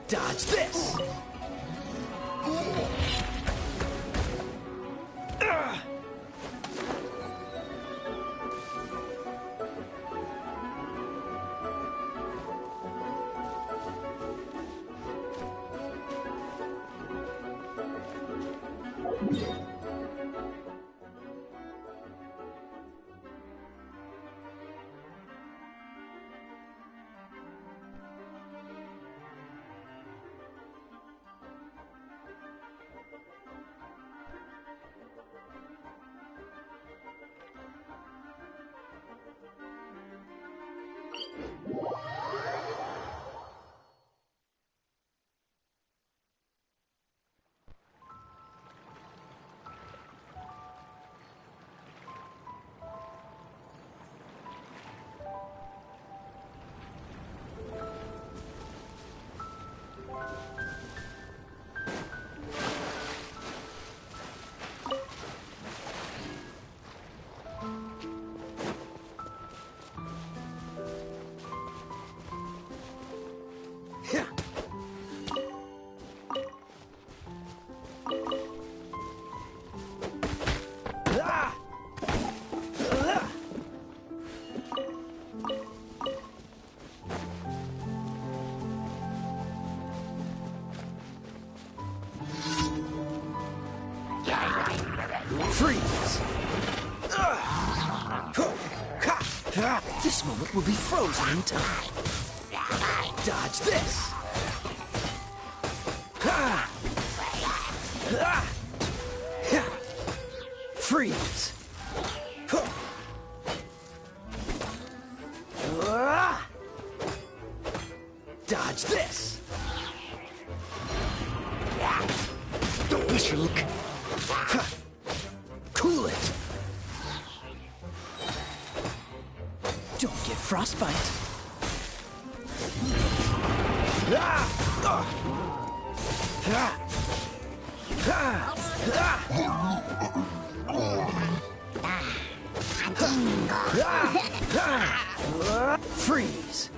Dodge this! Freeze! This moment will be frozen in time. Dodge this! Freeze! Dodge this! Shrink. Cool it! Don't get frostbite. Freeze!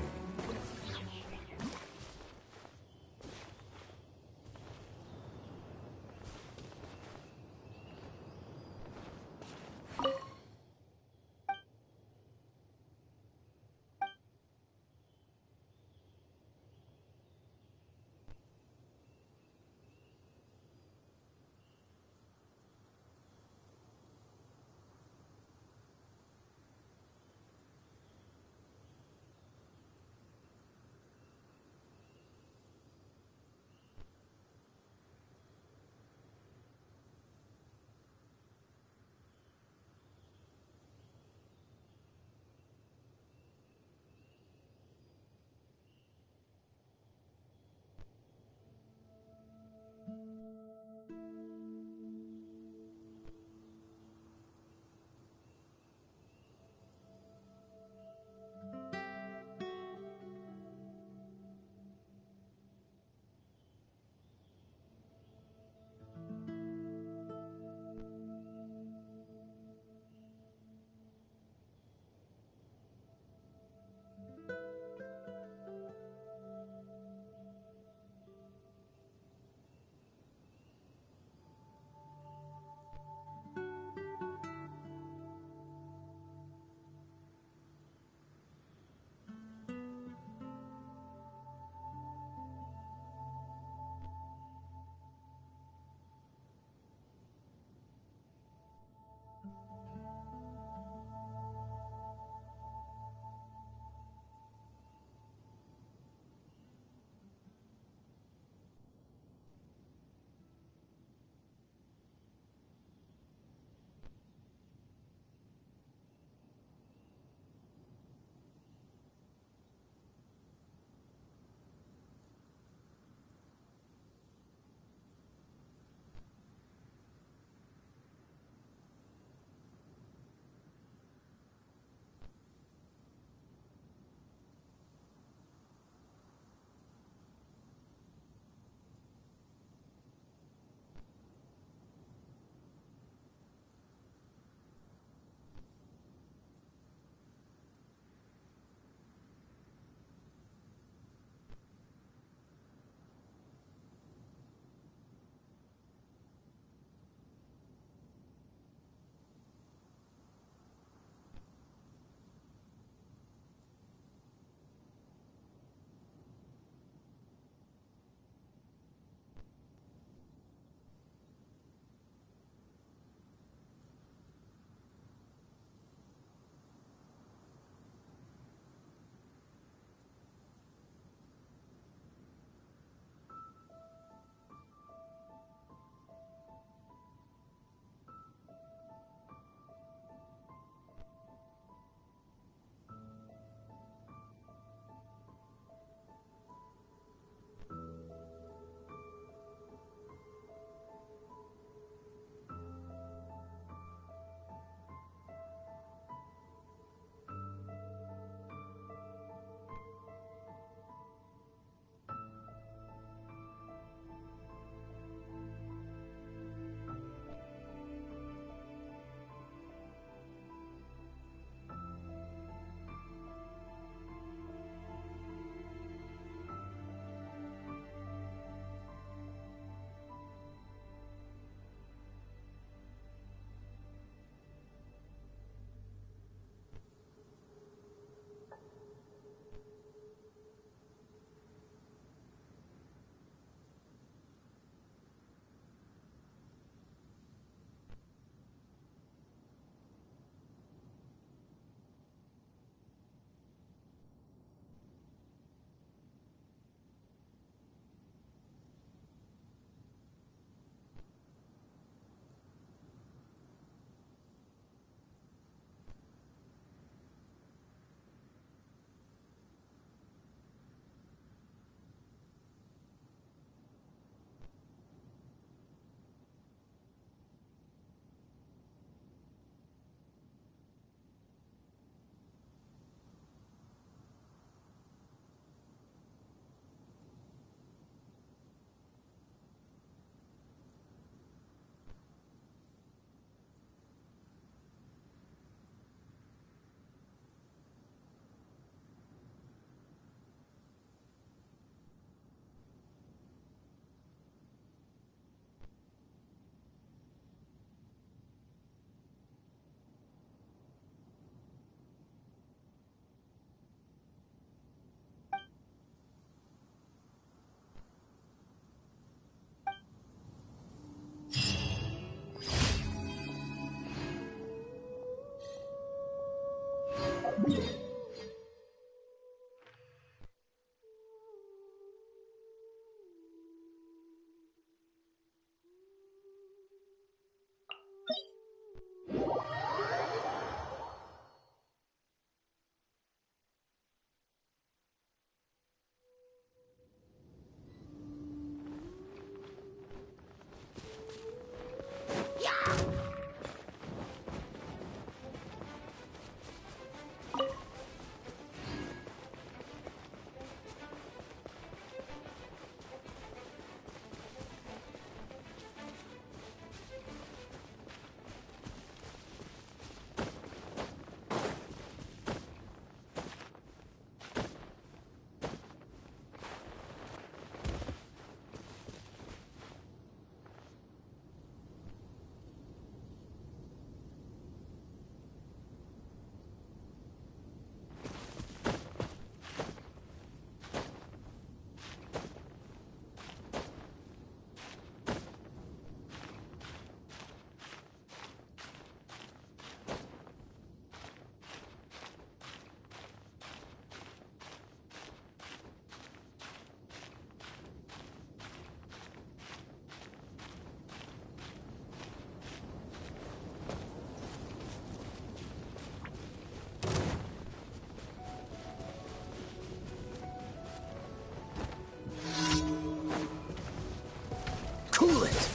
Cool it!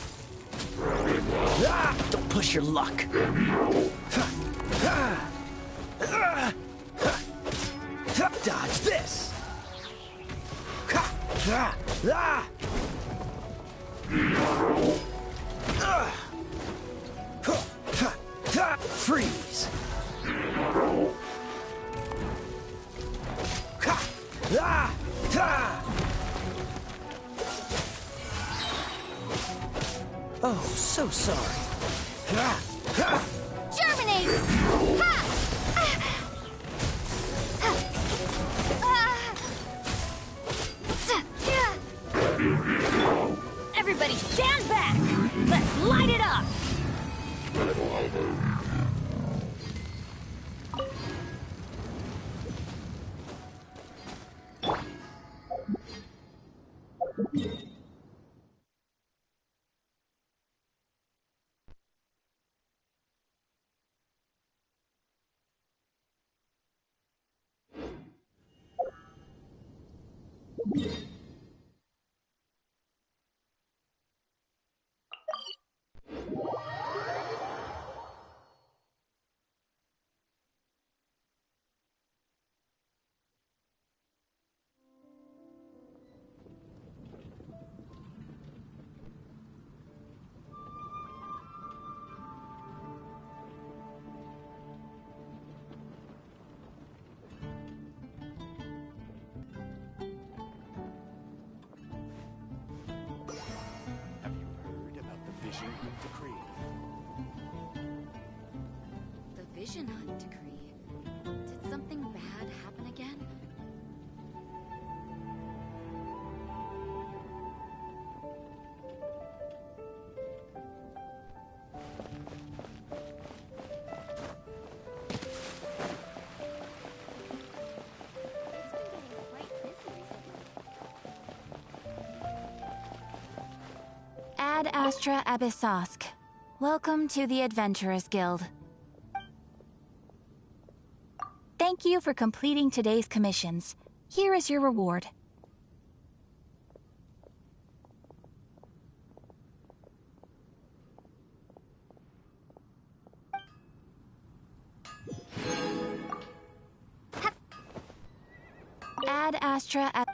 Don't push your luck! Dodge this! Freeze! Oh, so sorry. Germinate! Ha! Everybody stand back! Let's light it up! The Vision Hunt Decree. Did something bad happen again? Ad Astra Abyssosk. Welcome to the Adventurers Guild. Thank you for completing today's commissions. Here is your reward. Ad Astra Ab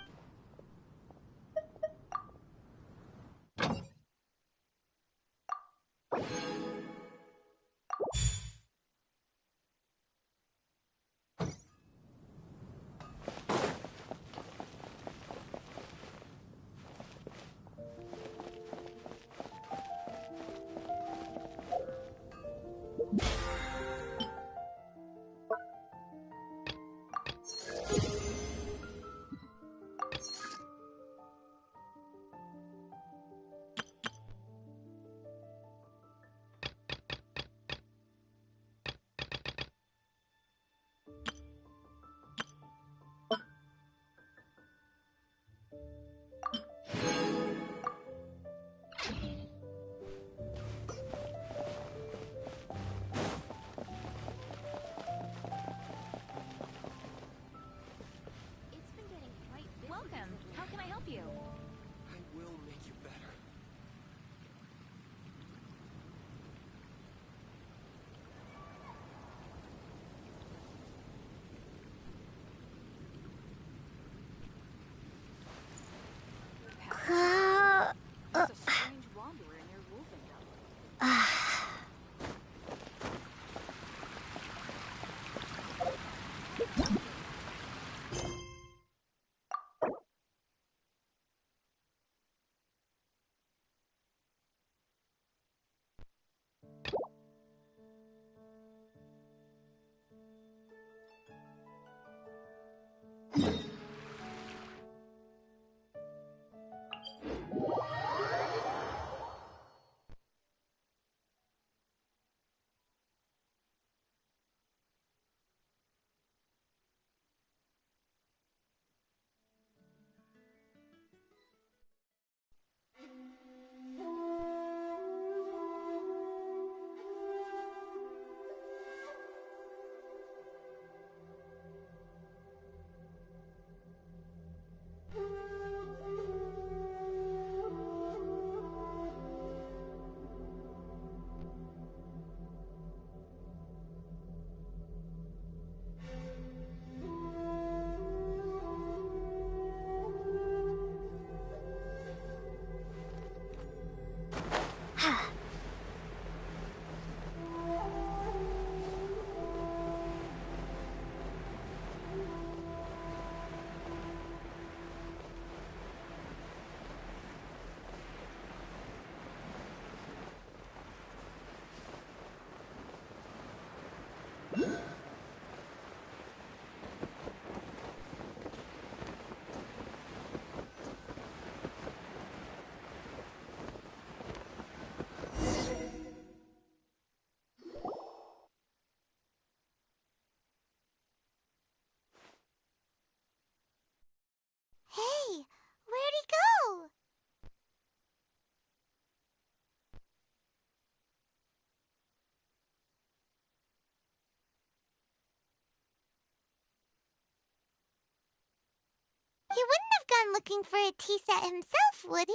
He wouldn't have gone looking for a tea set himself, would he?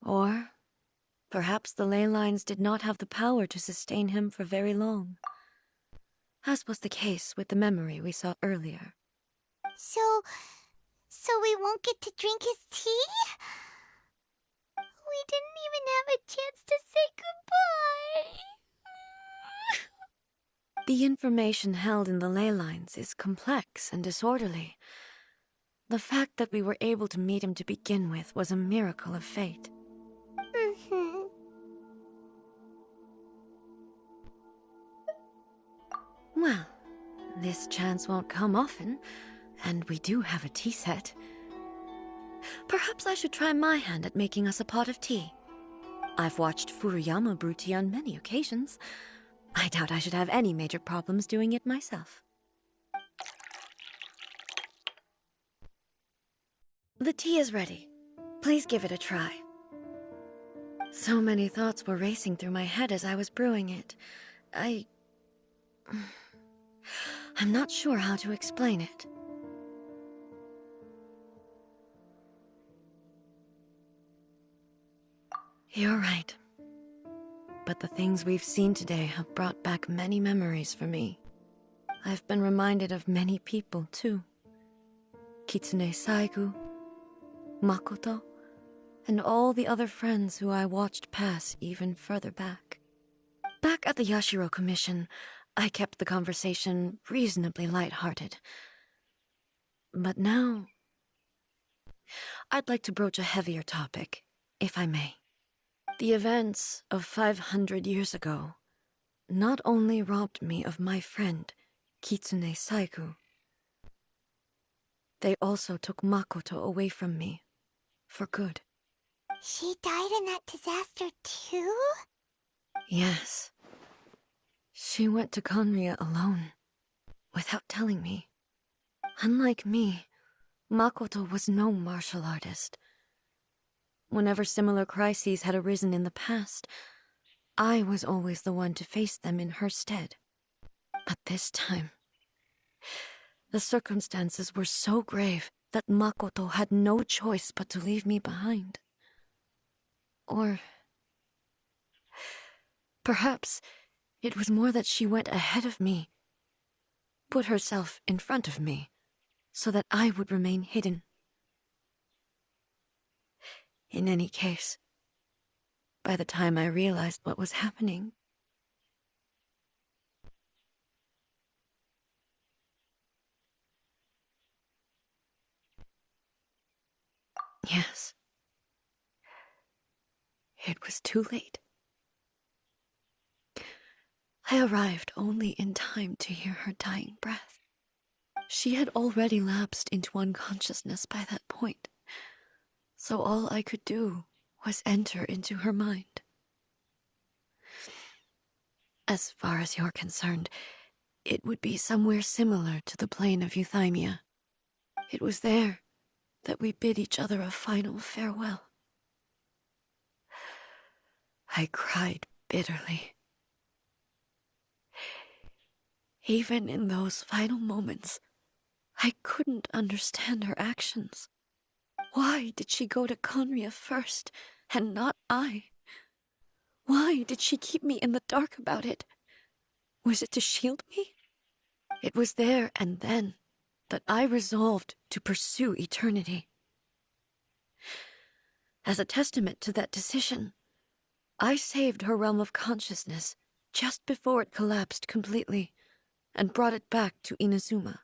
Or perhaps the ley lines did not have the power to sustain him for very long, as was the case with the memory we saw earlier. So we won't get to drink his tea? We didn't even have a chance to say goodbye. The information held in the ley lines is complex and disorderly. The fact that we were able to meet him to begin with was a miracle of fate. Well, this chance won't come often, and we do have a tea set. Perhaps I should try my hand at making us a pot of tea. I've watched Furuyama brew tea on many occasions. I doubt I should have any major problems doing it myself. The tea is ready. Please give it a try. So many thoughts were racing through my head as I was brewing it. I'm not sure how to explain it. You're right. But the things we've seen today have brought back many memories for me. I've been reminded of many people, too. Kitsune Saigu, Makoto, and all the other friends who I watched pass even further back. Back at the Yashiro Commission, I kept the conversation reasonably lighthearted. But now, I'd like to broach a heavier topic, if I may. The events of 500 years ago not only robbed me of my friend, Kitsune Saigu, they also took Makoto away from me, for good. She died in that disaster too? Yes. She went to Conria alone, without telling me. Unlike me, Makoto was no martial artist. Whenever similar crises had arisen in the past, I was always the one to face them in her stead. But this time, the circumstances were so grave that Makoto had no choice but to leave me behind. Or perhaps it was more that she went ahead of me, put herself in front of me, so that I would remain hidden. In any case, by the time I realized what was happening, yes, it was too late. I arrived only in time to hear her dying breath. She had already lapsed into unconsciousness by that point, so all I could do was enter into her mind. As far as you're concerned, it would be somewhere similar to the plane of Euthymia. It was there that we bid each other a final farewell. I cried bitterly. Even in those final moments, I couldn't understand her actions. Why did she go to Conria first, and not I? Why did she keep me in the dark about it? Was it to shield me? It was there and then that I resolved to pursue eternity. As a testament to that decision, I saved her realm of consciousness just before it collapsed completely, and brought it back to Inazuma.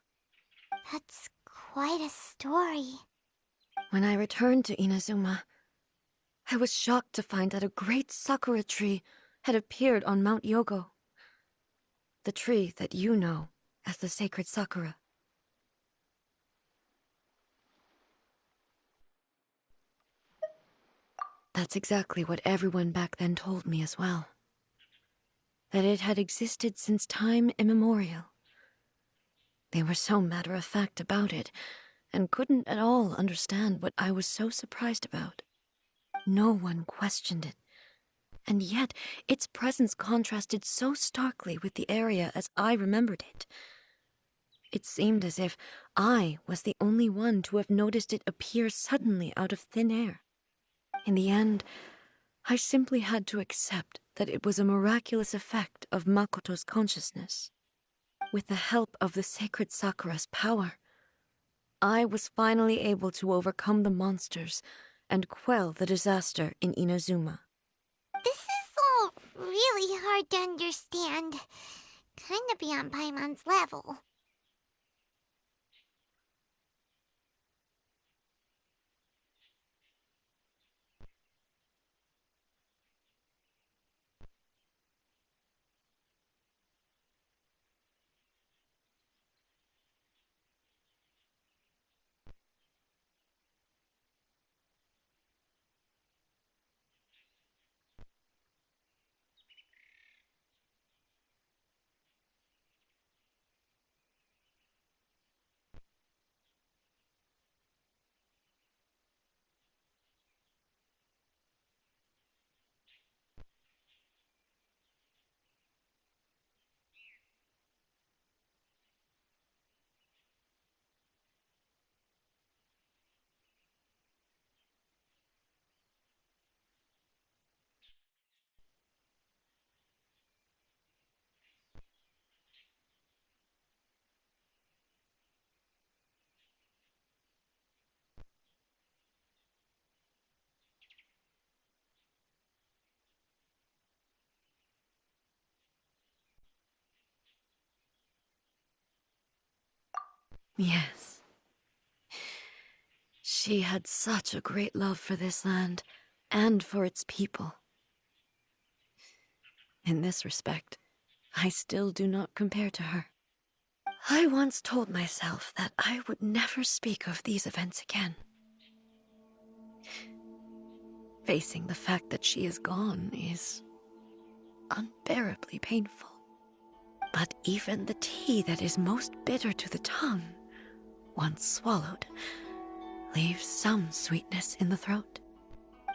That's quite a story. When I returned to Inazuma, I was shocked to find that a great sakura tree had appeared on Mount Yogo, the tree that you know as the sacred sakura. That's exactly what everyone back then told me as well. That it had existed since time immemorial. They were so matter-of-fact about it, and couldn't at all understand what I was so surprised about. No one questioned it, and yet its presence contrasted so starkly with the area as I remembered it. It seemed as if I was the only one to have noticed it appear suddenly out of thin air. In the end, I simply had to accept that it was a miraculous effect of Makoto's consciousness. With the help of the sacred Sakura's power, I was finally able to overcome the monsters and quell the disaster in Inazuma. This is all really hard to understand. Kinda beyond Paimon's level. Yes. She had such a great love for this land and for its people. In this respect, I still do not compare to her. I once told myself that I would never speak of these events again. Facing the fact that she is gone is unbearably painful. But even the tea that is most bitter to the tongue, once swallowed, leaves some sweetness in the throat.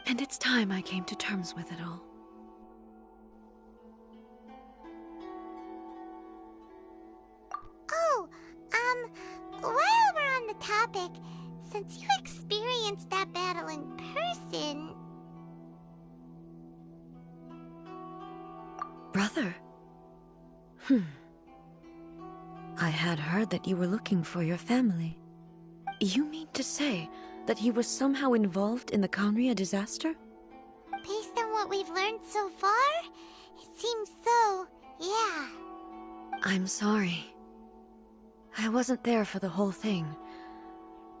And it's time I came to terms with it all. Oh, while we're on the topic, since you experienced that battle in person... Brother? I had heard that you were looking for your family. You mean to say that he was somehow involved in the Conria disaster? Based on what we've learned so far, it seems so, yeah. I'm sorry. I wasn't there for the whole thing.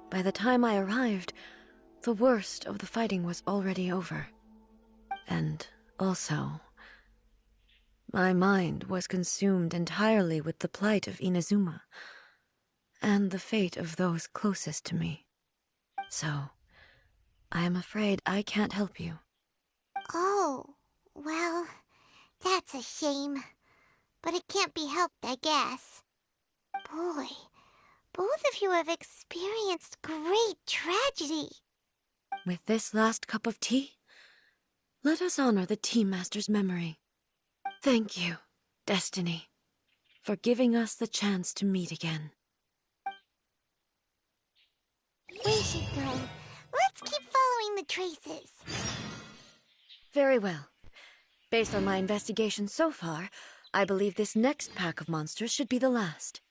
By the time I arrived, the worst of the fighting was already over. And also, my mind was consumed entirely with the plight of Inazuma and the fate of those closest to me. So, I am afraid I can't help you. Oh, well, that's a shame. But it can't be helped, I guess. Boy, both of you have experienced great tragedy. With this last cup of tea, let us honor the Tea Master's memory. Thank you, Destiny, for giving us the chance to meet again. We should go. Let's keep following the traces. Very well. Based on my investigation so far, I believe this next pack of monsters should be the last.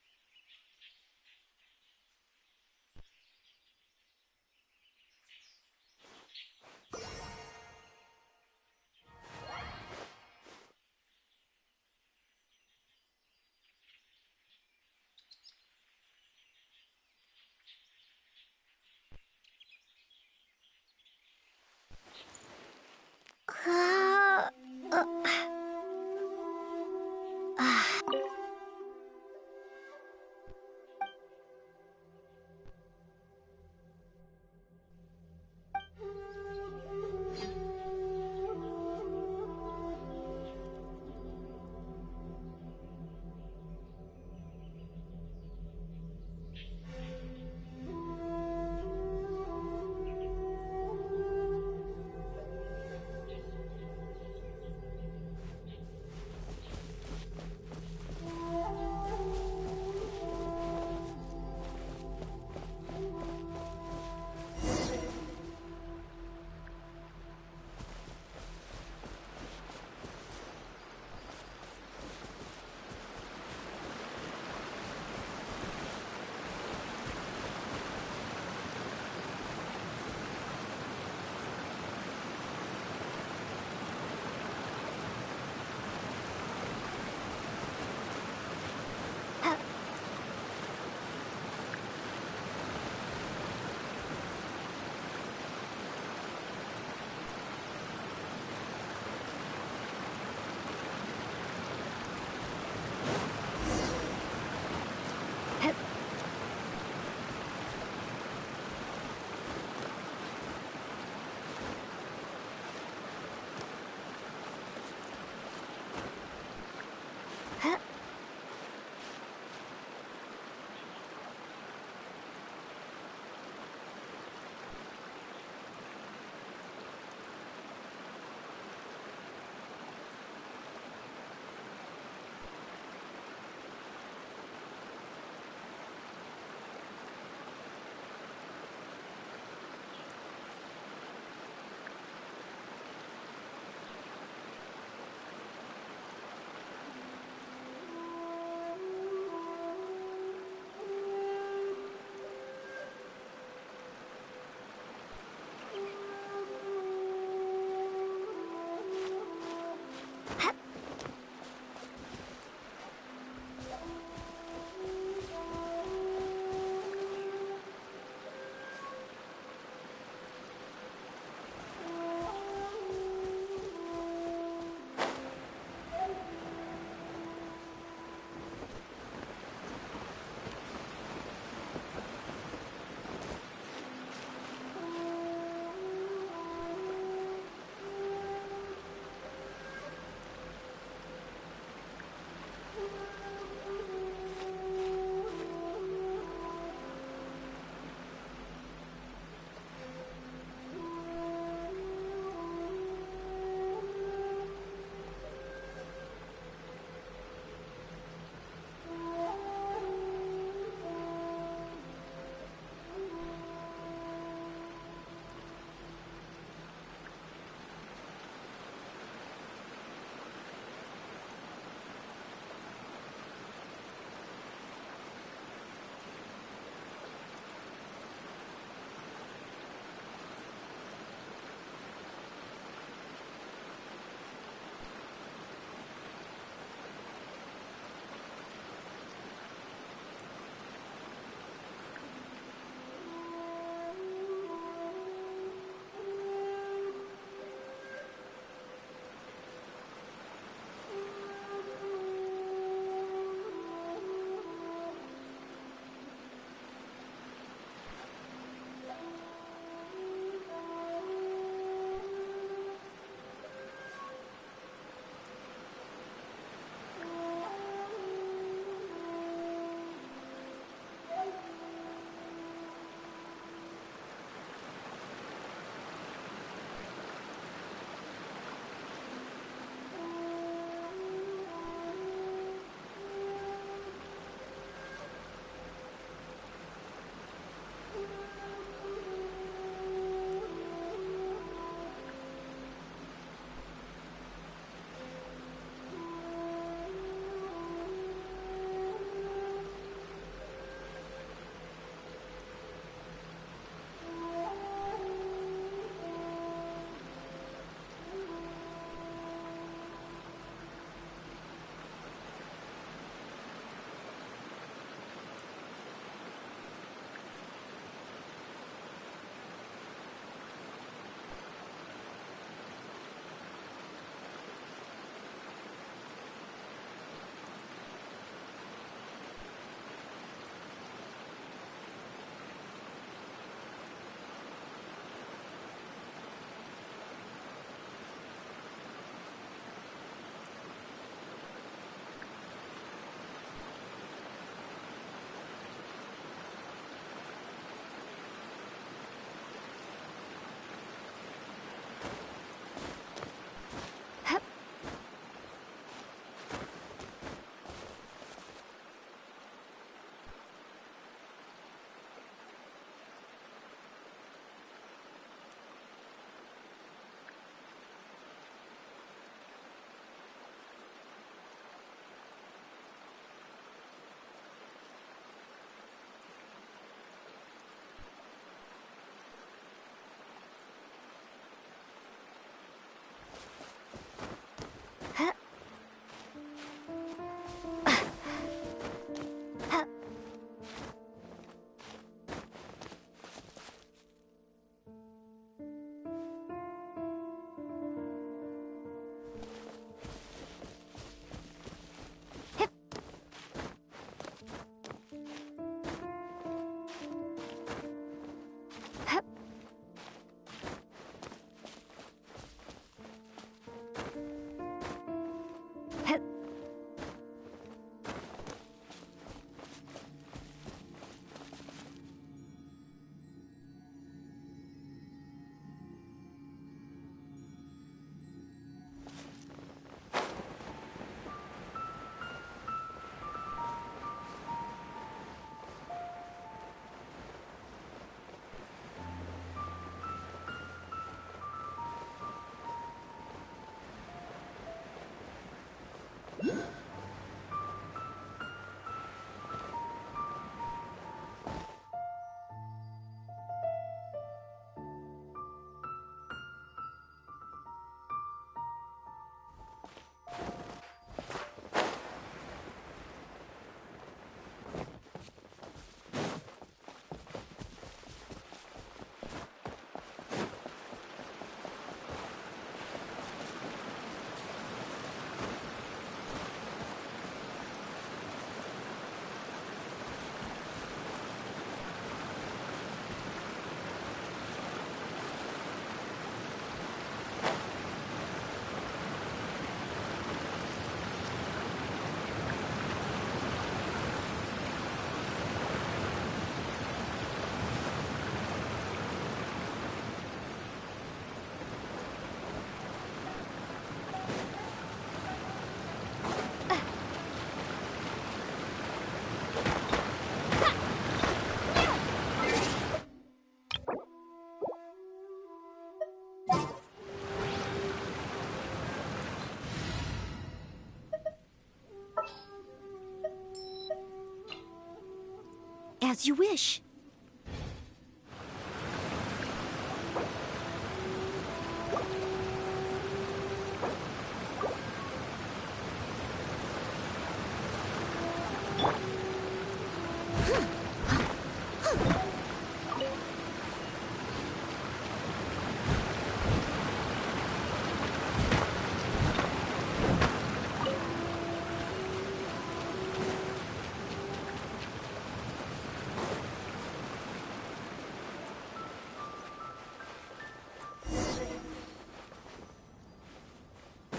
As you wish.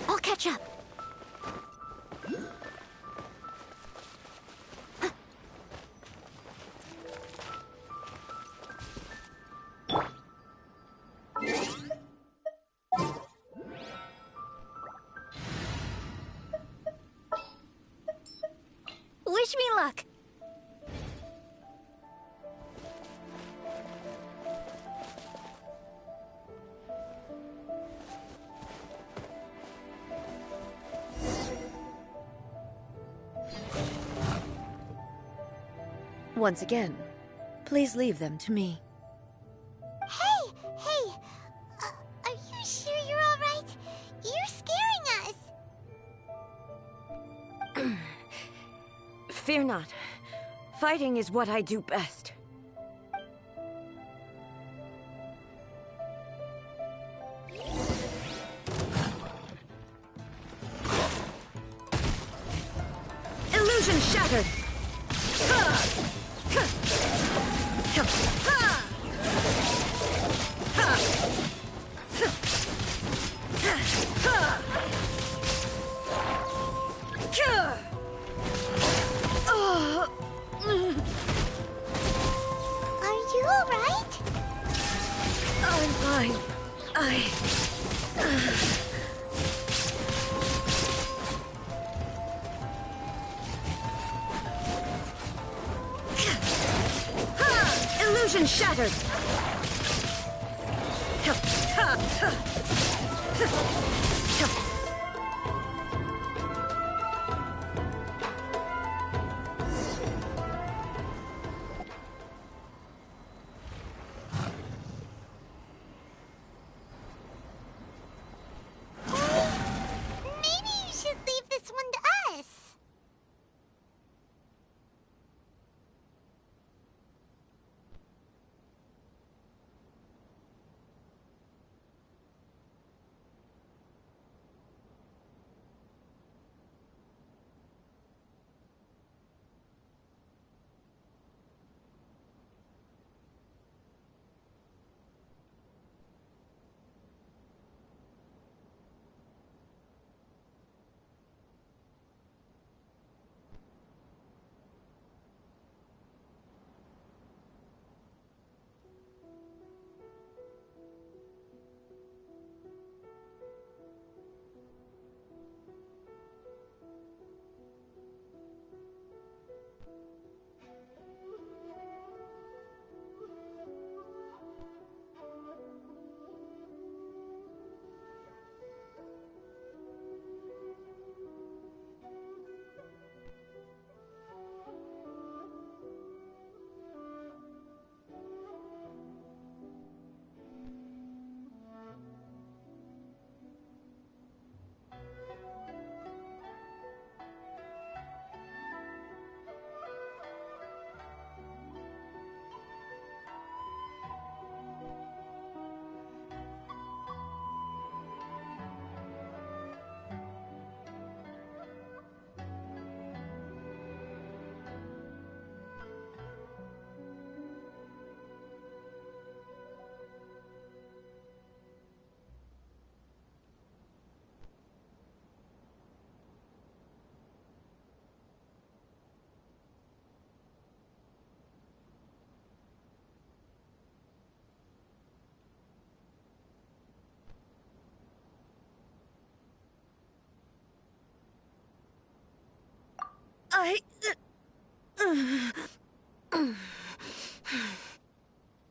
I'll catch up. Wish me luck. Once again, please leave them to me. Hey! Are you sure you're alright? You're scaring us! Fear not. Fighting is what I do best. Illusion shattered! Are you alright? I'm fine. Illusion shattered! Maybe you should leave this one to us.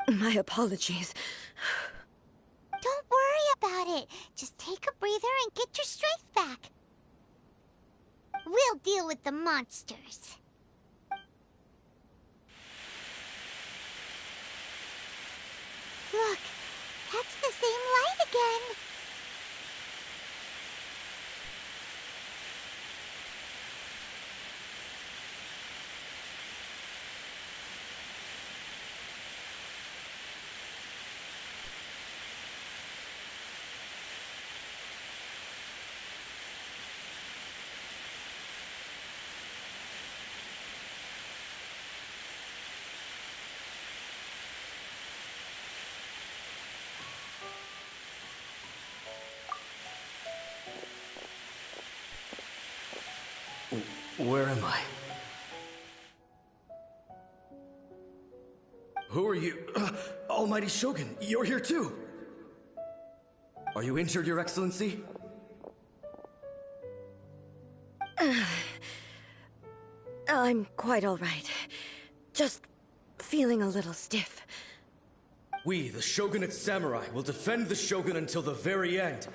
My apologies. Don't worry about it. Just take a breather and get your strength back. We'll deal with the monsters. Where am I? Who are you? Almighty Shogun, you're here too! Are you injured, Your Excellency? I'm quite all right. Just feeling a little stiff. We, the Shogunate Samurai, will defend the Shogun until the very end.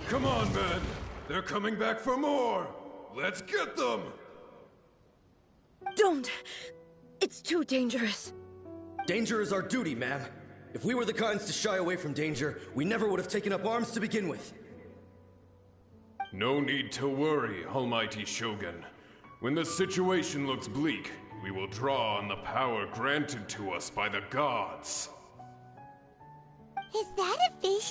Come on, men! They're coming back for more! Let's get them! Don't! It's too dangerous. Danger is our duty, ma'am. If we were the kinds to shy away from danger, we never would have taken up arms to begin with. No need to worry, Almighty Shogun. When the situation looks bleak, we will draw on the power granted to us by the gods. Is that a vision?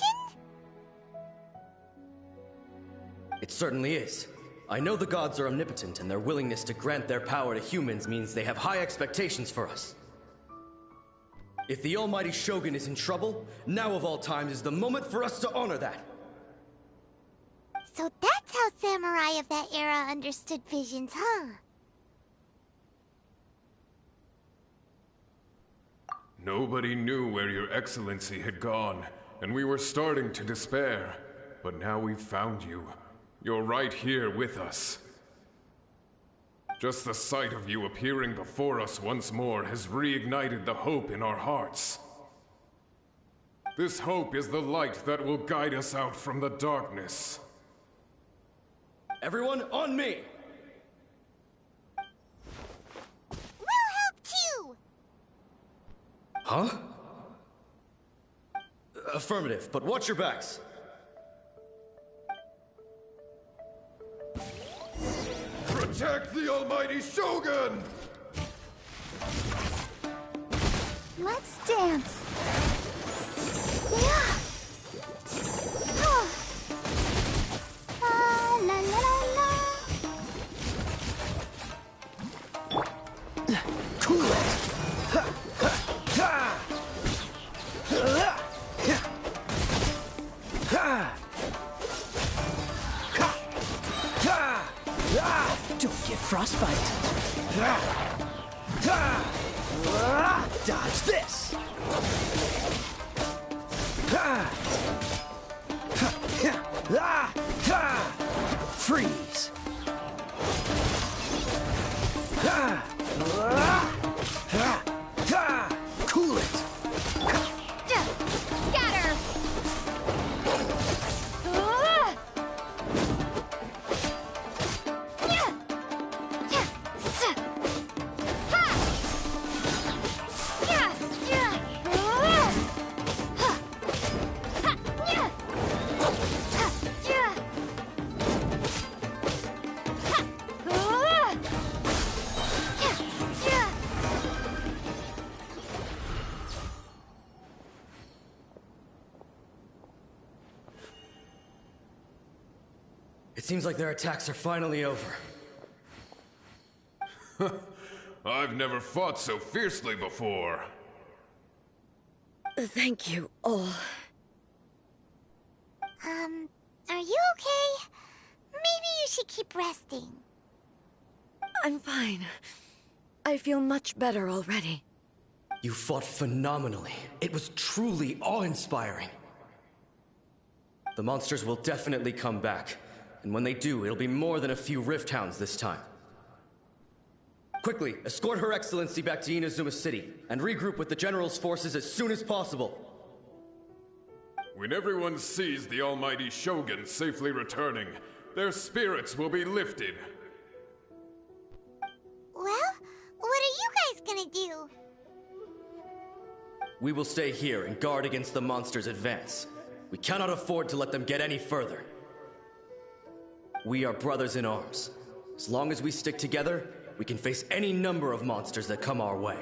It certainly is. I know the gods are omnipotent, and their willingness to grant their power to humans means they have high expectations for us. If the Almighty Shogun is in trouble, now of all times is the moment for us to honor that. So that's how samurai of that era understood visions, huh? Nobody knew where Your Excellency had gone, and we were starting to despair. But now we've found you. You're right here with us. Just the sight of you appearing before us once more has reignited the hope in our hearts. This hope is the light that will guide us out from the darkness. Everyone, on me! We'll help too! Huh? Affirmative, but watch your backs. Protect the Almighty Shogun! Let's dance. Yeah! Oh. La la la la! Cool it! Don't get frostbite. Dodge this. Freeze. Cool it. Got her! It seems like their attacks are finally over. I've never fought so fiercely before. Thank you all. Are you okay? Maybe you should keep resting. I'm fine. I feel much better already. You fought phenomenally. It was truly awe-inspiring. The monsters will definitely come back. And when they do, it'll be more than a few Rift Hounds this time. Quickly, escort Her Excellency back to Inazuma City, and regroup with the General's forces as soon as possible. When everyone sees the Almighty Shogun safely returning, their spirits will be lifted. Well, what are you guys gonna do? We will stay here and guard against the monsters' advance. We cannot afford to let them get any further. We are brothers in arms. As long as we stick together, we can face any number of monsters that come our way.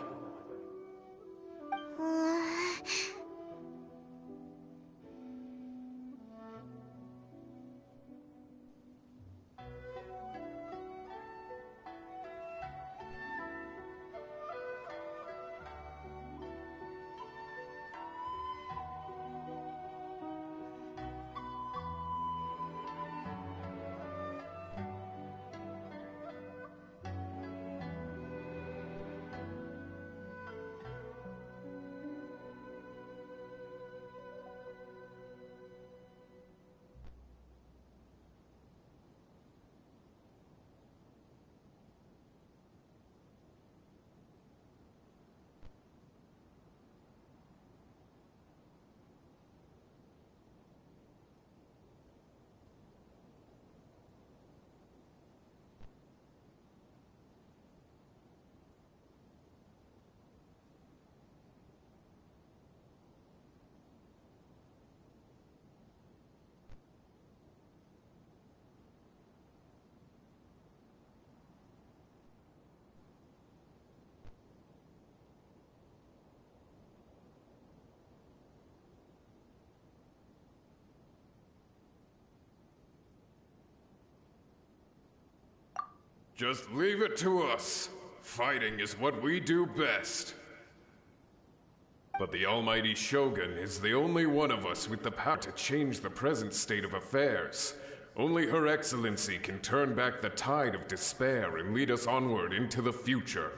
Just leave it to us. Fighting is what we do best. But the Almighty Shogun is the only one of us with the power to change the present state of affairs. Only Her Excellency can turn back the tide of despair and lead us onward into the future.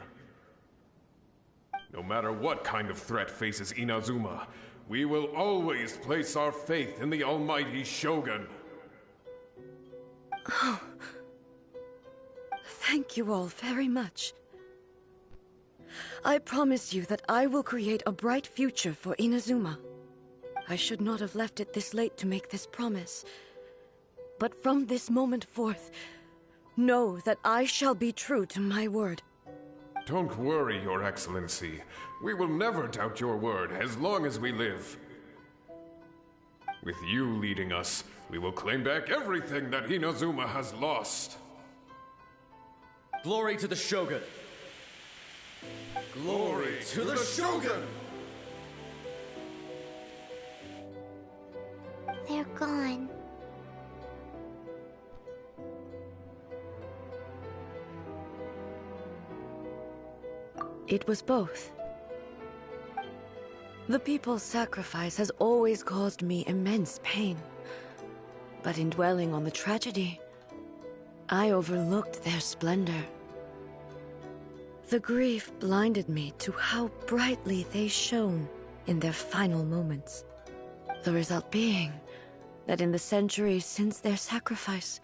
No matter what kind of threat faces Inazuma, we will always place our faith in the Almighty Shogun. Oh. Thank you all very much. I promise you that I will create a bright future for Inazuma. I should not have left it this late to make this promise. But from this moment forth, know that I shall be true to my word. Don't worry, Your Excellency. We will never doubt your word as long as we live. With you leading us, we will claim back everything that Inazuma has lost. Glory to the Shogun! Glory to the Shogun! They're gone. It was both. The people's sacrifice has always caused me immense pain. But in dwelling on the tragedy, I overlooked their splendor. The grief blinded me to how brightly they shone in their final moments. The result being that in the centuries since their sacrifice,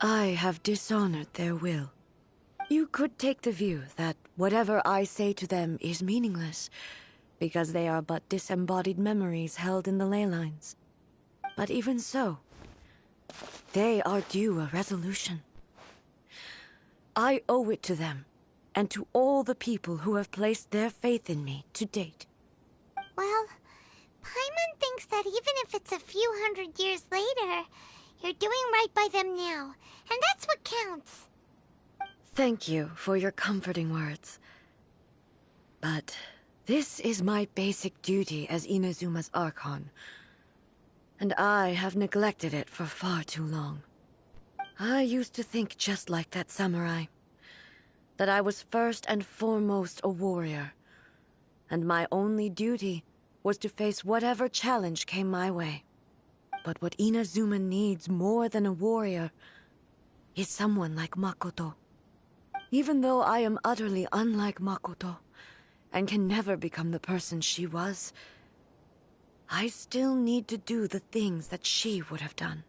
I have dishonored their will. You could take the view that whatever I say to them is meaningless, because they are but disembodied memories held in the ley lines. But even so, they are due a resolution. I owe it to them, and to all the people who have placed their faith in me to date. Well, Paimon thinks that even if it's a few hundred years later, you're doing right by them now, and that's what counts. Thank you for your comforting words. But this is my basic duty as Inazuma's Archon, and I have neglected it for far too long. I used to think just like that samurai, that I was first and foremost a warrior, and my only duty was to face whatever challenge came my way. But what Inazuma needs more than a warrior is someone like Makoto. Even though I am utterly unlike Makoto, and can never become the person she was, I still need to do the things that she would have done.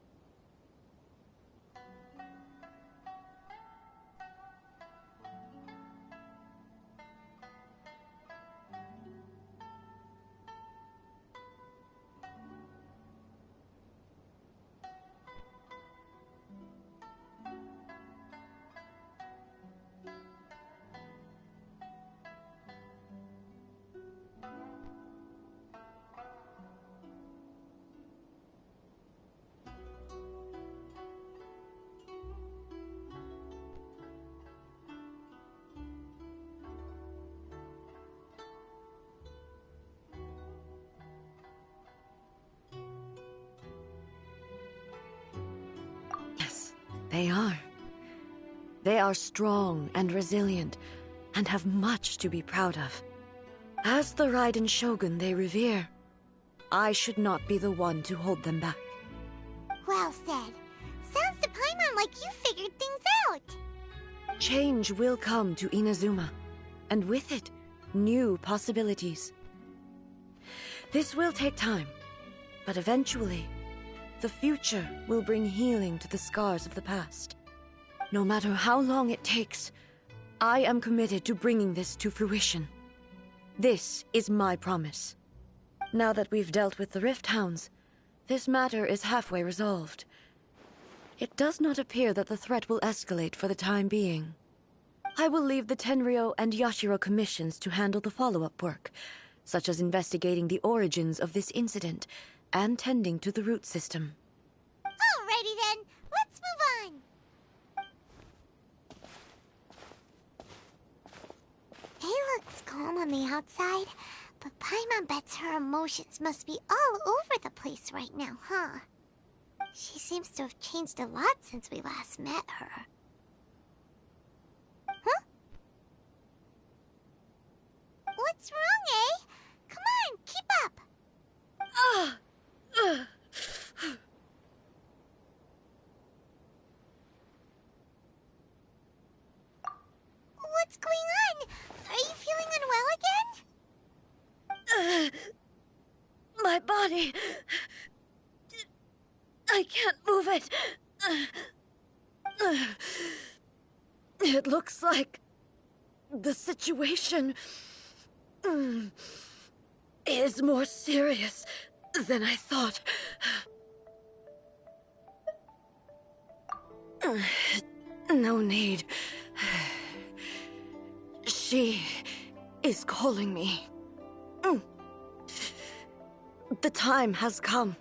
They are. They are strong and resilient, and have much to be proud of. As the Raiden Shogun they revere, I should not be the one to hold them back. Well said. Sounds to Paimon like you figured things out. Change will come to Inazuma, and with it, new possibilities. This will take time, but eventually, the future will bring healing to the scars of the past. No matter how long it takes, I am committed to bringing this to fruition. This is my promise. Now that we've dealt with the Rift Hounds, this matter is halfway resolved. It does not appear that the threat will escalate for the time being. I will leave the Tenryo and Yashiro commissions to handle the follow-up work, such as investigating the origins of this incident and tending to the root system. Alrighty then, let's move on. It looks calm on the outside, but Paimon bets her emotions must be all over the place right now, huh? She seems to have changed a lot since we last met her. What's wrong, eh? Come on, keep up. What's going on? Are you feeling unwell again? My body... I can't move it. It looks like the situation is more serious than I thought. No need. She is calling me. The time has come.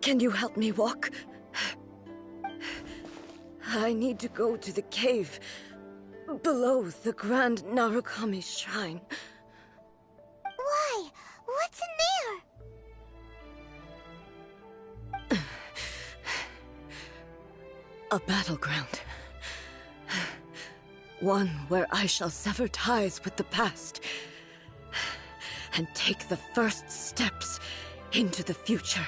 Can you help me walk? I need to go to the cave below the Grand Narukami Shrine. Why? What's in there? A battleground. One where I shall sever ties with the past and take the first steps into the future.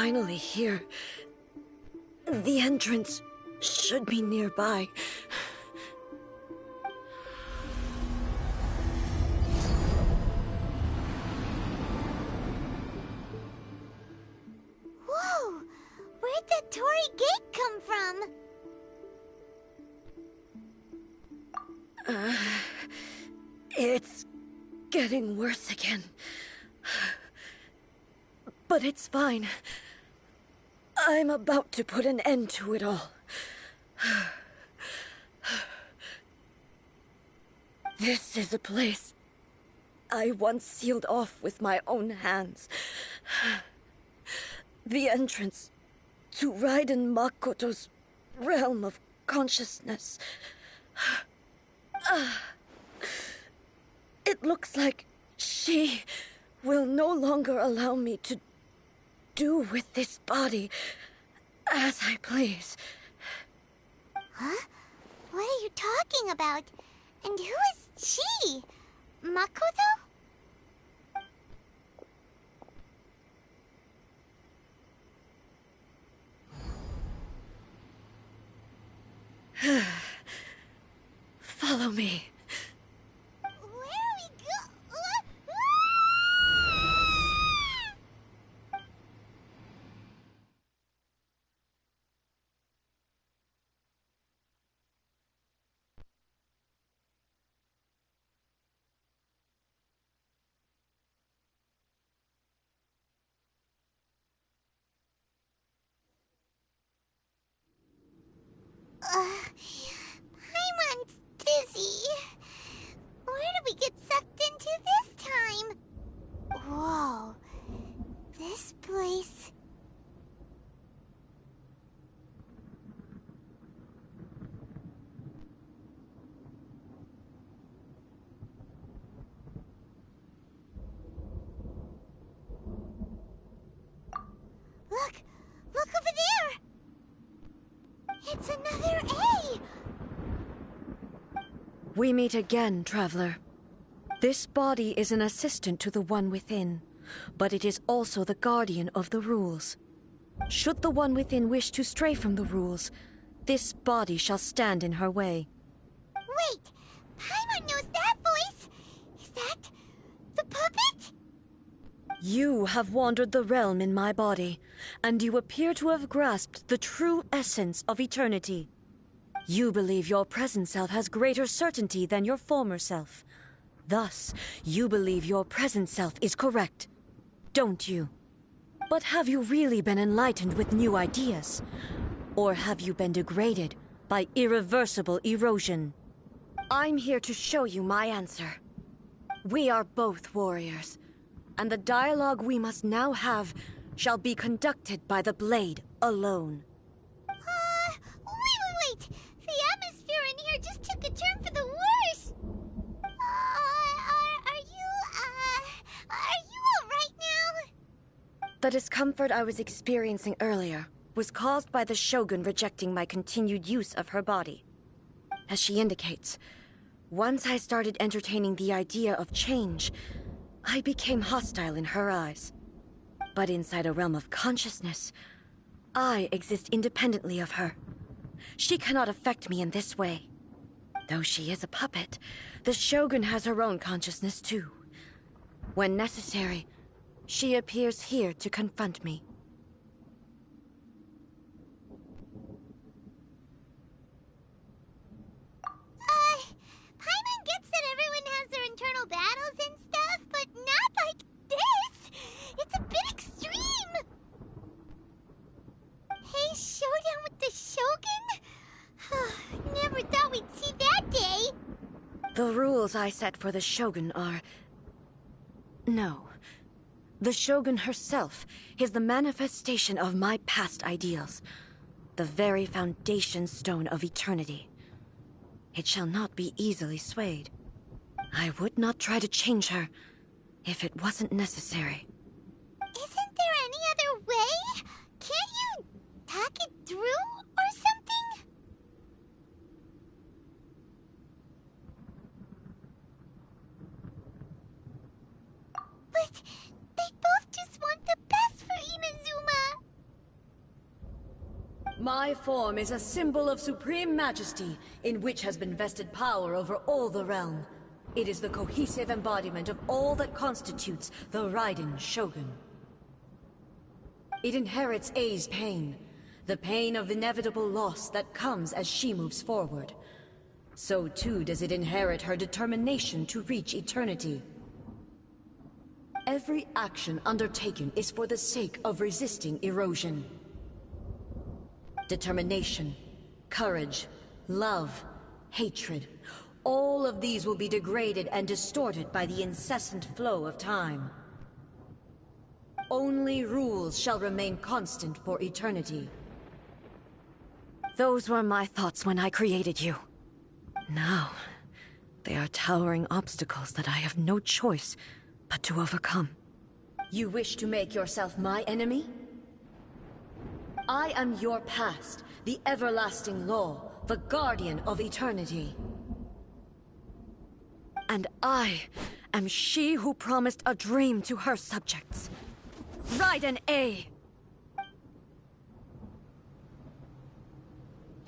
finally here. The entrance should be nearby. Whoa! Where'd that Torii gate come from? It's getting worse again. But it's fine. I'm about to put an end to it all. This is a place I once sealed off with my own hands. The entrance to Raiden Makoto's realm of consciousness. It looks like she will no longer allow me to do with this body as I please. Huh? What are you talking about? And who is she? Makoto? Follow me. Where are we go? Paimon's dizzy. Where did we get sucked into this time? Whoa. This place... Look! Look over there! It's another A! We meet again, traveler. This body is an assistant to the One Within, but it is also the guardian of the rules. Should the One Within wish to stray from the rules, this body shall stand in her way. Wait! Paimon knows that voice! Is that... the puppet? You have wandered the realm in my body, and you appear to have grasped the true essence of eternity. You believe your present self has greater certainty than your former self. Thus, you believe your present self is correct, don't you? But have you really been enlightened with new ideas? Or have you been degraded by irreversible erosion? I'm here to show you my answer. We are both warriors, and the dialogue we must now have shall be conducted by the blade alone. Wait! The atmosphere in here just took a turn for the worse! Are you alright now? The discomfort I was experiencing earlier was caused by the Shogun rejecting my continued use of her body. As she indicates, once I started entertaining the idea of change, I became hostile in her eyes. But inside a realm of consciousness, I exist independently of her. She cannot affect me in this way. Though she is a puppet, the Shogun has her own consciousness too. When necessary, she appears here to confront me. Paimon gets that everyone has their internal battles and stuff, but not like this! It's a bit extreme! Hey, showdown with the Shogun? Never thought we'd see that day! The rules I set for the Shogun are... No. The Shogun herself is the manifestation of my past ideals. The very foundation stone of eternity. It shall not be easily swayed. I would not try to change her if it wasn't necessary. Isn't there any other way? Can't you talk it through or something? But they both just want the best for Inazuma. My form is a symbol of supreme majesty, in which has been vested power over all the realm. It is the cohesive embodiment of all that constitutes the Raiden Shogun. It inherits Ei's pain, the pain of inevitable loss that comes as she moves forward. So too does it inherit her determination to reach eternity. Every action undertaken is for the sake of resisting erosion. Determination, courage, love, hatred, all of these will be degraded and distorted by the incessant flow of time. Only rules shall remain constant for eternity. Those were my thoughts when I created you. Now, they are towering obstacles that I have no choice but to overcome. You wish to make yourself my enemy? I am your past, the everlasting law, the guardian of eternity. And I am she who promised a dream to her subjects. Raiden A.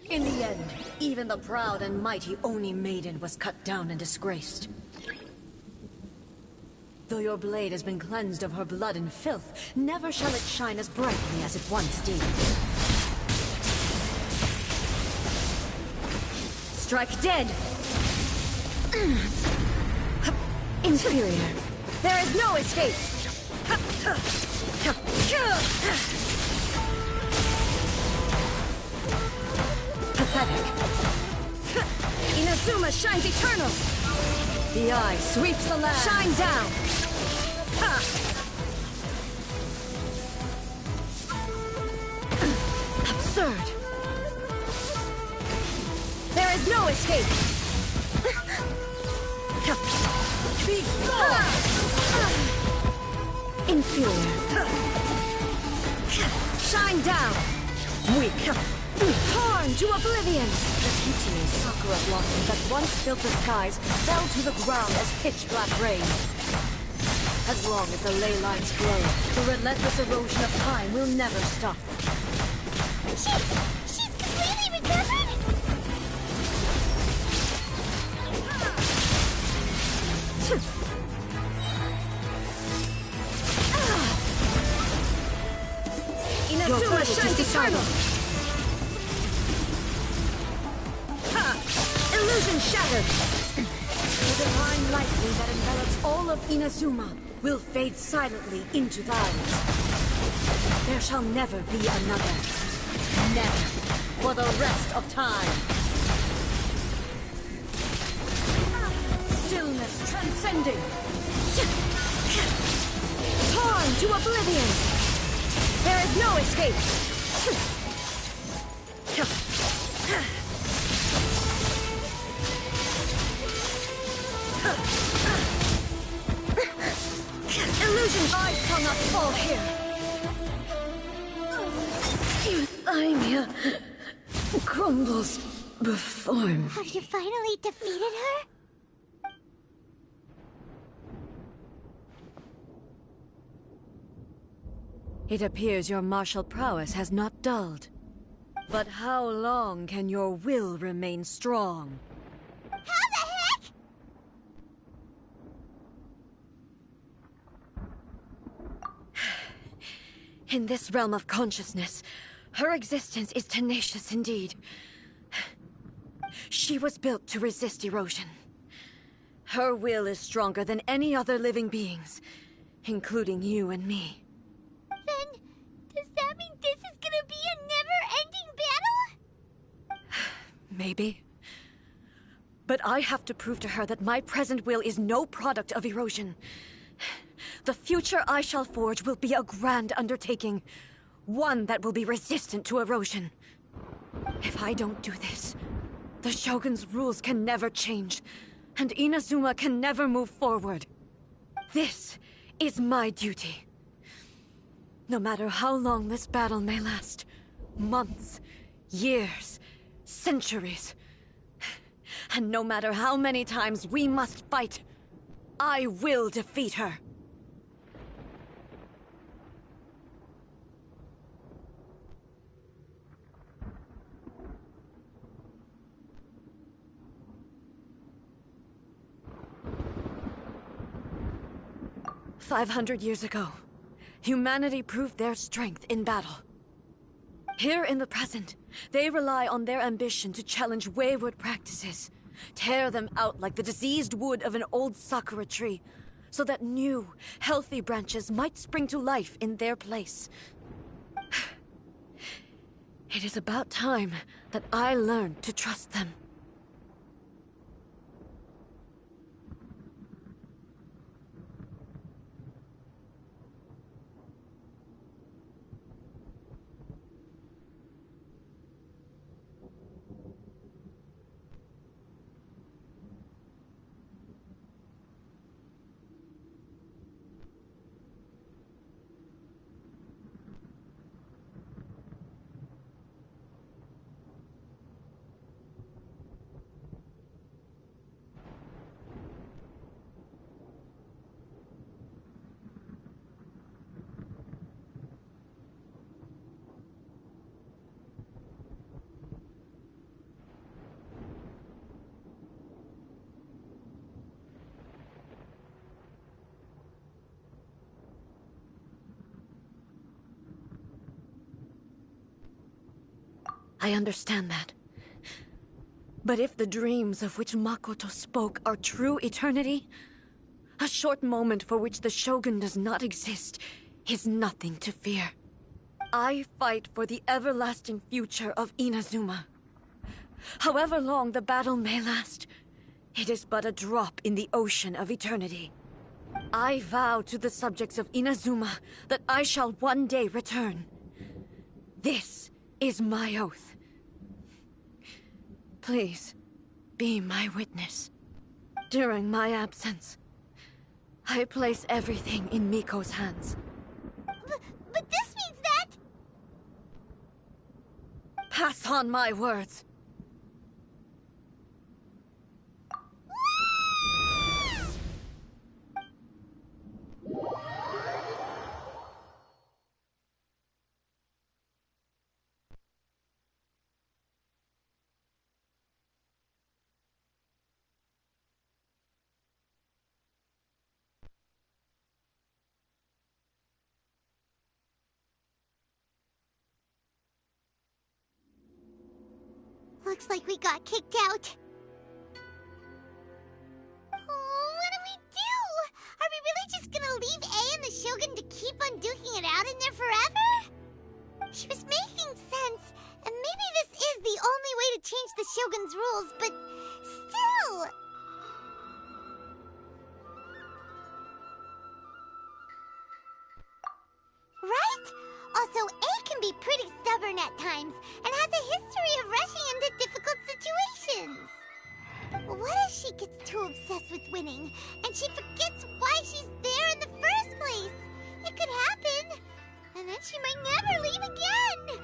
In the end, even the proud and mighty Oni Maiden was cut down and disgraced. Though your blade has been cleansed of her blood and filth, never shall it shine as brightly as it once did. Strike dead! Inferior. There is no escape! Pathetic. Inazuma shines eternal! The eye sweeps the land! Shine down! Absurd! There is no escape! Be gone! Inferior. Shine down! Weak. Torn to oblivion! The beauty sakura blossom that once filled the skies fell to the ground as pitch-black rain. As long as the ley lines glow, the relentless erosion of time will never stop. She's completely recovered? Inazuma shines eternal! Illusion shattered! The divine lightning that envelops all of Inazuma will fade silently into thine. There shall never be another. Never, for the rest of time. Stillness transcending. Torn to oblivion! There is no escape! Illusion! I shall not fall here! Euthymia crumbles before me. Have you finally defeated her? It appears your martial prowess has not dulled. But how long can your will remain strong? How the heck? In this realm of consciousness, her existence is tenacious indeed. She was built to resist erosion. Her will is stronger than any other living being's, including you and me. Then, does that mean this is gonna be a never-ending battle? Maybe. But I have to prove to her that my present will is no product of erosion. The future I shall forge will be a grand undertaking. One that will be resistant to erosion. If I don't do this, the Shogun's rules can never change, and Inazuma can never move forward. This is my duty. No matter how long this battle may last, months, years, centuries, and no matter how many times we must fight, I will defeat her. 500 years ago, humanity proved their strength in battle. Here in the present, they rely on their ambition to challenge wayward practices, tear them out like the diseased wood of an old sakura tree, so that new, healthy branches might spring to life in their place. It is about time that I learned to trust them. I understand that. But if the dreams of which Makoto spoke are true eternity, a short moment for which the Shogun does not exist is nothing to fear. I fight for the everlasting future of Inazuma. However long the battle may last, it is but a drop in the ocean of eternity. I vow to the subjects of Inazuma that I shall one day return. This is my oath. Please, be my witness. During my absence, I place everything in Miko's hands. But this means that... Pass on my words. Looks like we got kicked out. Oh, what do we do? Are we really just gonna leave A and the Shogun to keep on duking it out in there forever? She was making sense, and maybe this is the only way to change the Shogun's rules, but still... Right? Also, A can be pretty stubborn at times, and has a history of rushing into difficult situations. What if she gets too obsessed with winning, and she forgets why she's there in the first place? It could happen, and then she might never leave again!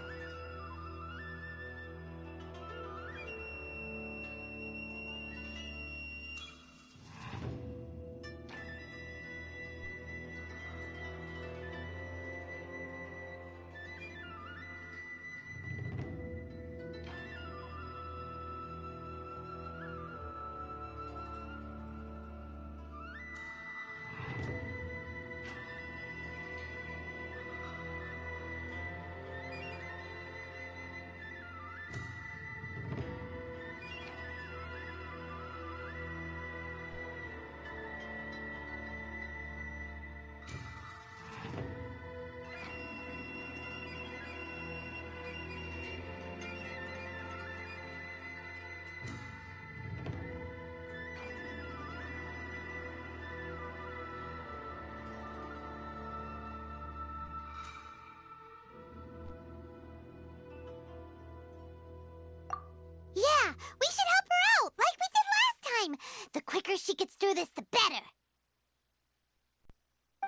Yeah, we should help her out, like we did last time. The quicker she gets through this, the better.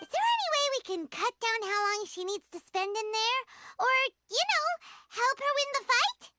Is there any way we can cut down how long she needs to spend in there? Or, you know, help her win the fight?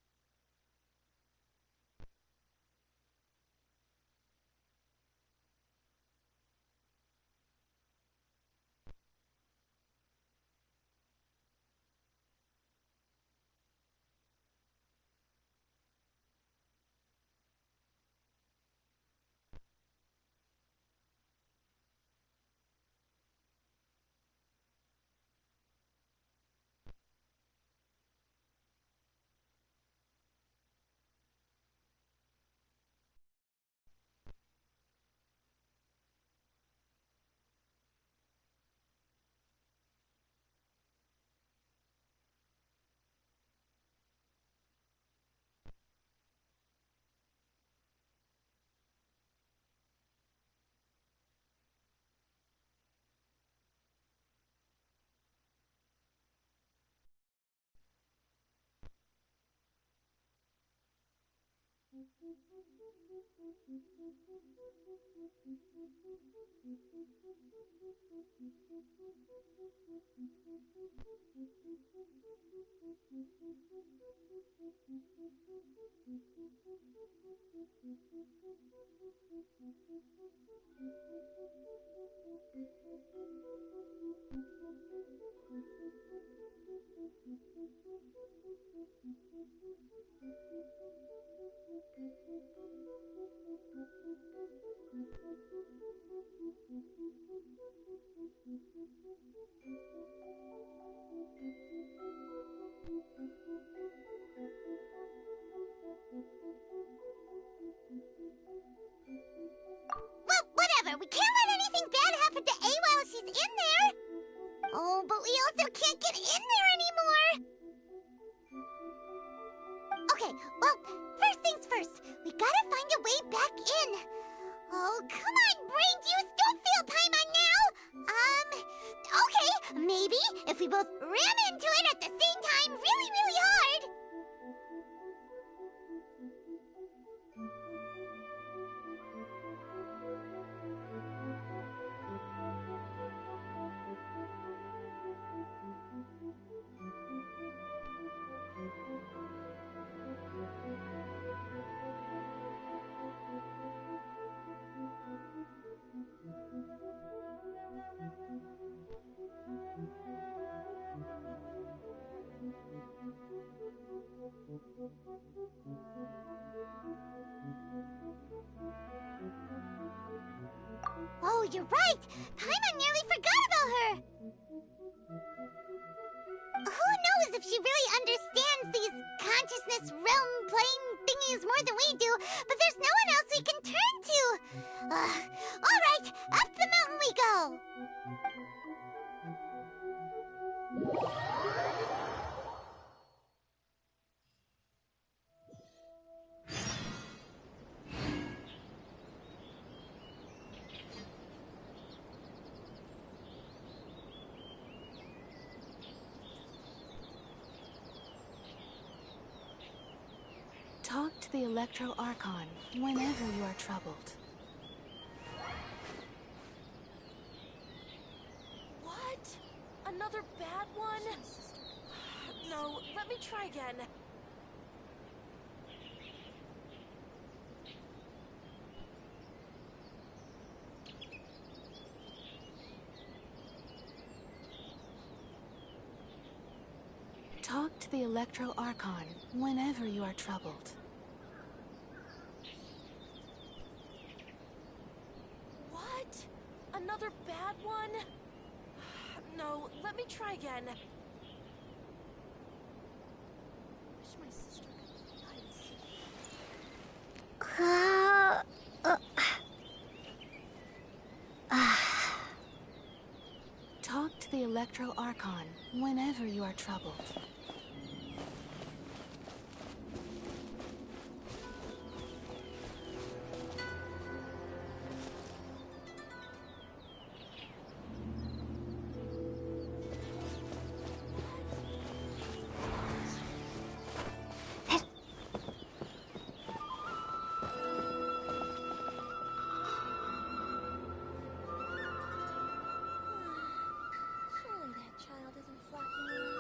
Well, whatever. We can't let anything bad happen to A while she's in there. Oh, but we also can't get in there anymore. Okay, well, first things first. We gotta find a way back in. Oh, come on, brain juice. Don't feel Paimon now. Okay, maybe if we both ram into it at the same time really, really hard. Oh, you're right! Paimon nearly forgot about her! Who knows if she really understands these consciousness realm plane thingies more than we do, but there's no one else we can turn to! Alright, up the mountain we go! Talk to the Electro Archon whenever you are troubled. What? Another bad one? No, let me try again. Talk to the Electro Archon whenever you are troubled. What? Another bad one? No, let me try again. Wish my sister could hide and seek. Talk to the Electro Archon whenever you are troubled. Surely that child isn't flocking around.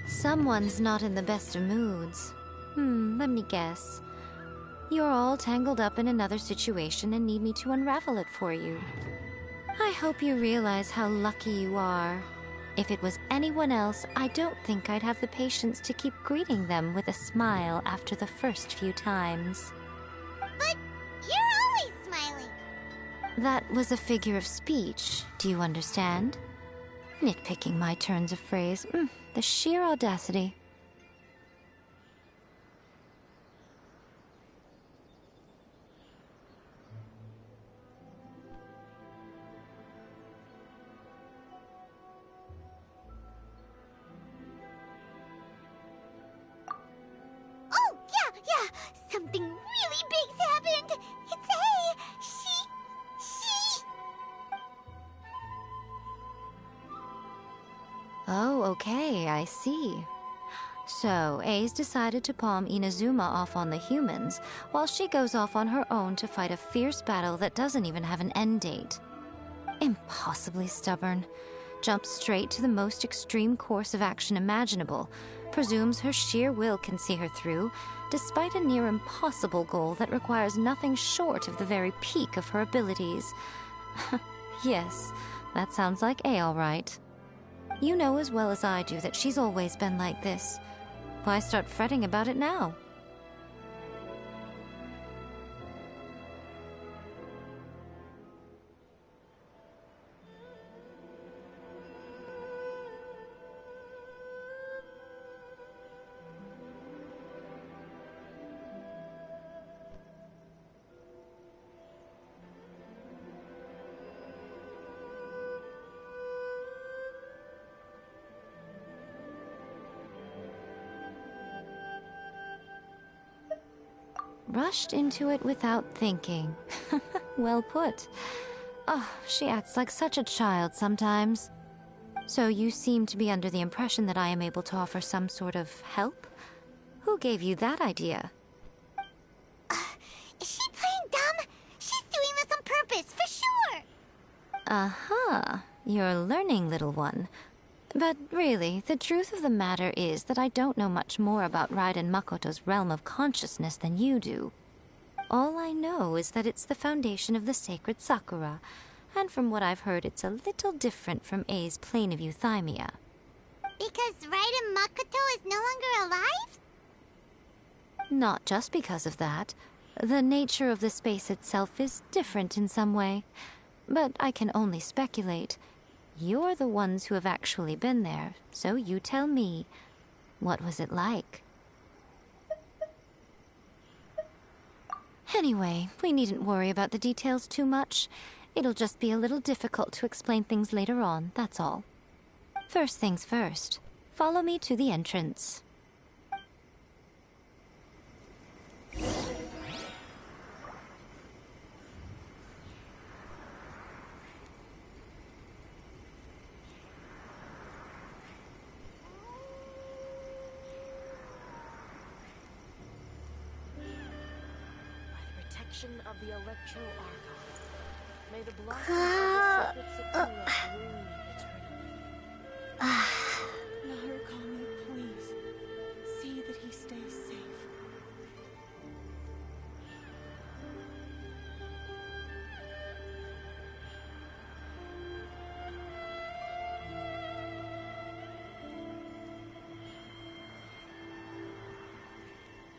Someone's not in the best of moods. Let me guess. You're all tangled up in another situation and need me to unravel it for you. I hope you realize how lucky you are. If it was anyone else, I don't think I'd have the patience to keep greeting them with a smile after the first few times. But you're always smiling. That was a figure of speech, do you understand? Nitpicking my turns of phrase. The sheer audacity. Something really big's happened! It's A! She... Oh, okay, I see. So, A's decided to palm Inazuma off on the humans, while she goes off on her own to fight a fierce battle that doesn't even have an end date. Impossibly stubborn. Jumps straight to the most extreme course of action imaginable, presumes her sheer will can see her through, despite a near impossible goal that requires nothing short of the very peak of her abilities. Yes, that sounds like A all right. You know as well as I do that she's always been like this. Why start fretting about it now? Rushed into it without thinking. Well put. Oh, she acts like such a child sometimes. So you seem to be under the impression that I am able to offer some sort of help? Who gave you that idea? Is she playing dumb? She's doing this on purpose, for sure! Uh-huh. You're learning, little one. But really, the truth of the matter is that I don't know much more about Raiden Makoto's realm of consciousness than you do. All I know is that it's the foundation of the sacred Sakura, and from what I've heard, it's a little different from A's plane of euthymia. Because Raiden Makoto is no longer alive? Not just because of that. The nature of the space itself is different in some way. But I can only speculate. You're the ones who have actually been there, so you tell me. What was it like? Anyway, we needn't worry about the details too much. It'll just be a little difficult to explain things later on, that's all. First things first. Follow me to the entrance. Of the Electro Archive. May the blossoms of the sacred Sakura bloom eternally. Narukami, please. See that he stays safe.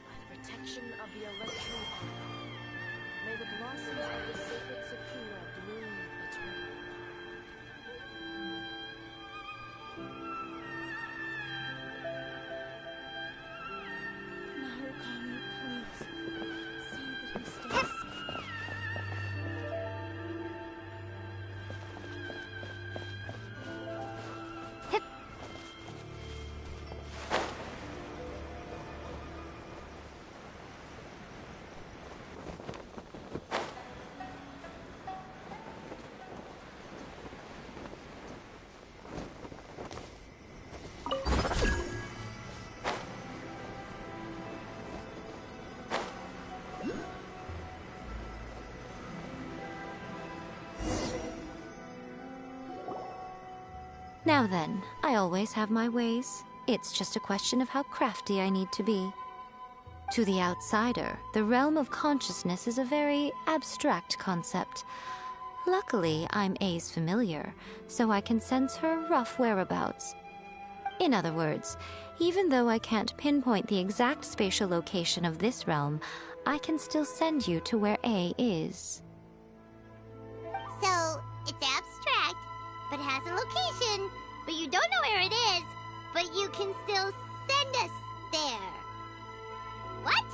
By the protection of the Electro Archive. May the blossoms of the sacred Sakura bloom eternally. Narukami, please. See that he stays safe. Now then, I always have my ways. It's just a question of how crafty I need to be. To the outsider, the realm of consciousness is a very abstract concept. Luckily, I'm A's familiar, so I can sense her rough whereabouts. In other words, even though I can't pinpoint the exact spatial location of this realm, I can still send you to where A is. So, it's abstract, but has a location, but you don't know where it is, but you can still send us there. What?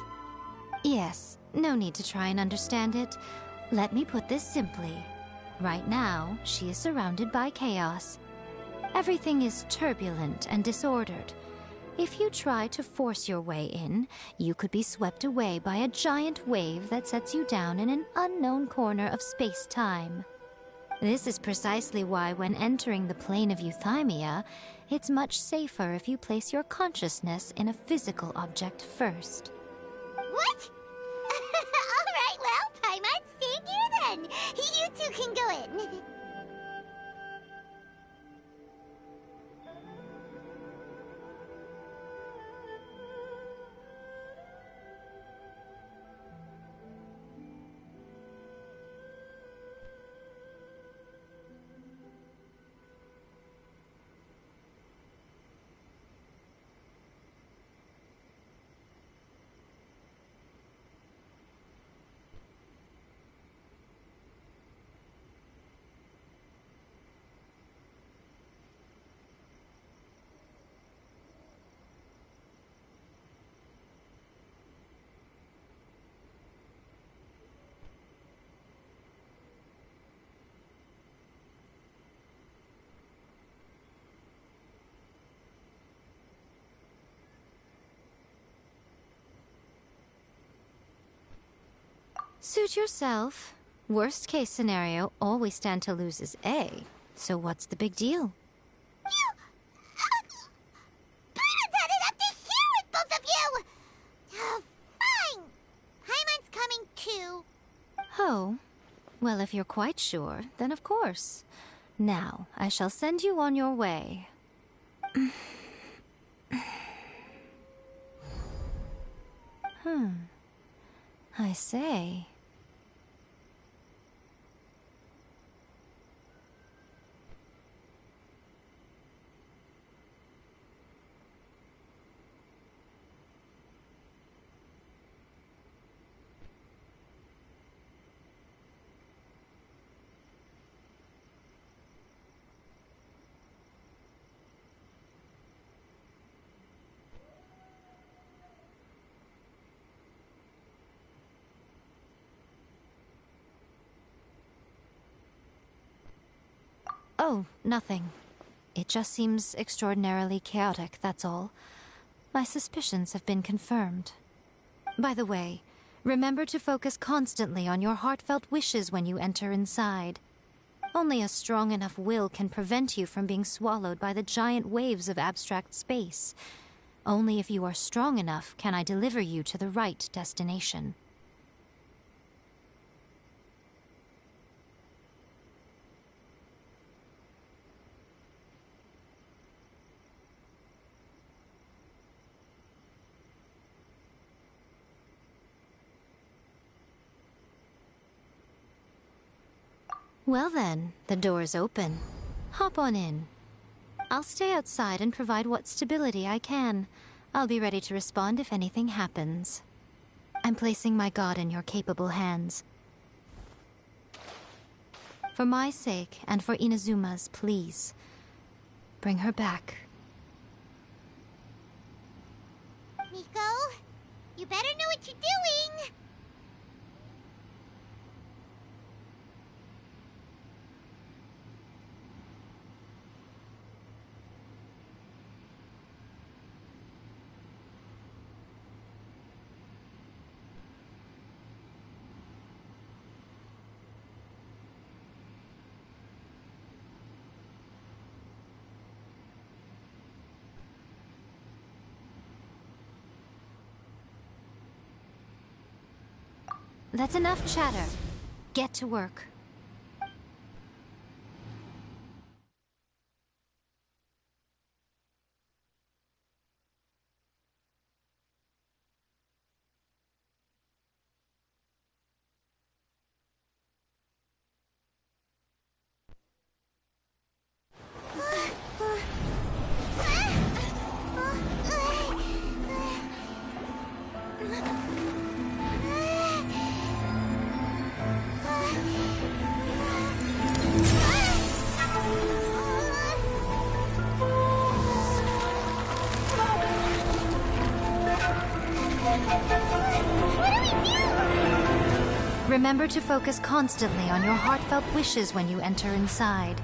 Yes, no need to try and understand it. Let me put this simply. Right now, she is surrounded by chaos. Everything is turbulent and disordered. If you try to force your way in, you could be swept away by a giant wave that sets you down in an unknown corner of space-time. This is precisely why when entering the plane of euthymia, it's much safer if you place your consciousness in a physical object first. What? Alright, well, Paimon, stay here then. You two can go in. Suit yourself. Worst case scenario, all we stand to lose is A. So what's the big deal? Paimon's had it up to here with both of you! Oh, fine! Paimon's coming too. Oh. Well, if you're quite sure, then of course. Now, I shall send you on your way. I say. Oh, nothing. It just seems extraordinarily chaotic, that's all. My suspicions have been confirmed. By the way, remember to focus constantly on your heartfelt wishes when you enter inside. Only a strong enough will can prevent you from being swallowed by the giant waves of abstract space. Only if you are strong enough can I deliver you to the right destination. Well then, the door's open. Hop on in. I'll stay outside and provide what stability I can. I'll be ready to respond if anything happens. I'm placing my god in your capable hands. For my sake, and for Inazuma's, please. Bring her back. Miko, you better know what you're doing! That's enough chatter. Get to work. Remember to focus constantly on your heartfelt wishes when you enter inside.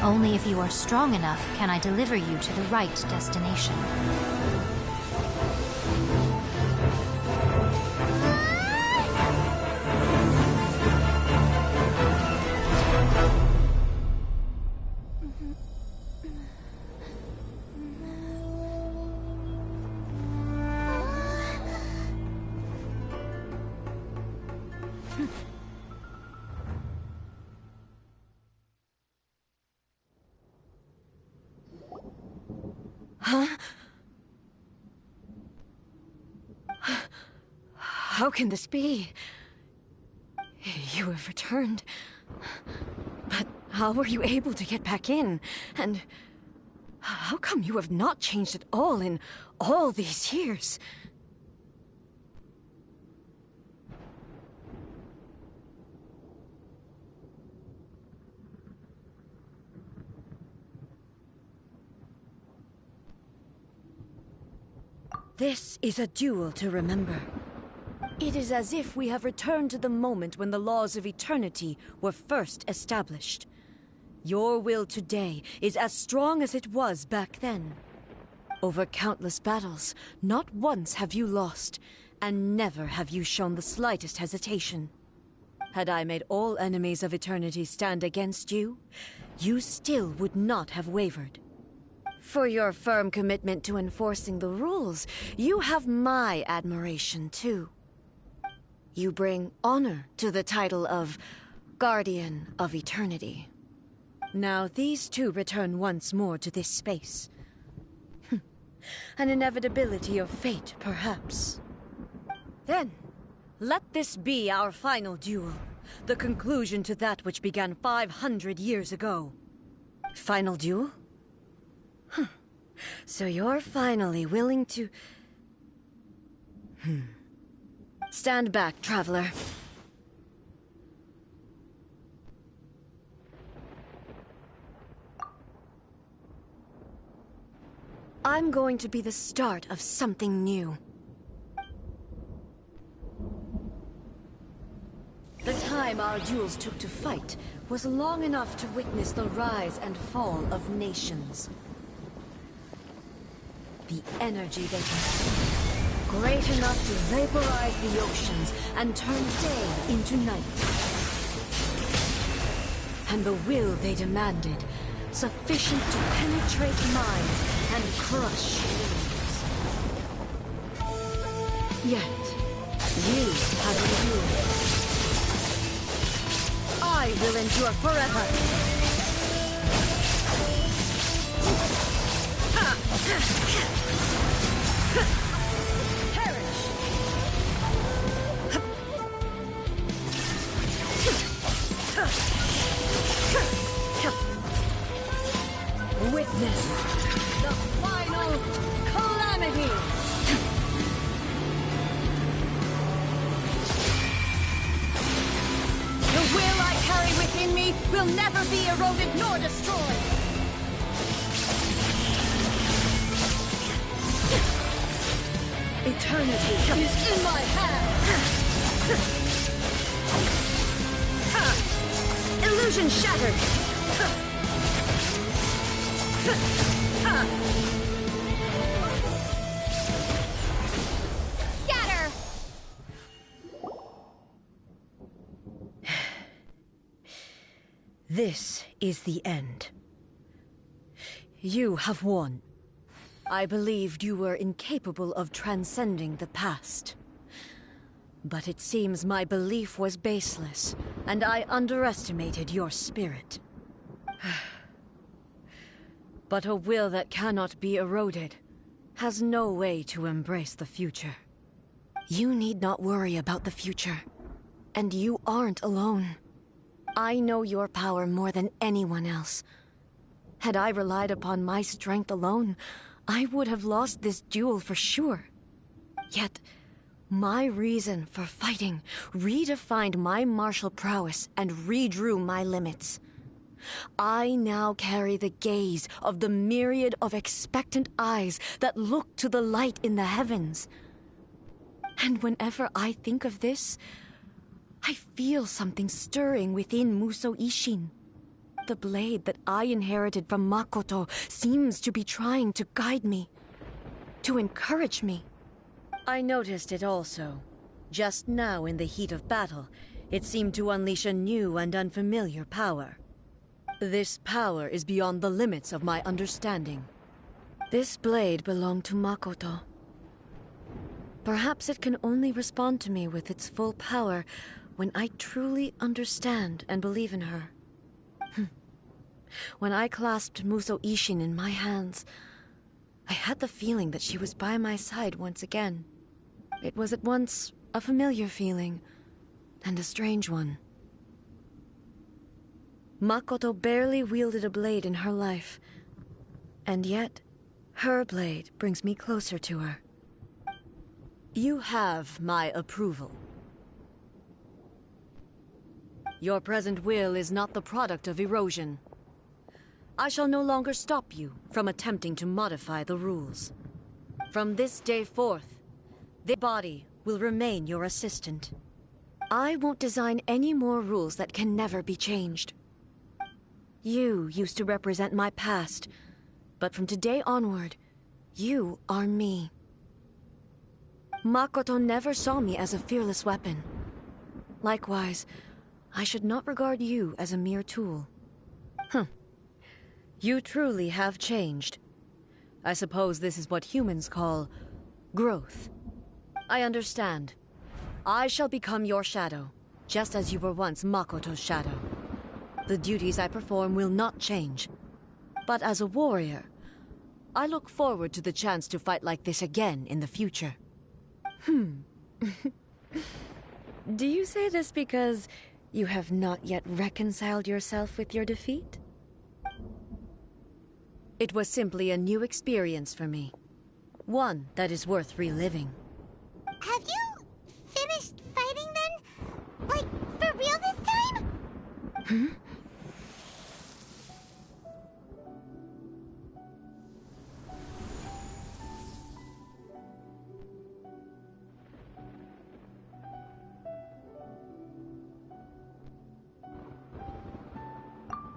Only if you are strong enough can I deliver you to the right destination. Huh? How can this be? You have returned. But how were you able to get back in? And how come you have not changed at all in all these years? This is a duel to remember. It is as if we have returned to the moment when the laws of eternity were first established. Your will today is as strong as it was back then. Over countless battles, not once have you lost, and never have you shown the slightest hesitation. Had I made all enemies of eternity stand against you, you still would not have wavered. For your firm commitment to enforcing the rules, you have my admiration too. You bring honor to the title of Guardian of Eternity. Now these two return once more to this space. An inevitability of fate, perhaps. Then, let this be our final duel, the conclusion to that which began 500 years ago. Final duel? So you're finally willing to... Stand back, traveler. I'm going to be the start of something new. The time our duels took to fight was long enough to witness the rise and fall of nations. The energy they consumed, great enough to vaporize the oceans and turn day into night. And the will they demanded, sufficient to penetrate minds and crush limbs. Yet, you have endured. I will endure forever. Witness the final calamity! The will I carry within me will never be eroded nor destroyed! Eternity is in my hand! Illusion shattered! Scatter! This is the end. You have won. I believed you were incapable of transcending the past. But it seems my belief was baseless, and I underestimated your spirit. But a will that cannot be eroded has no way to embrace the future. You need not worry about the future, and you aren't alone. I know your power more than anyone else. Had I relied upon my strength alone, I would have lost this duel for sure. Yet, my reason for fighting redefined my martial prowess and redrew my limits. I now carry the gaze of the myriad of expectant eyes that look to the light in the heavens. And whenever I think of this, I feel something stirring within Muso Ishin. The blade that I inherited from Makoto seems to be trying to guide me, to encourage me. I noticed it also. Just now in the heat of battle, it seemed to unleash a new and unfamiliar power. This power is beyond the limits of my understanding. This blade belonged to Makoto. Perhaps it can only respond to me with its full power when I truly understand and believe in her. When I clasped Muso Ishin in my hands, I had the feeling that she was by my side once again. It was at once a familiar feeling and a strange one. Makoto barely wielded a blade in her life, and yet her blade brings me closer to her. You have my approval. Your present will is not the product of erosion. I shall no longer stop you from attempting to modify the rules. From this day forth, the body will remain your assistant. I won't design any more rules that can never be changed. You used to represent my past, but from today onward, you are me. Makoto never saw me as a fearless weapon. Likewise, I should not regard you as a mere tool. You truly have changed. I suppose this is what humans call growth. I understand. I shall become your shadow, just as you were once Makoto's shadow. The duties I perform will not change. But as a warrior, I look forward to the chance to fight like this again in the future. Do you say this because you have not yet reconciled yourself with your defeat? It was simply a new experience for me. One that is worth reliving. Have you finished fighting then? Like, for real this time?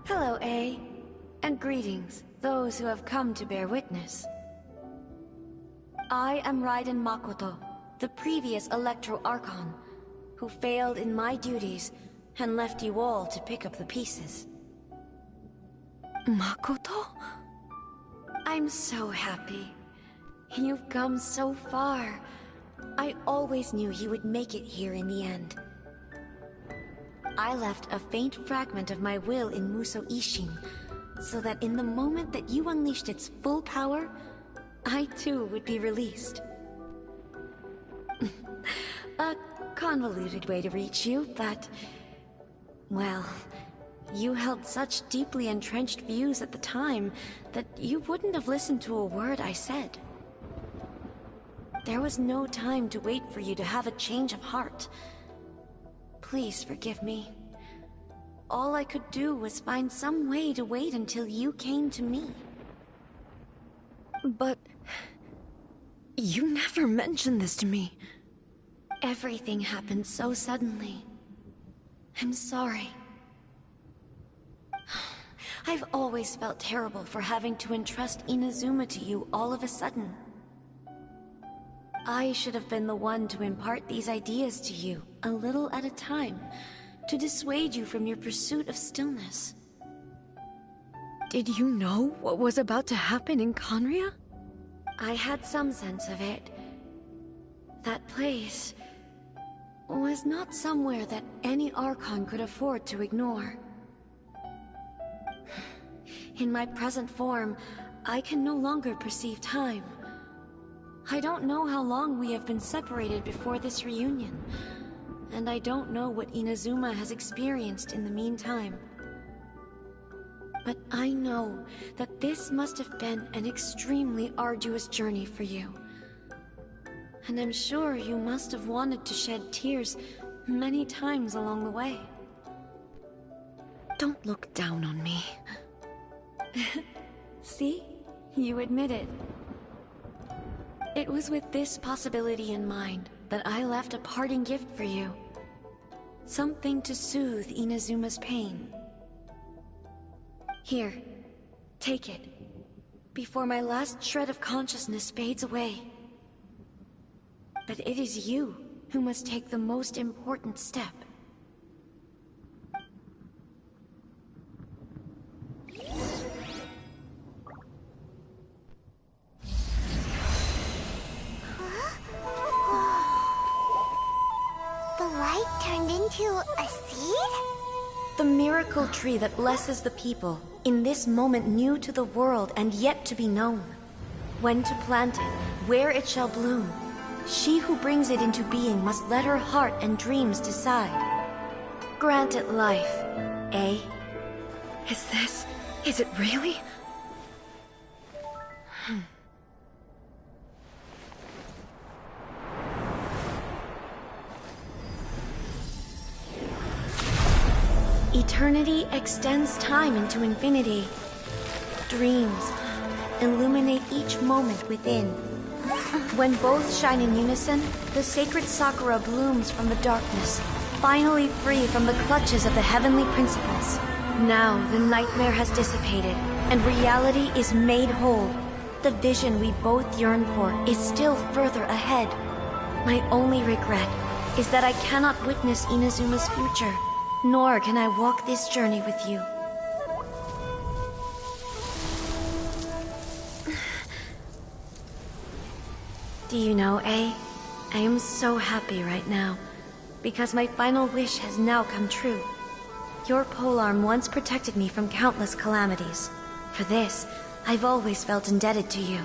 Hello, A. And greetings, those who have come to bear witness. I am Raiden Makoto, the previous Electro Archon, who failed in my duties and left you all to pick up the pieces. Makoto? I'm so happy. You've come so far. I always knew you would make it here in the end. I left a faint fragment of my will in Muso Ishin, so that in the moment that you unleashed its full power, I too would be released. A convoluted way to reach you, but... well, you held such deeply entrenched views at the time that you wouldn't have listened to a word I said. There was no time to wait for you to have a change of heart. Please forgive me. All I could do was find some way to wait until you came to me. But... you never mentioned this to me. Everything happened so suddenly. I'm sorry. I've always felt terrible for having to entrust Inazuma to you all of a sudden. I should have been the one to impart these ideas to you, a little at a time, to dissuade you from your pursuit of stillness. Did you know what was about to happen in Conria? I had some sense of it. That place was not somewhere that any Archon could afford to ignore. In my present form, I can no longer perceive time. I don't know how long we have been separated before this reunion, and I don't know what Inazuma has experienced in the meantime. But I know that this must have been an extremely arduous journey for you. And I'm sure you must have wanted to shed tears many times along the way. Don't look down on me. See? You admit it. It was with this possibility in mind that I left a parting gift for you. Something to soothe Inazuma's pain. Here, take it, before my last shred of consciousness fades away. But it is you who must take the most important step. The light turned into a seed? The miracle tree that blesses the people, in this moment new to the world and yet to be known. When to plant it, where it shall bloom. She who brings it into being must let her heart and dreams decide. Grant it life, eh? Is it really? Eternity extends time into infinity. Dreams illuminate each moment within. When both shine in unison, the sacred Sakura blooms from the darkness, finally free from the clutches of the heavenly principles. Now the nightmare has dissipated, and reality is made whole. The vision we both yearn for is still further ahead. My only regret is that I cannot witness Inazuma's future, nor can I walk this journey with you. Do you know, I am so happy right now, because my final wish has now come true. Your polearm once protected me from countless calamities. For this, I've always felt indebted to you.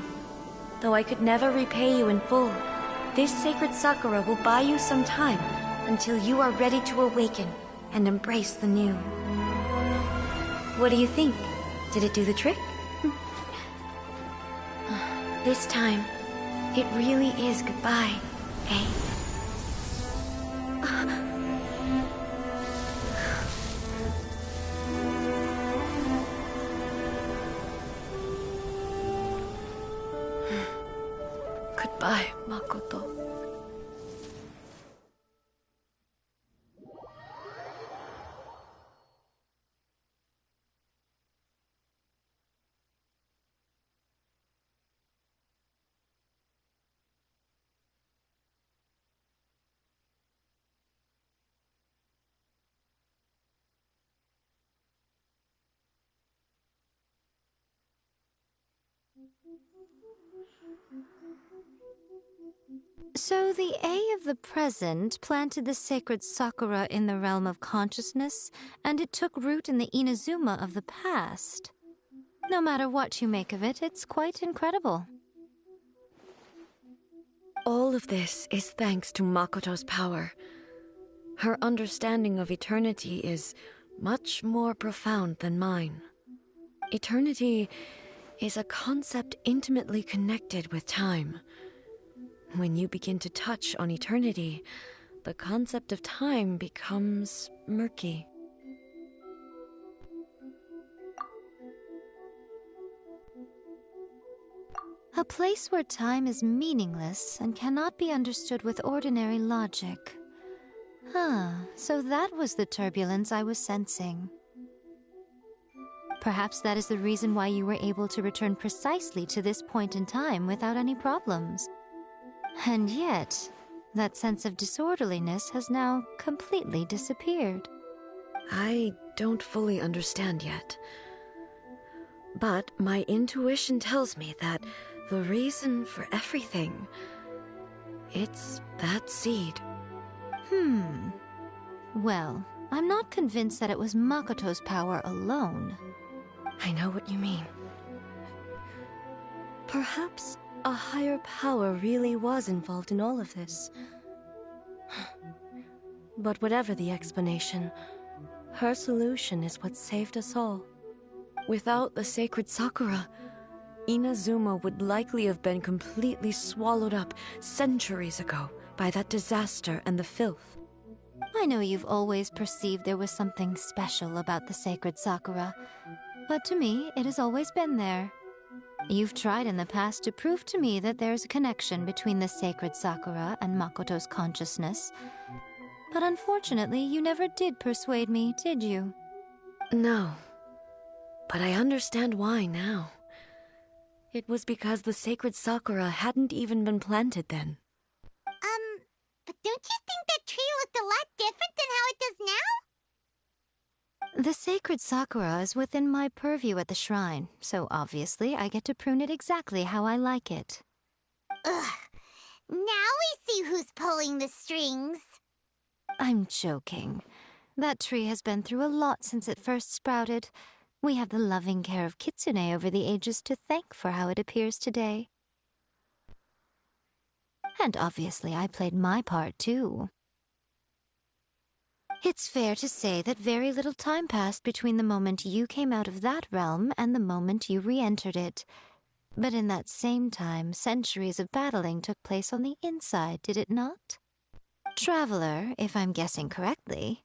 Though I could never repay you in full, this sacred Sakura will buy you some time until you are ready to awaken and embrace the new. What do you think? Did it do the trick? This time, it really is goodbye, eh? Goodbye, Makoto. So the A of the present planted the sacred Sakura in the realm of consciousness, and it took root in the Inazuma of the past. No matter what you make of it, it's quite incredible. All of this is thanks to Makoto's power. Her understanding of eternity is much more profound than mine. Eternity is a concept intimately connected with time. When you begin to touch on eternity, the concept of time becomes murky. A place where time is meaningless and cannot be understood with ordinary logic. So that was the turbulence I was sensing. Perhaps that is the reason why you were able to return precisely to this point in time without any problems. And yet, that sense of disorderliness has now completely disappeared. I don't fully understand yet. But my intuition tells me that the reason for everything, it's that seed. Well, I'm not convinced that it was Makoto's power alone. I know what you mean. Perhaps a higher power really was involved in all of this. But whatever the explanation, her solution is what saved us all. Without the sacred Sakura, Inazuma would likely have been completely swallowed up centuries ago by that disaster and the filth. I know you've always perceived there was something special about the sacred Sakura, but to me, it has always been there. You've tried in the past to prove to me that there's a connection between the sacred Sakura and Makoto's consciousness, but unfortunately, you never did persuade me, did you? No. But I understand why now. It was because the sacred sakura hadn't even been planted then. But don't you think that tree looked a lot different than how it does now? The sacred sakura is within my purview at the shrine, so obviously I get to prune it exactly how I like it. Ugh. Now we see who's pulling the strings. I'm joking. That tree has been through a lot since it first sprouted. We have the loving care of Kitsune over the ages to thank for how it appears today. And obviously I played my part too. It's fair to say that very little time passed between the moment you came out of that realm and the moment you re-entered it. But in that same time, centuries of battling took place on the inside, did it not? Traveler, if I'm guessing correctly,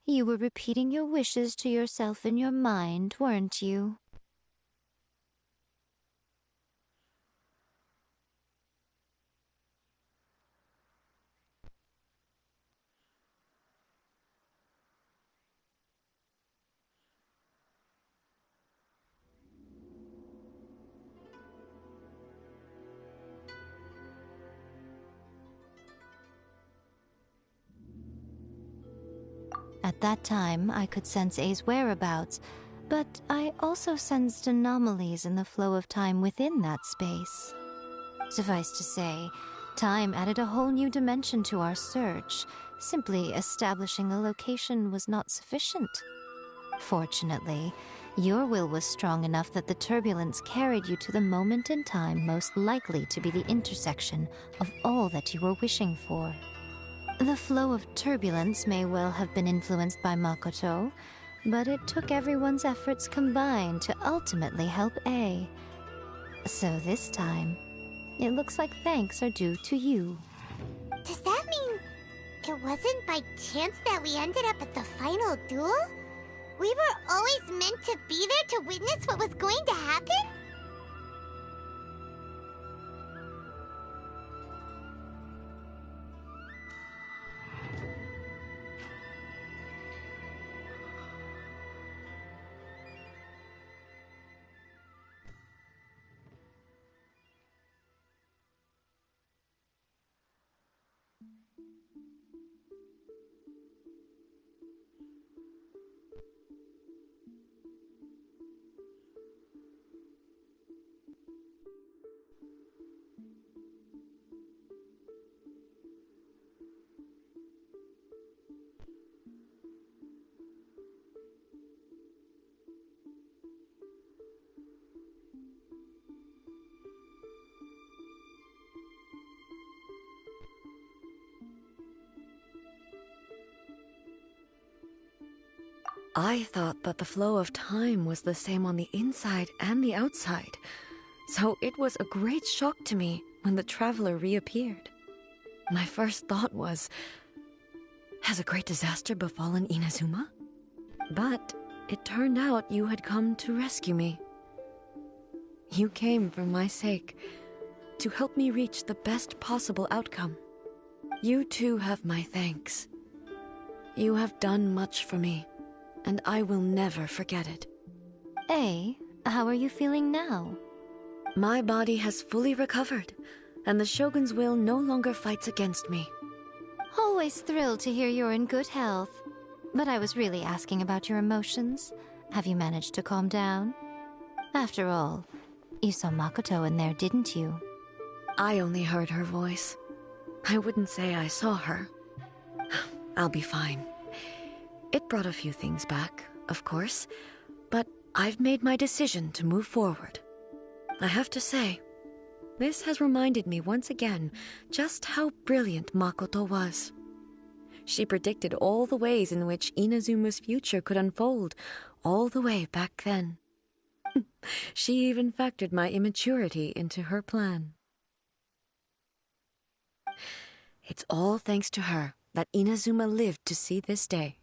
you were repeating your wishes to yourself in your mind, weren't you? At that time, I could sense A's whereabouts, but I also sensed anomalies in the flow of time within that space. Suffice to say, time added a whole new dimension to our search. Simply establishing a location was not sufficient. Fortunately, your will was strong enough that the turbulence carried you to the moment in time most likely to be the intersection of all that you were wishing for. The flow of turbulence may well have been influenced by Makoto, but it took everyone's efforts combined to ultimately help A. So this time, it looks like thanks are due to you. Does that mean it wasn't by chance that we ended up at the final duel? We were always meant to be there to witness what was going to happen? I thought that the flow of time was the same on the inside and the outside, so it was a great shock to me when the traveler reappeared. My first thought was, has a great disaster befallen Inazuma? But it turned out you had come to rescue me. You came for my sake, to help me reach the best possible outcome. You too have my thanks. You have done much for me, and I will never forget it. A, how are you feeling now? My body has fully recovered, and the Shogun's will no longer fights against me. Always thrilled to hear you're in good health. But I was really asking about your emotions. Have you managed to calm down? After all, you saw Makoto in there, didn't you? I only heard her voice. I wouldn't say I saw her. I'll be fine. It brought a few things back, of course, but I've made my decision to move forward. I have to say, this has reminded me once again just how brilliant Makoto was. She predicted all the ways in which Inazuma's future could unfold, all the way back then. She even factored my immaturity into her plan. It's all thanks to her that Inazuma lived to see this day.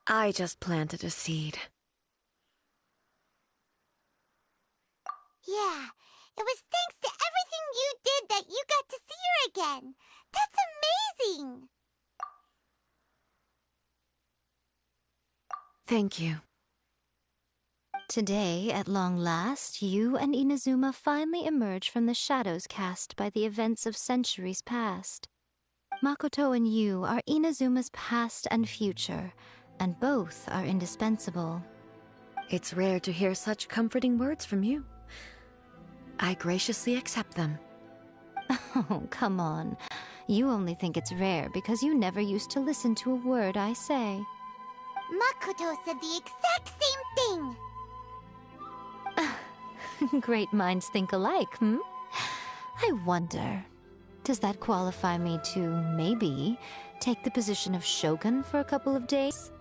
I just planted a seed. Yeah, it was thanks to everything you did that you got to see her again. That's amazing! Thank you. Today, at long last, you and Inazuma finally emerge from the shadows cast by the events of centuries past. Makoto and you are Inazuma's past and future, and both are indispensable. It's rare to hear such comforting words from you. I graciously accept them. Oh, come on. You only think it's rare because you never used to listen to a word I say. Makoto said the exact same thing! Great minds think alike, hmm? I wonder, does that qualify me to, maybe, take the position of Shogun for a couple of days?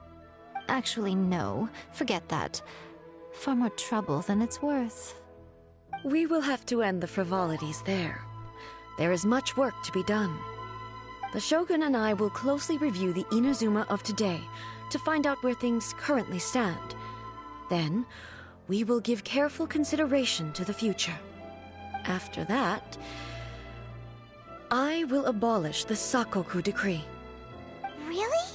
Actually, no. Forget that. Far more trouble than it's worth. We will have to end the frivolities there. There is much work to be done. The Shogun and I will closely review the Inazuma of today to find out where things currently stand. Then, we will give careful consideration to the future. After that, I will abolish the Sakoku decree. Really?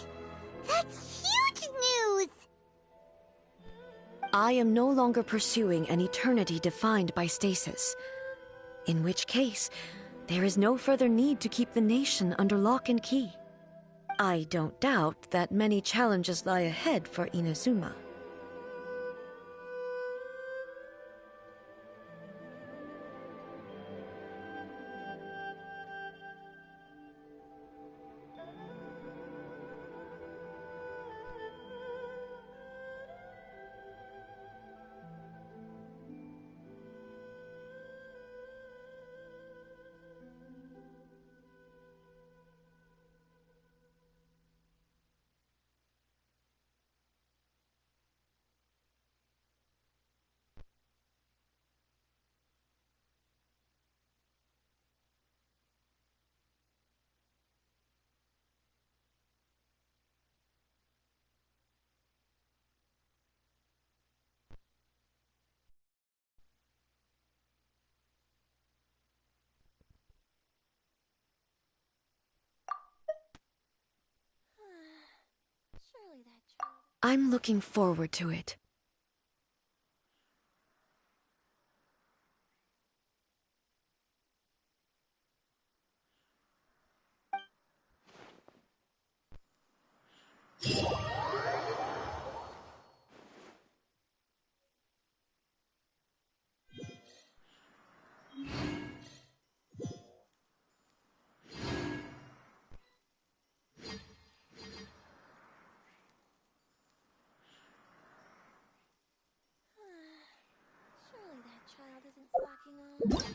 That's huge news! I am no longer pursuing an eternity defined by stasis. In which case, there is no further need to keep the nation under lock and key. I don't doubt that many challenges lie ahead for Inazuma. Surely that child... I'm looking forward to it. Surely that child isn't slacking off.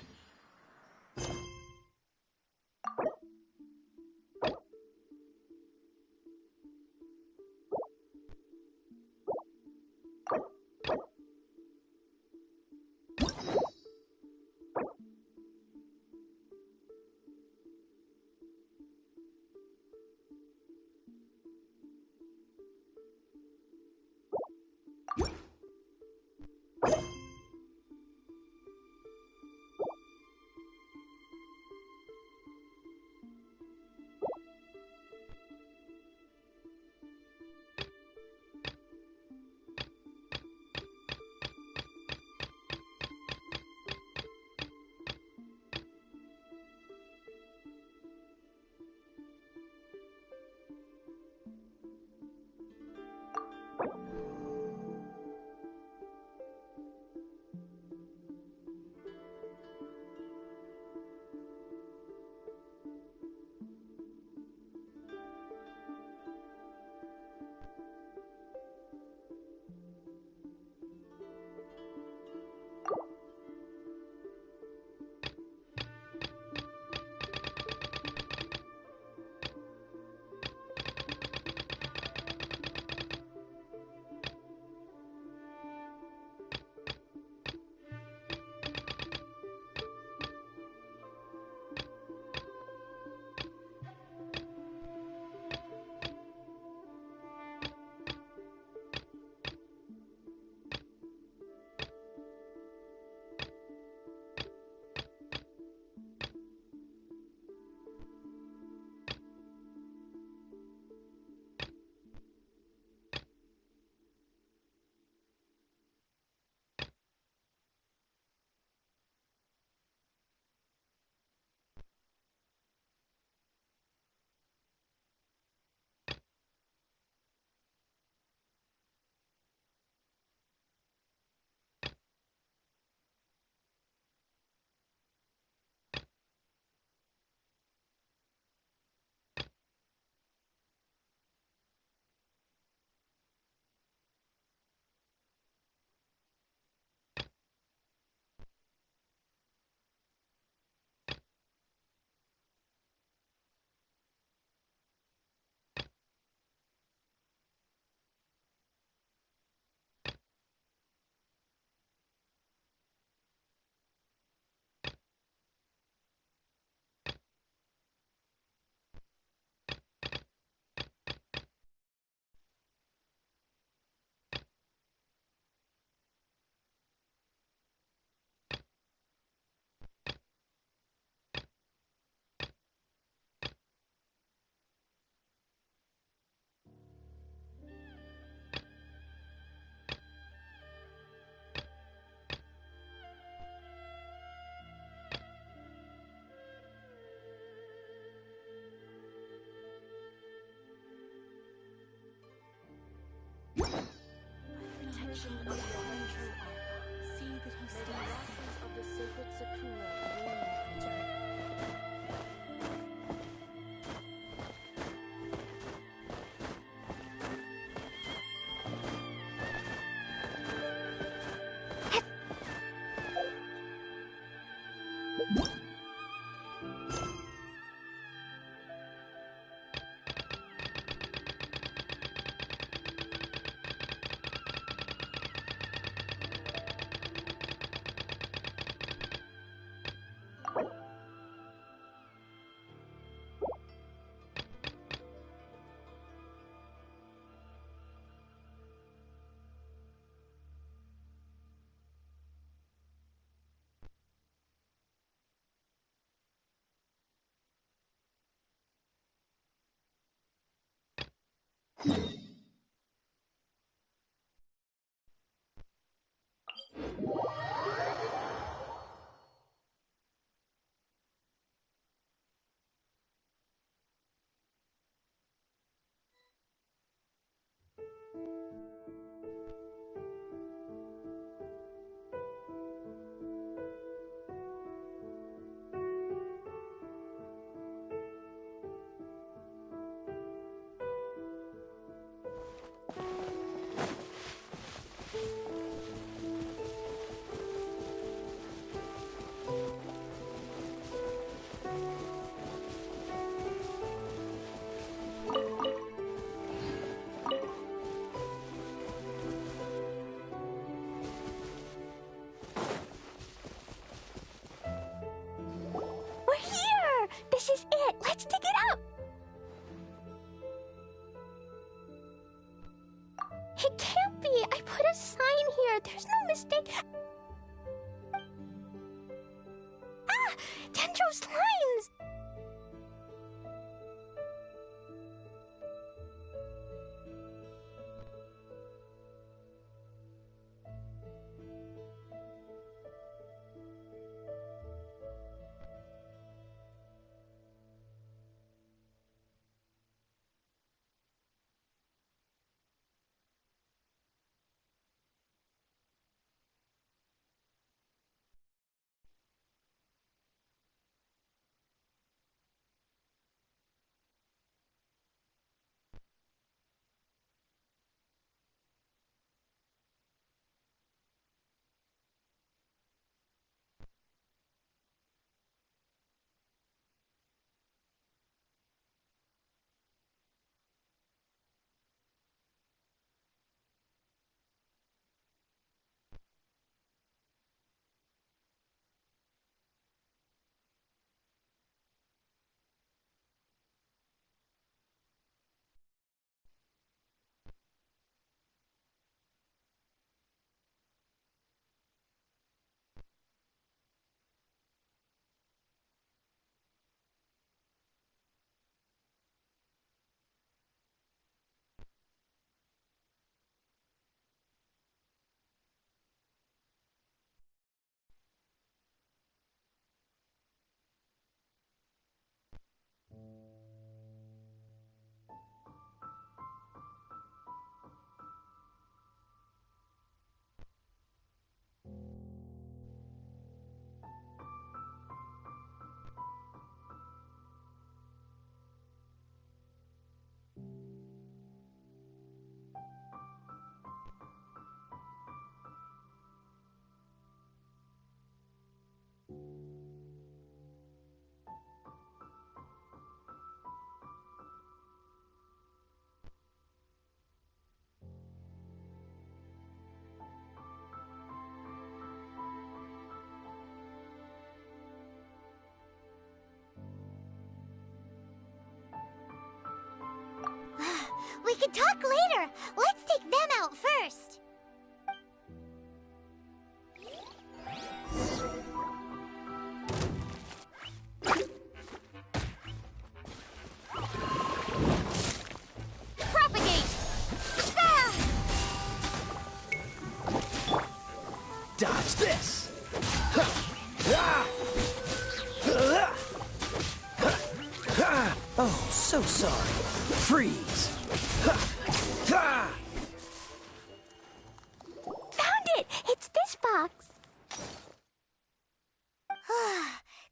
We're here! This is it! Let's dig it up! It can't be! I put a sign here! There's no mistake! Ah! Dendro's lines! We can talk later. Let's take them out first. Propagate! Ah! Dodge this! Oh, so sorry. Freeze! Found it! It's this box.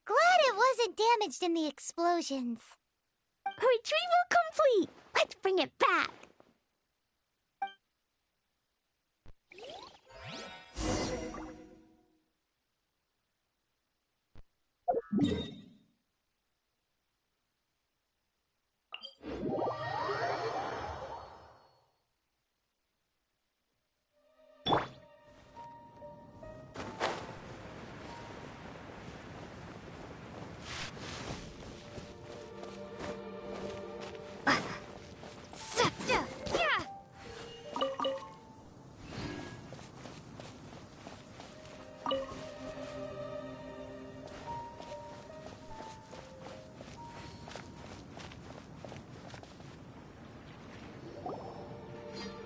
Glad it wasn't damaged in the explosions. Retrieval complete! Let's bring it back!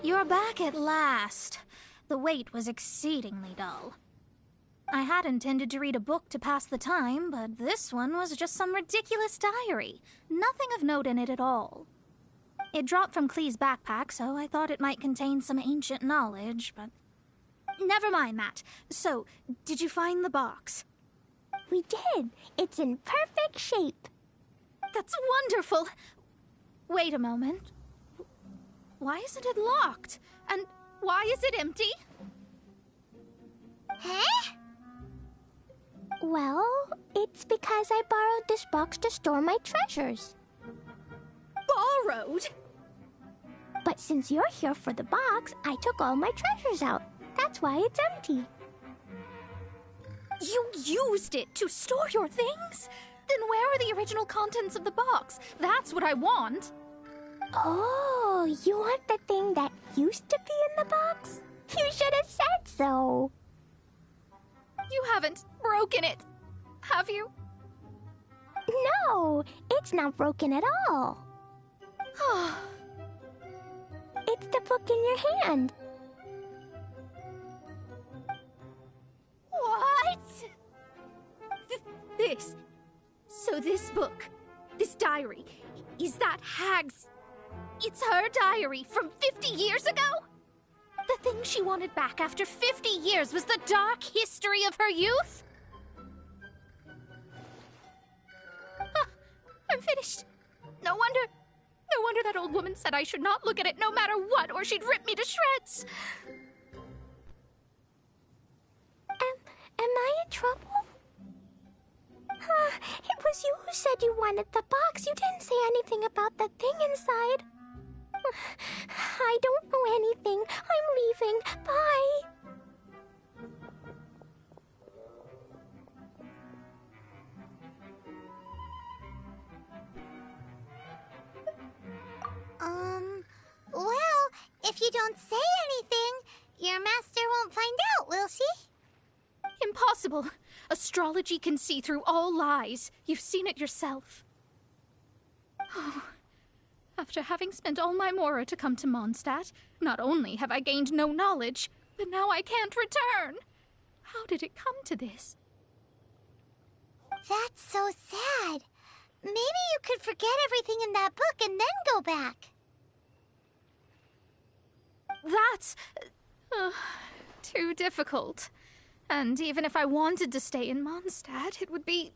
You're back at last. The wait was exceedingly dull. I had intended to read a book to pass the time, but this one was just some ridiculous diary. Nothing of note in it at all. It dropped from Klee's backpack, so I thought it might contain some ancient knowledge, but... Never mind that. So, did you find the box? We did. It's in perfect shape. That's wonderful. Wait a moment. Why isn't it locked? And why is it empty? Huh? Well, it's because I borrowed this box to store my treasures. Borrowed? But since you're here for the box, I took all my treasures out. That's why it's empty. You used it to store your things? Then where are the original contents of the box? That's what I want. Oh, you want the thing that used to be in the box? You should have said so. You haven't broken it, have you? No, it's not broken at all. It's the book in your hand. What? This. So this book, this diary, is that Hag's... It's her diary from 50 years ago? The thing she wanted back after 50 years was the dark history of her youth? I'm finished. No wonder that old woman said I should not look at it no matter what, or she'd rip me to shreds. Am I in trouble? It was you who said you wanted the box. You didn't say anything about the thing inside. I don't know anything. I'm leaving. Bye. Well, if you don't say anything, your master won't find out, will she? Impossible. Astrology can see through all lies. You've seen it yourself. Oh. After having spent all my mora to come to Mondstadt, not only have I gained no knowledge, but now I can't return. How did it come to this? That's so sad. Maybe you could forget everything in that book and then go back. That's... too difficult. And even if I wanted to stay in Mondstadt, it would be...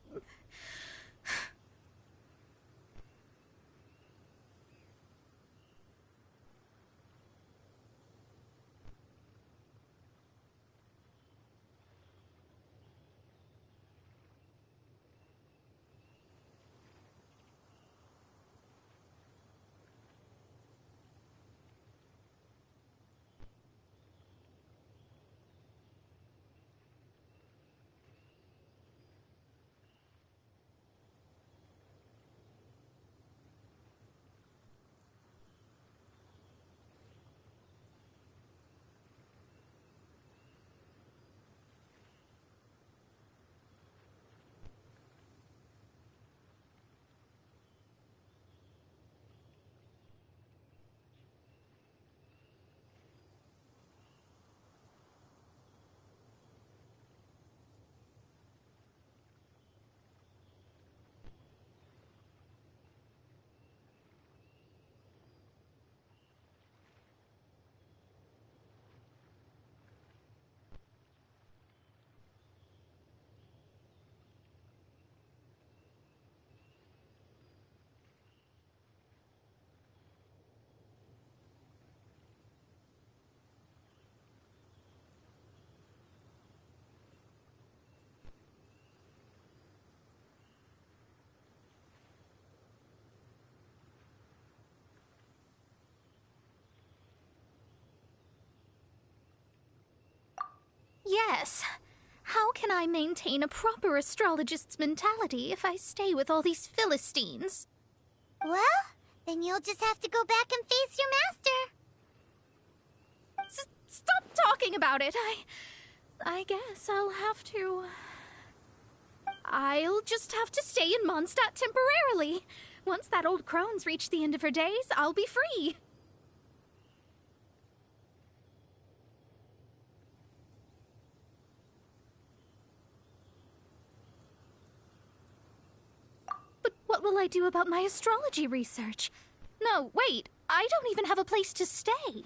Yes. How can I maintain a proper astrologist's mentality if I stay with all these Philistines? Well, then you'll just have to go back and face your master. Stop talking about it. I guess I'll have to... I'll just have to stay in Mondstadt temporarily. Once that old crone's reached the end of her days, I'll be free. will I do about my astrology research? No, wait, I don't even have a place to stay.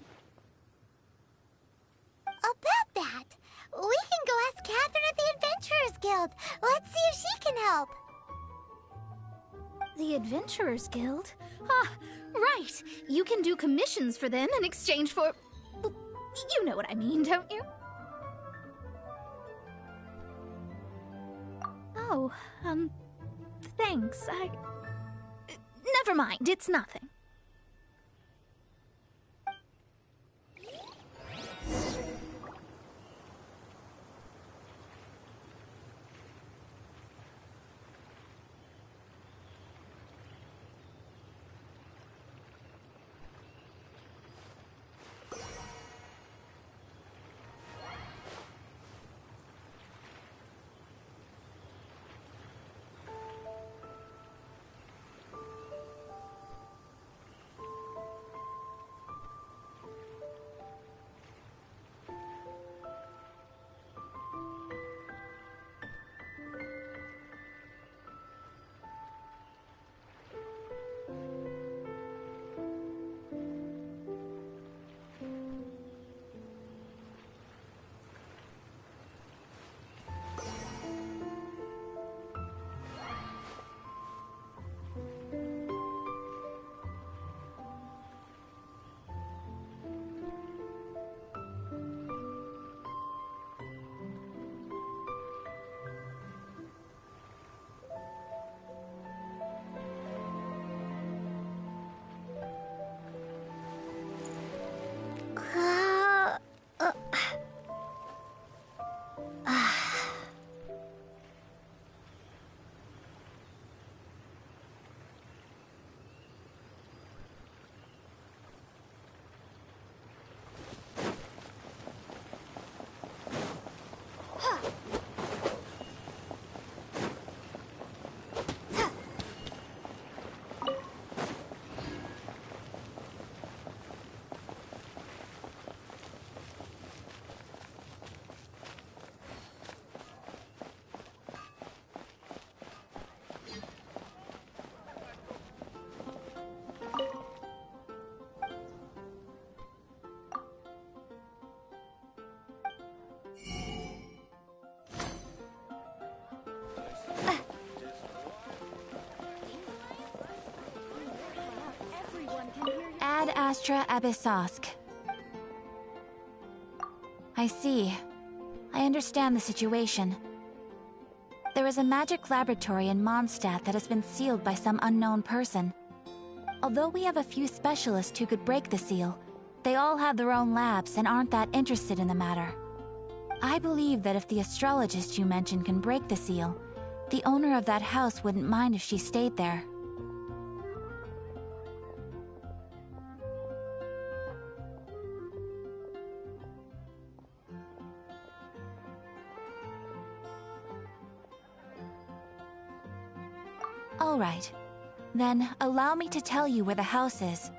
About that, we can go ask Catherine at the Adventurers Guild. Let's see if she can help. The Adventurers Guild? Ah, right. You can do commissions for them in exchange for... well, you know what I mean, don't you? Oh, thanks. Never mind, it's nothing. Ad Astra Abyssosk. I see. I understand the situation. There is a magic laboratory in Mondstadt that has been sealed by some unknown person. Although we have a few specialists who could break the seal, they all have their own labs and aren't that interested in the matter. I believe that if the astrologist you mentioned can break the seal, the owner of that house wouldn't mind if she stayed there. All right. Then, allow me to tell you where the house is.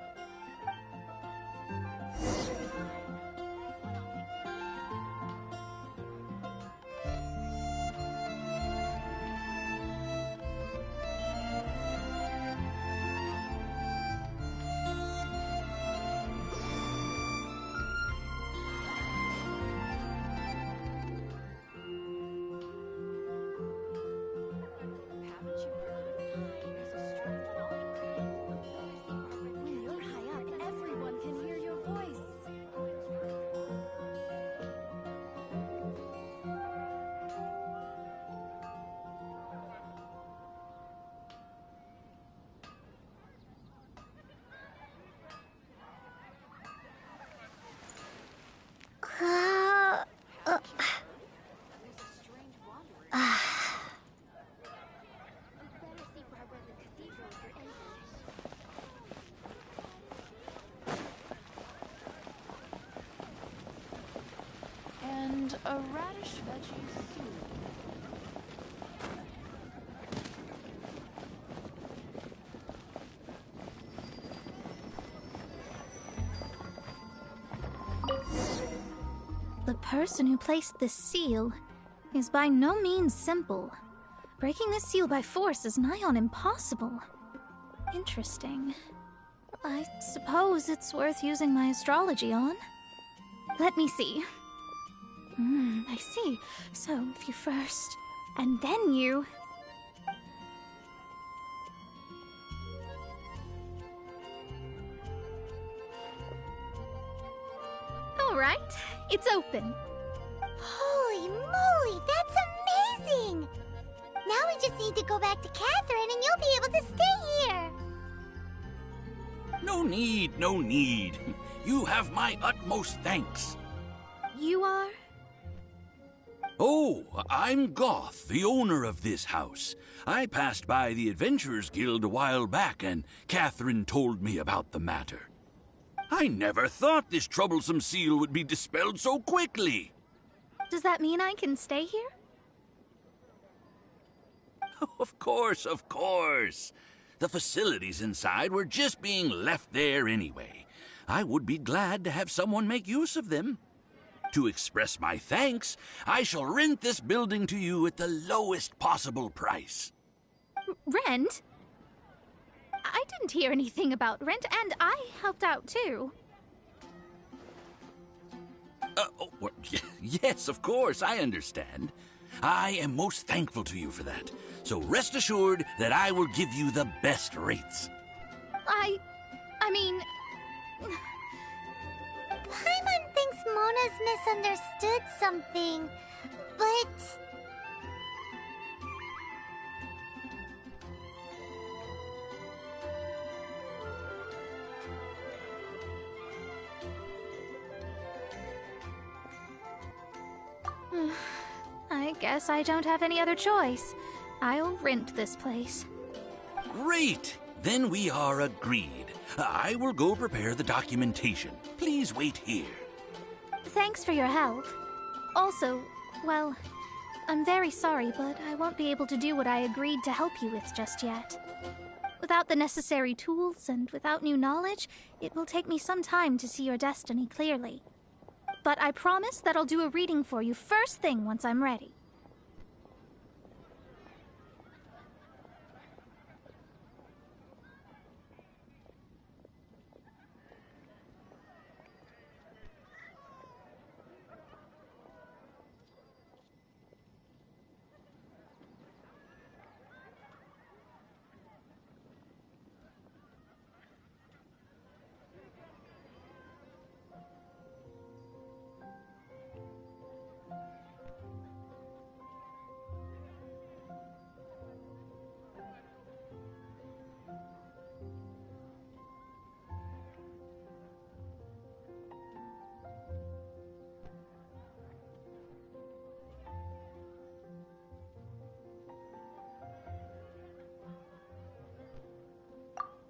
And a radish veggie soup. The person who placed this seal is by no means simple. Breaking this seal by force is nigh on impossible. Interesting. I suppose it's worth using my astrology on. Let me see. I see. So, if you first, and then you... Alright, it's open. Holy moly, that's amazing! Now we just need to go back to Catherine and you'll be able to stay here! No need, no need. You have my utmost thanks. You are? Oh, I'm Goth, the owner of this house. I passed by the Adventurers Guild a while back, and Catherine told me about the matter. I never thought this troublesome seal would be dispelled so quickly. Does that mean I can stay here? Of course, of course. The facilities inside were just being left there anyway. I would be glad to have someone make use of them. To express my thanks, I shall rent this building to you at the lowest possible price. Rent? I didn't hear anything about rent, and I helped out too. Yes, of course, I understand. I am most thankful to you for that. So rest assured that I will give you the best rates. I mean... Paimon thinks Mona's misunderstood something, but... I guess I don't have any other choice. I'll rent this place. Great! Then we are agreed. I will go prepare the documentation. Please wait here. Thanks for your help. Also, well, I'm very sorry, but I won't be able to do what I agreed to help you with just yet. Without the necessary tools and without new knowledge, it will take me some time to see your destiny clearly. But I promise that I'll do a reading for you first thing once I'm ready.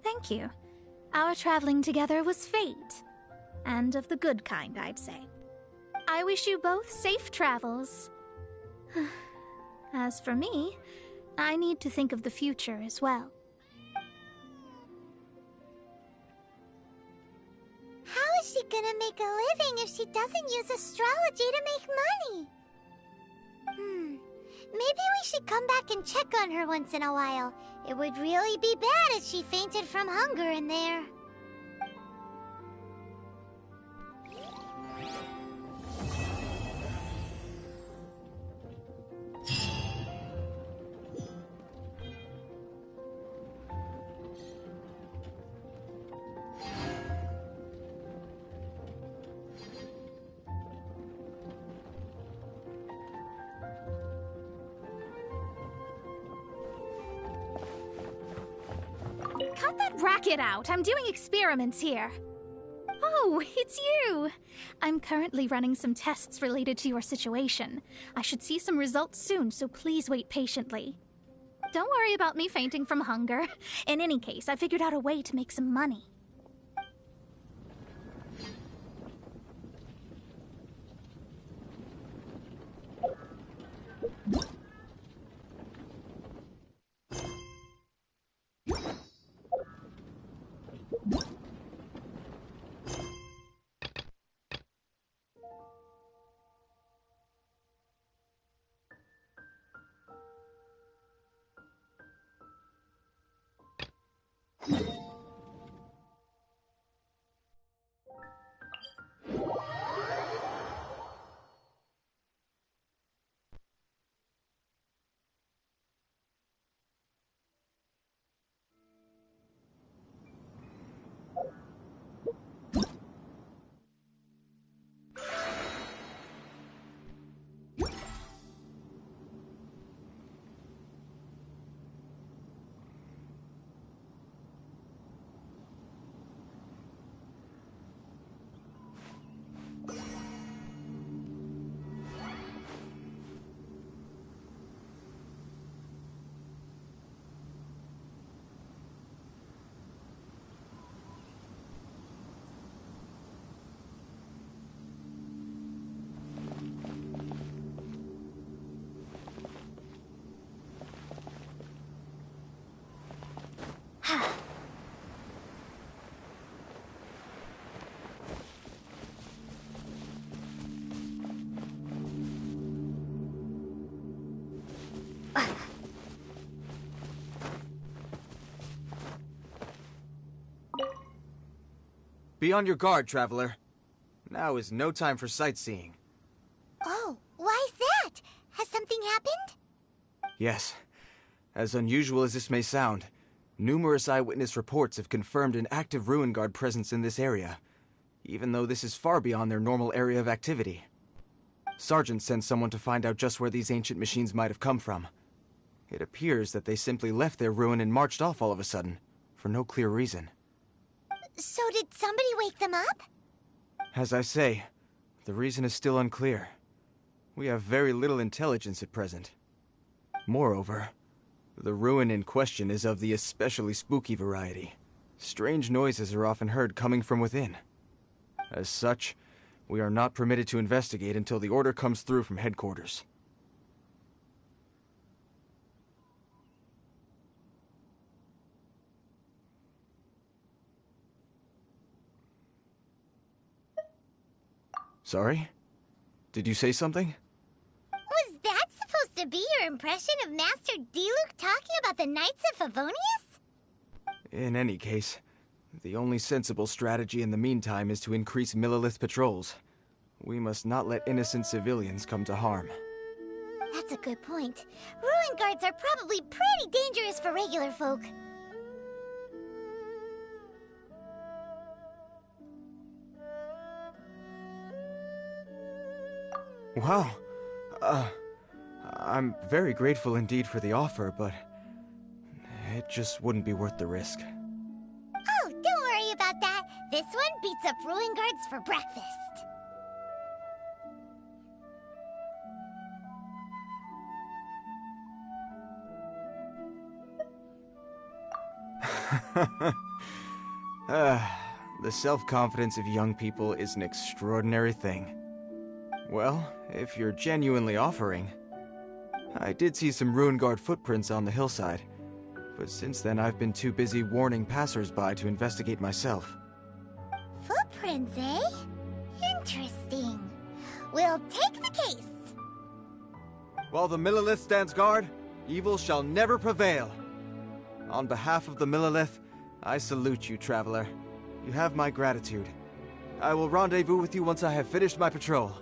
Thank you. Our traveling together was fate. And of the good kind, I'd say. I wish you both safe travels. As for me, I need to think of the future as well. How is she gonna make a living if she doesn't use astrology to make money? Maybe we should come back and check on her once in a while. It would really be bad if she fainted from hunger in there. Cut that racket out! I'm doing experiments here. Oh, it's you! I'm currently running some tests related to your situation. I should see some results soon, so please wait patiently. Don't worry about me fainting from hunger. In any case, I figured out a way to make some money. Be on your guard, traveler. Now is no time for sightseeing. Oh, why's that? Has something happened? Yes. As unusual as this may sound, numerous eyewitness reports have confirmed an active Ruin Guard presence in this area, even though this is far beyond their normal area of activity. Sergeant sent someone to find out just where these ancient machines might have come from. It appears that they simply left their ruin and marched off all of a sudden, for no clear reason. So did somebody wake them up? As I say, the reason is still unclear. We have very little intelligence at present. Moreover, the ruin in question is of the especially spooky variety. Strange noises are often heard coming from within. As such, we are not permitted to investigate until the order comes through from headquarters. Sorry? Did you say something? Was that supposed to be your impression of Master Diluc talking about the Knights of Favonius? In any case, the only sensible strategy in the meantime is to increase Millilith patrols. We must not let innocent civilians come to harm. That's a good point. Ruin guards are probably pretty dangerous for regular folk. Wow. I'm very grateful indeed for the offer, but it just wouldn't be worth the risk. Oh, don't worry about that. This one beats up Ruin guards for breakfast. The self-confidence of young people is an extraordinary thing. Well, if you're genuinely offering... I did see some Ruin Guard footprints on the hillside, but since then I've been too busy warning passers-by to investigate myself. Footprints, eh? Interesting. We'll take the case. While the Millilith stands guard, evil shall never prevail. On behalf of the Millilith, I salute you, traveler. You have my gratitude. I will rendezvous with you once I have finished my patrol.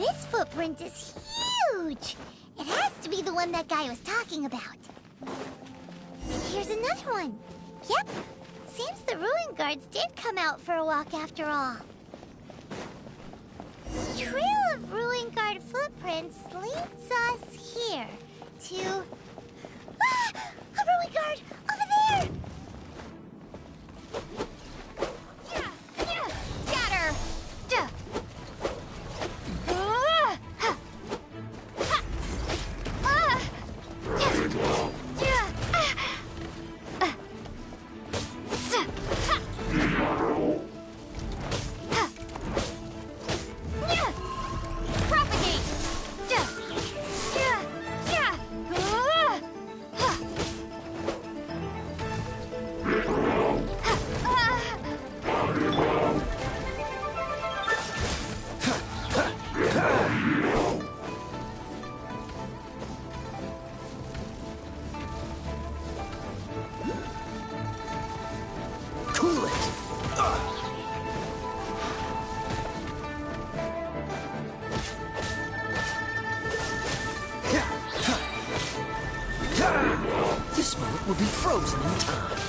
This footprint is huge! It has to be the one that guy was talking about. Here's another one. Yep. Seems the ruin guards did come out for a walk after all. Trail of ruin guard footprints leads us here to... Ah! A ruin guard! Over there! Scatter! Cool it. This moment will be frozen in time.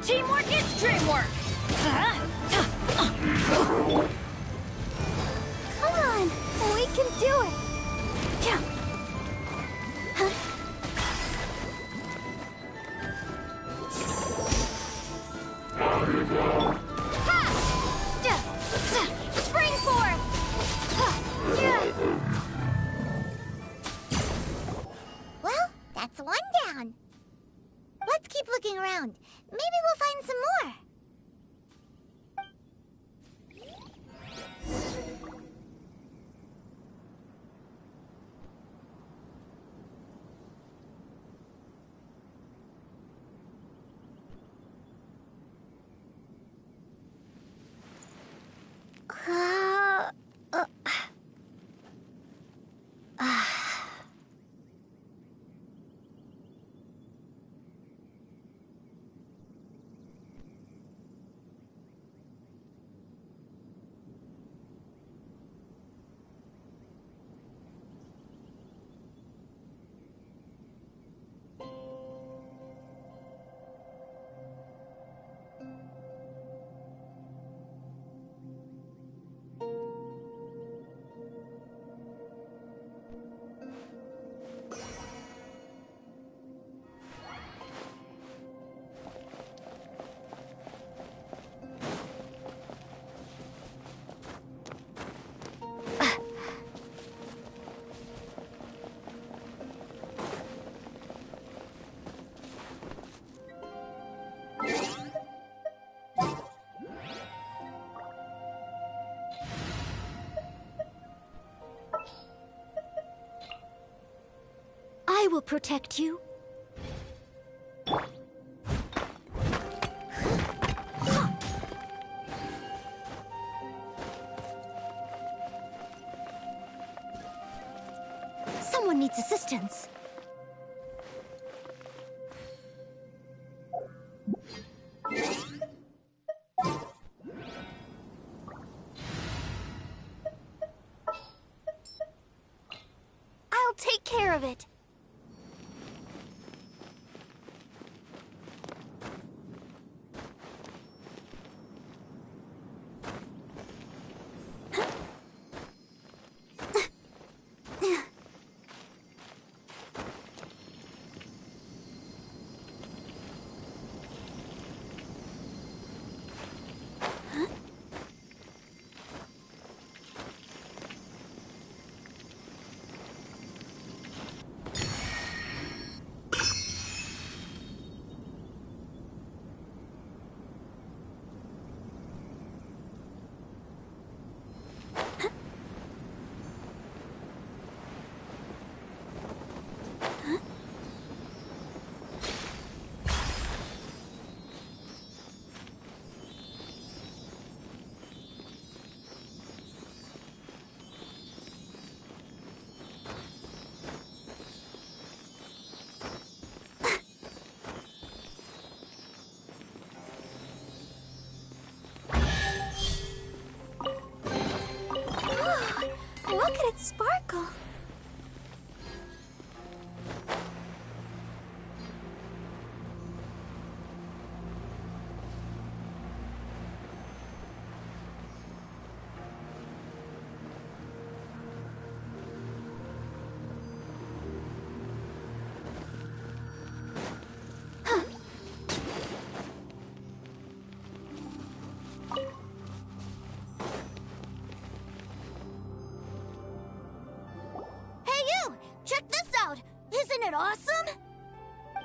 Teamwork is dreamwork! Come on! We can do it! Spring forth! Well, that's one down. Let's keep looking around. Maybe we'll find some more. I will protect you. Someone needs assistance. I'll take care of it. Look at it sparkle.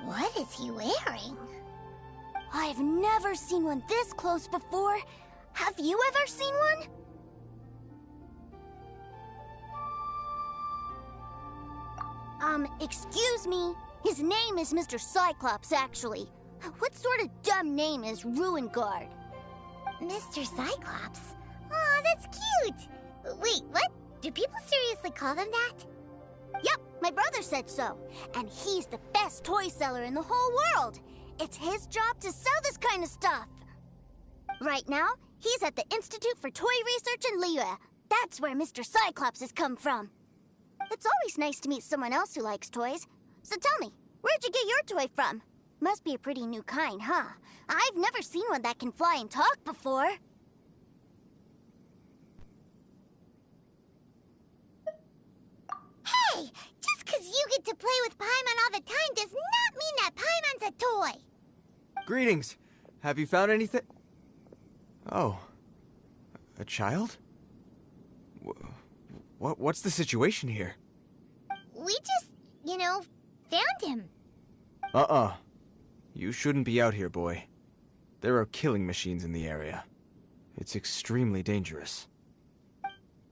What is he wearing? I've never seen one this close before. Have you ever seen one? Excuse me. His name is Mr. Cyclops, actually. What sort of dumb name is Ruin Guard? Mr. Cyclops? Aw, that's cute! Wait, what? Do people seriously call them that? Yep, my brother said so. And he's the best toy seller in the whole world. It's his job to sell this kind of stuff. Right now, he's at the Institute for Toy Research in Liyue. That's where Mr. Cyclops has come from. It's always nice to meet someone else who likes toys. So tell me, where'd you get your toy from? Must be a pretty new kind, huh? I've never seen one that can fly and talk before. Hey! Just 'cause you get to play with Paimon all the time does not mean that Paimon's a toy! Greetings! Have you found anything? Oh. A child? What's the situation here? We just, found him. You shouldn't be out here, boy. There are killing machines in the area. It's extremely dangerous.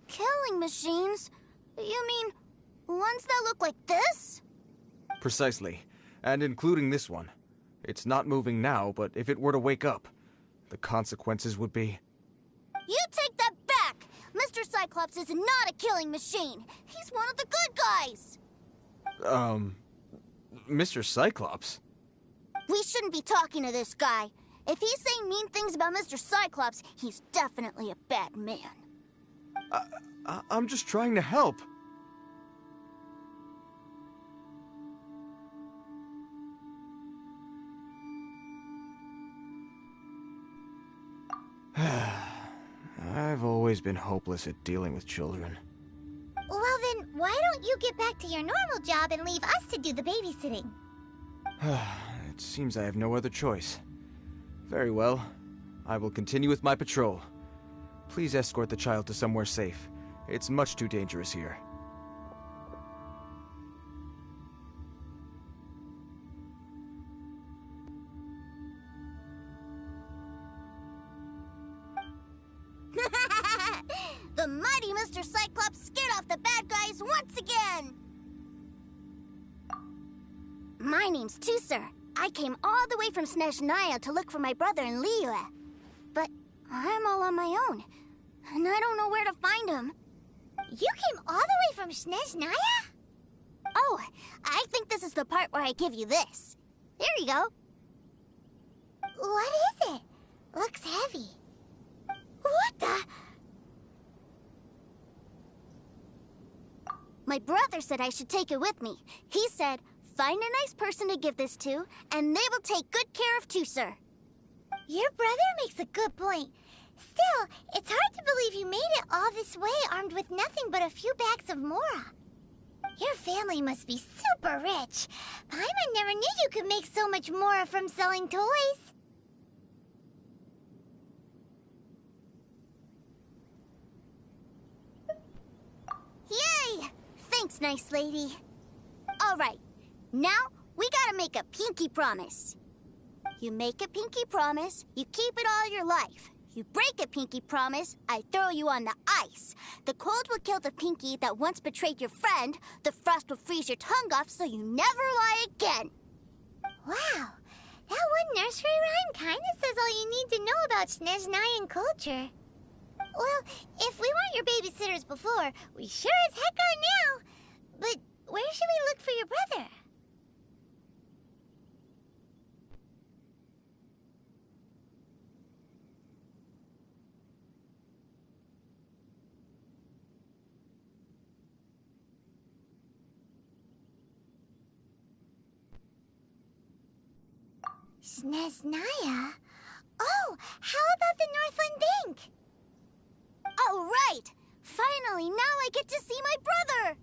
Killing machines? You mean ones that look like this? Precisely. And including this one. It's not moving now, but if it were to wake up, the consequences would be... You take that back! Mr. Cyclops is not a killing machine. He's one of the good guys. Mr. Cyclops? We shouldn't be talking to this guy. If he's saying mean things about Mr. Cyclops, he's definitely a bad man. I'm just trying to help. I've always been hopeless at dealing with children. Well then, why don't you get back to your normal job and leave us to do the babysitting? It seems I have no other choice. Very well. I will continue with my patrol. Please escort the child to somewhere safe. It's much too dangerous here. The mighty Mr. Cyclops scared off the bad guys once again! My name's Tusser. I came all the way from Snezhnaya to look for my brother in Liyue. But I'm all on my own, and I don't know where to find him. You came all the way from Snezhnaya? Oh, I think this is the part where I give you this. There you go. What is it? Looks heavy. What the... My brother said I should take it with me. He said, find a nice person to give this to, and they will take good care of Tusser. Your brother makes a good point. Still, it's hard to believe you made it all this way armed with nothing but a few bags of Mora. Your family must be super rich. Paimon never knew you could make so much Mora from selling toys. Yay! Thanks, nice lady. All right, now we gotta make a pinky promise. You make a pinky promise, you keep it all your life. You break a pinky promise, I throw you on the ice. The cold will kill the pinky that once betrayed your friend. The frost will freeze your tongue off so you never lie again. Wow, that one nursery rhyme kinda says all you need to know about Snezhnayan culture. Well, if we weren't your babysitters before, we sure as heck are now. But where should we look for your brother? Snezhnaya? Oh, how about the Northland Bank? Oh, right! Finally, now I get to see my brother!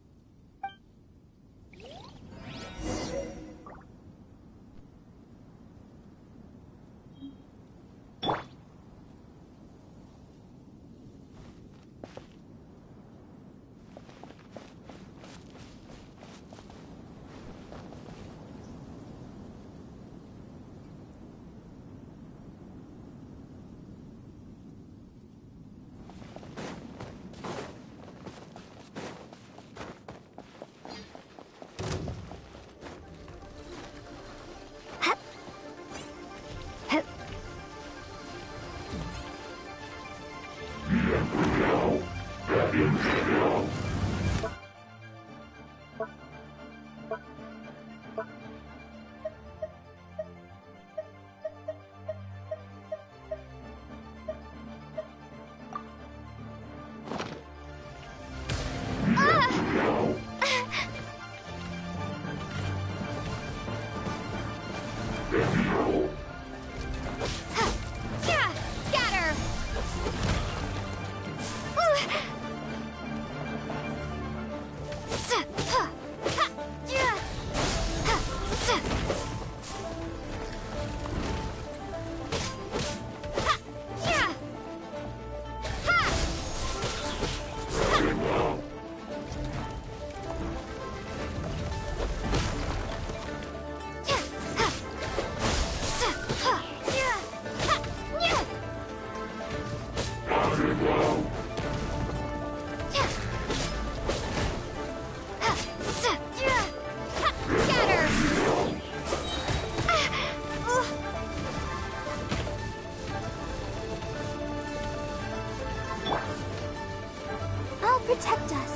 Protect us.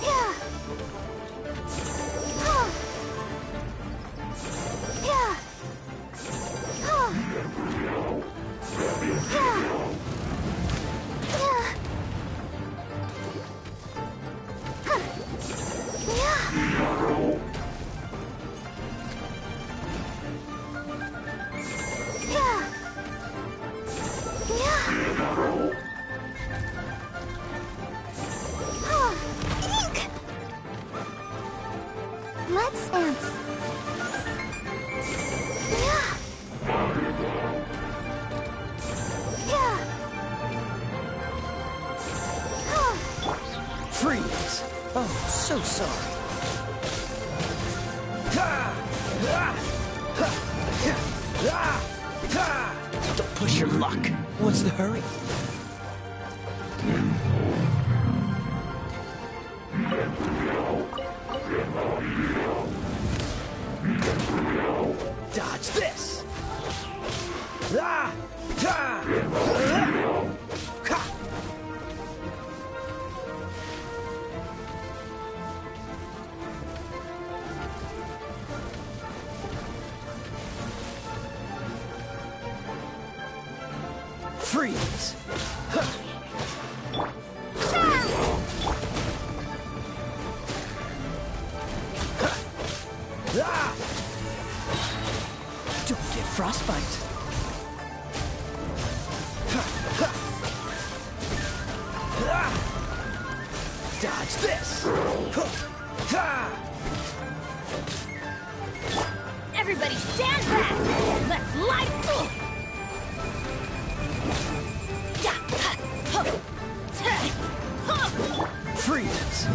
Yeah. Yeah. Let's dance. Yeah. Yeah. Freeze! Oh, so sorry. Don't push your luck. What's the hurry? Dodge this! Freeze! Don't get frostbite. Dodge this. Everybody stand back! Let's light up! Freeze!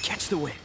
Catch the wind.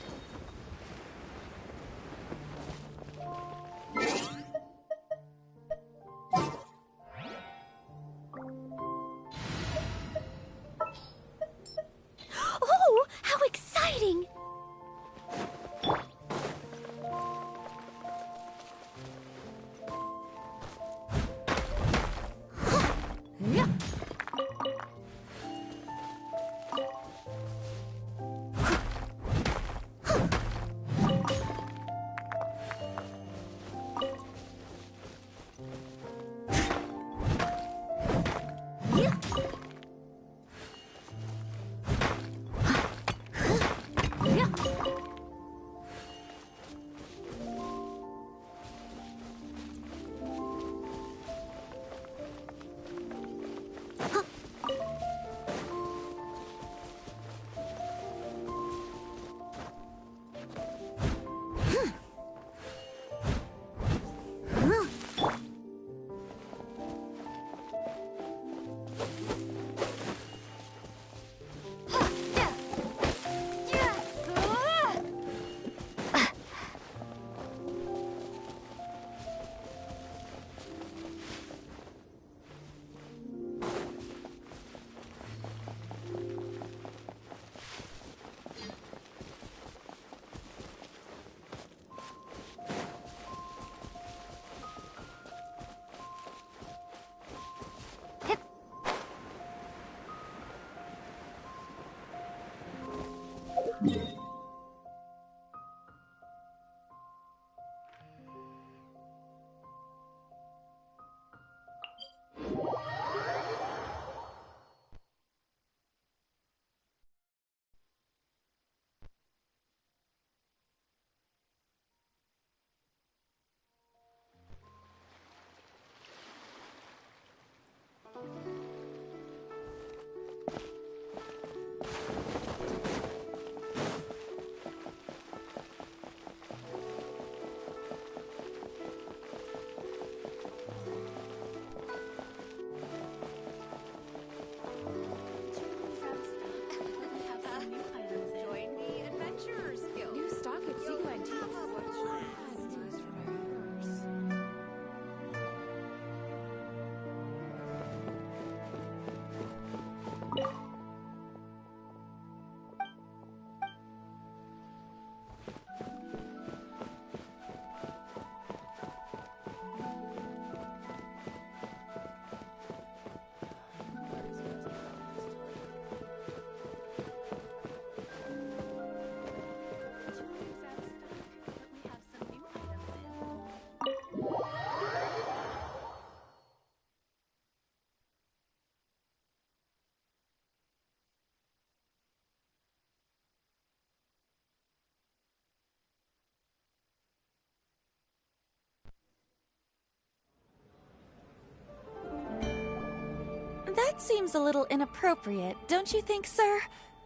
That seems a little inappropriate, don't you think, sir?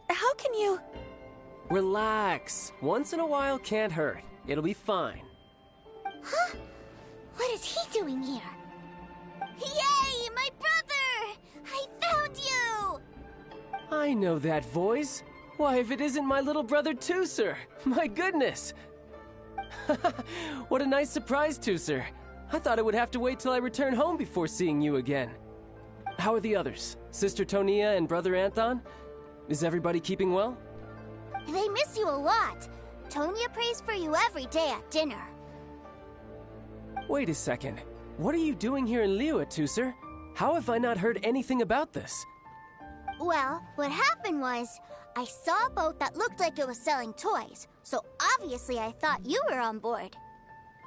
How can you... Relax. Once in a while can't hurt. It'll be fine. Huh? What is he doing here? Yay! My brother! I found you! I know that voice. Why, if it isn't my little brother Tooser! My goodness! What a nice surprise, Tooser. I thought I would have to wait till I return home before seeing you again. How are the others? Sister Tonia and Brother Anthon? Is everybody keeping well? They miss you a lot. Tonia prays for you every day at dinner. Wait a second. What are you doing here in Liyue, Tooser? How have I not heard anything about this? Well, what happened was, I saw a boat that looked like it was selling toys, so obviously I thought you were on board.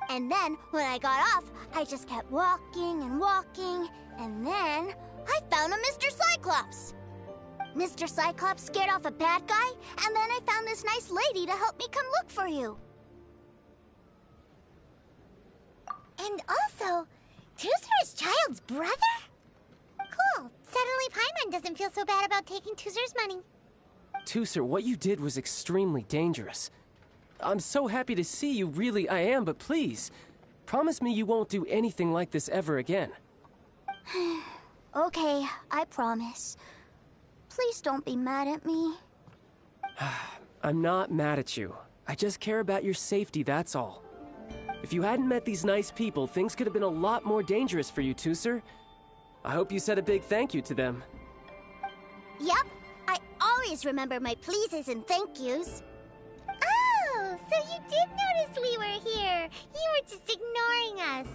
And then, when I got off, I just kept walking and walking, and then I found a Mr. Cyclops. Mr. Cyclops scared off a bad guy, and then I found this nice lady to help me come look for you. And also, Tooser is Child's brother? Cool. Suddenly Paimon doesn't feel so bad about taking Tooser's money. Tooser, what you did was extremely dangerous. I'm so happy to see you, really I am, but please, promise me you won't do anything like this ever again. Okay, I promise. Please don't be mad at me. I'm not mad at you. I just care about your safety, that's all. If you hadn't met these nice people, things could have been a lot more dangerous for you, Tooser. I hope you said a big thank you to them. Yep, I always remember my pleases and thank yous. Oh, so you did notice we were here. You were just ignoring us.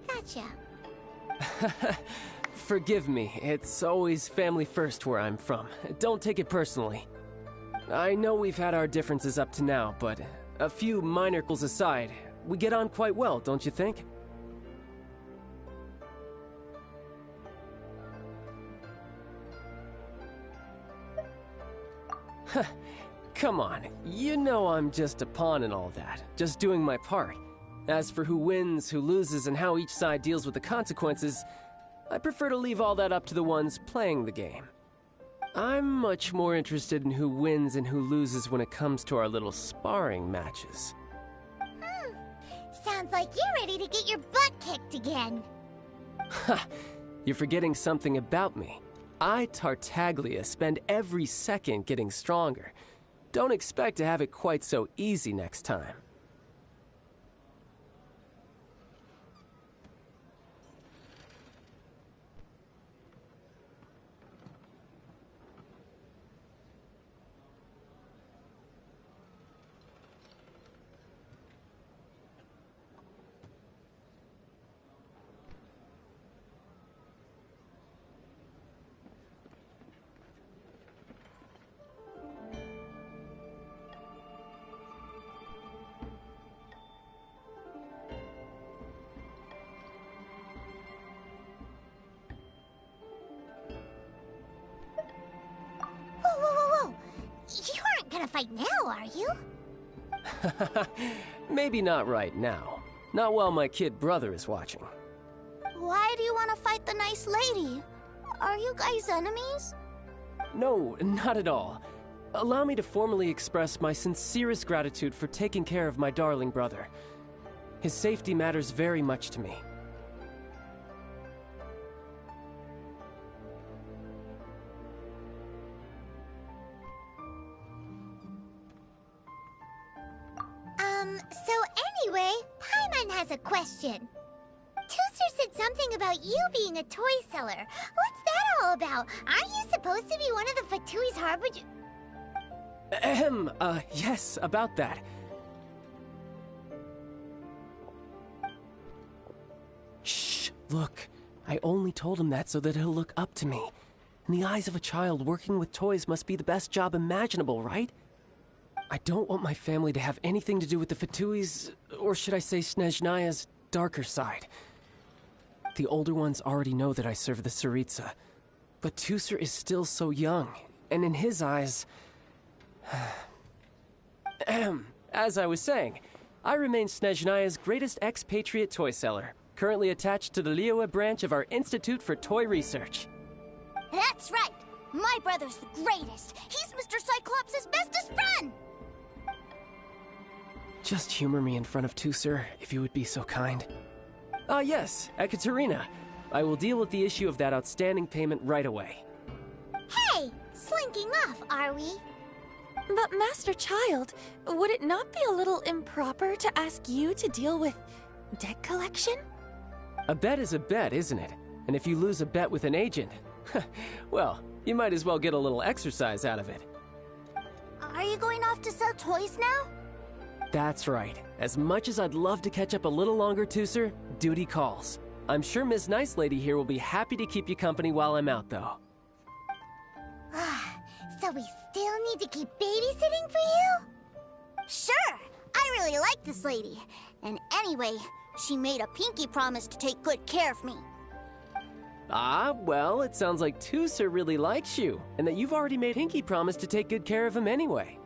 Gotcha. Forgive me, it's always family first where I'm from. Don't take it personally. I know we've had our differences up to now, but a few minor goals aside, we get on quite well, don't you think? Come on, you know I'm just a pawn and all that, just doing my part. As for who wins, who loses, and how each side deals with the consequences, I prefer to leave all that up to the ones playing the game. I'm much more interested in who wins and who loses when it comes to our little sparring matches. Sounds like you're ready to get your butt kicked again. Ha! You're forgetting something about me. I, Tartaglia, spend every second getting stronger. Don't expect to have it quite so easy next time. Whoa. You aren't gonna fight now, are you? Maybe not right now. Not while my kid brother is watching. Why do you want to fight the nice lady? Are you guys enemies? No, not at all. Allow me to formally express my sincerest gratitude for taking care of my darling brother. His safety matters very much to me. So anyway, Paimon has a question. Tooser said something about you being a toy seller. What's that all about? Aren't you supposed to be one of the Fatui's harbinger? Yes, about that. Shh, look. I only told him that so that he'll look up to me. In the eyes of a child, working with toys must be the best job imaginable, right? I don't want my family to have anything to do with the Fatui's, or should I say Snezhnaya's, darker side. The older ones already know that I serve the Tsaritsa, but Tooser is still so young, and in his eyes... As I was saying, I remain Snezhnaya's greatest expatriate toy seller, currently attached to the Liyue branch of our Institute for Toy Research. That's right! My brother's the greatest! He's Mr. Cyclops' bestest friend! Just humor me in front of Tooser, if you would be so kind. Yes, Ekaterina. I will deal with the issue of that outstanding payment right away. Hey! Slinking off, are we? But Master Child, would it not be a little improper to ask you to deal with debt collection? A bet is a bet, isn't it? And if you lose a bet with an agent, well, you might as well get a little exercise out of it. Are you going off to sell toys now? That's right. As much as I'd love to catch up a little longer, Tooser, duty calls. I'm sure Miss Nice Lady here will be happy to keep you company while I'm out, though. So we still need to keep babysitting for you? Sure! I really like this lady. And anyway, she made a pinky promise to take good care of me. Well, it sounds like Tooser really likes you, and that you've already made Hinky promise to take good care of him anyway.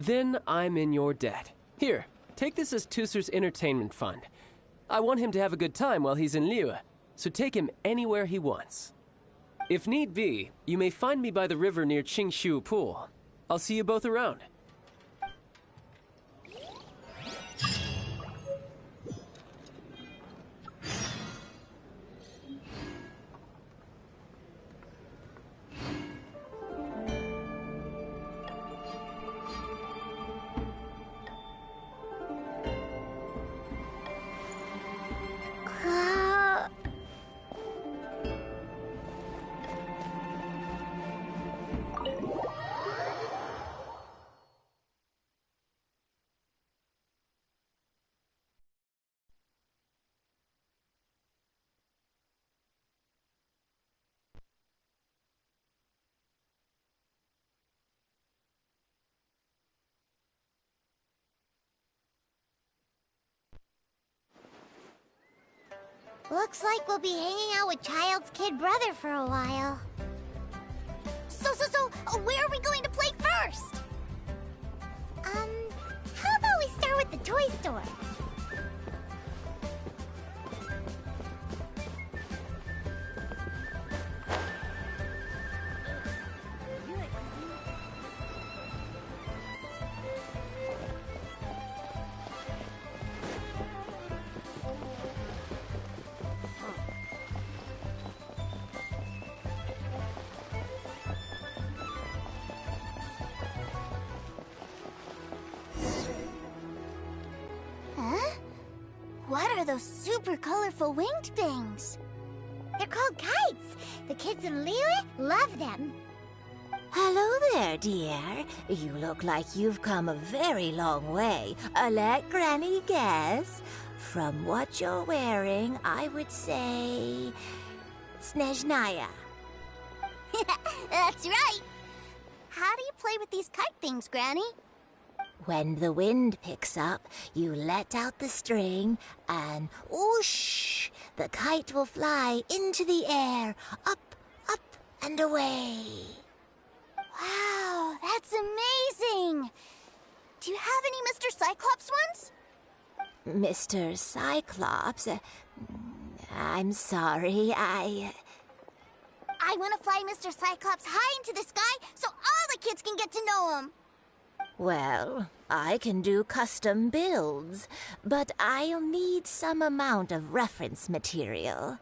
Then I'm in your debt. Here, take this as Tooser's entertainment fund. I want him to have a good time while he's in Liyue, so take him anywhere he wants. If need be, you may find me by the river near Qingshu Pool. I'll see you both around. Looks like we'll be hanging out with Child's kid brother for a while. So, where are we going to play first? How about we start with the toy store? What are those super colorful winged things? They're called kites. The kids in Liyue love them. Hello there, dear. You look like you've come a very long way. Let Granny guess. From what you're wearing, I would say... Snezhnaya. That's right. How do you play with these kite things, Granny? When the wind picks up, you let out the string, and whoosh! The kite will fly into the air, up, up, and away. Wow, that's amazing! Do you have any Mr. Cyclops ones? Mr. Cyclops? I'm sorry, I want to fly Mr. Cyclops high into the sky so all the kids can get to know him. Well, I can do custom builds, but I'll need some amount of reference material.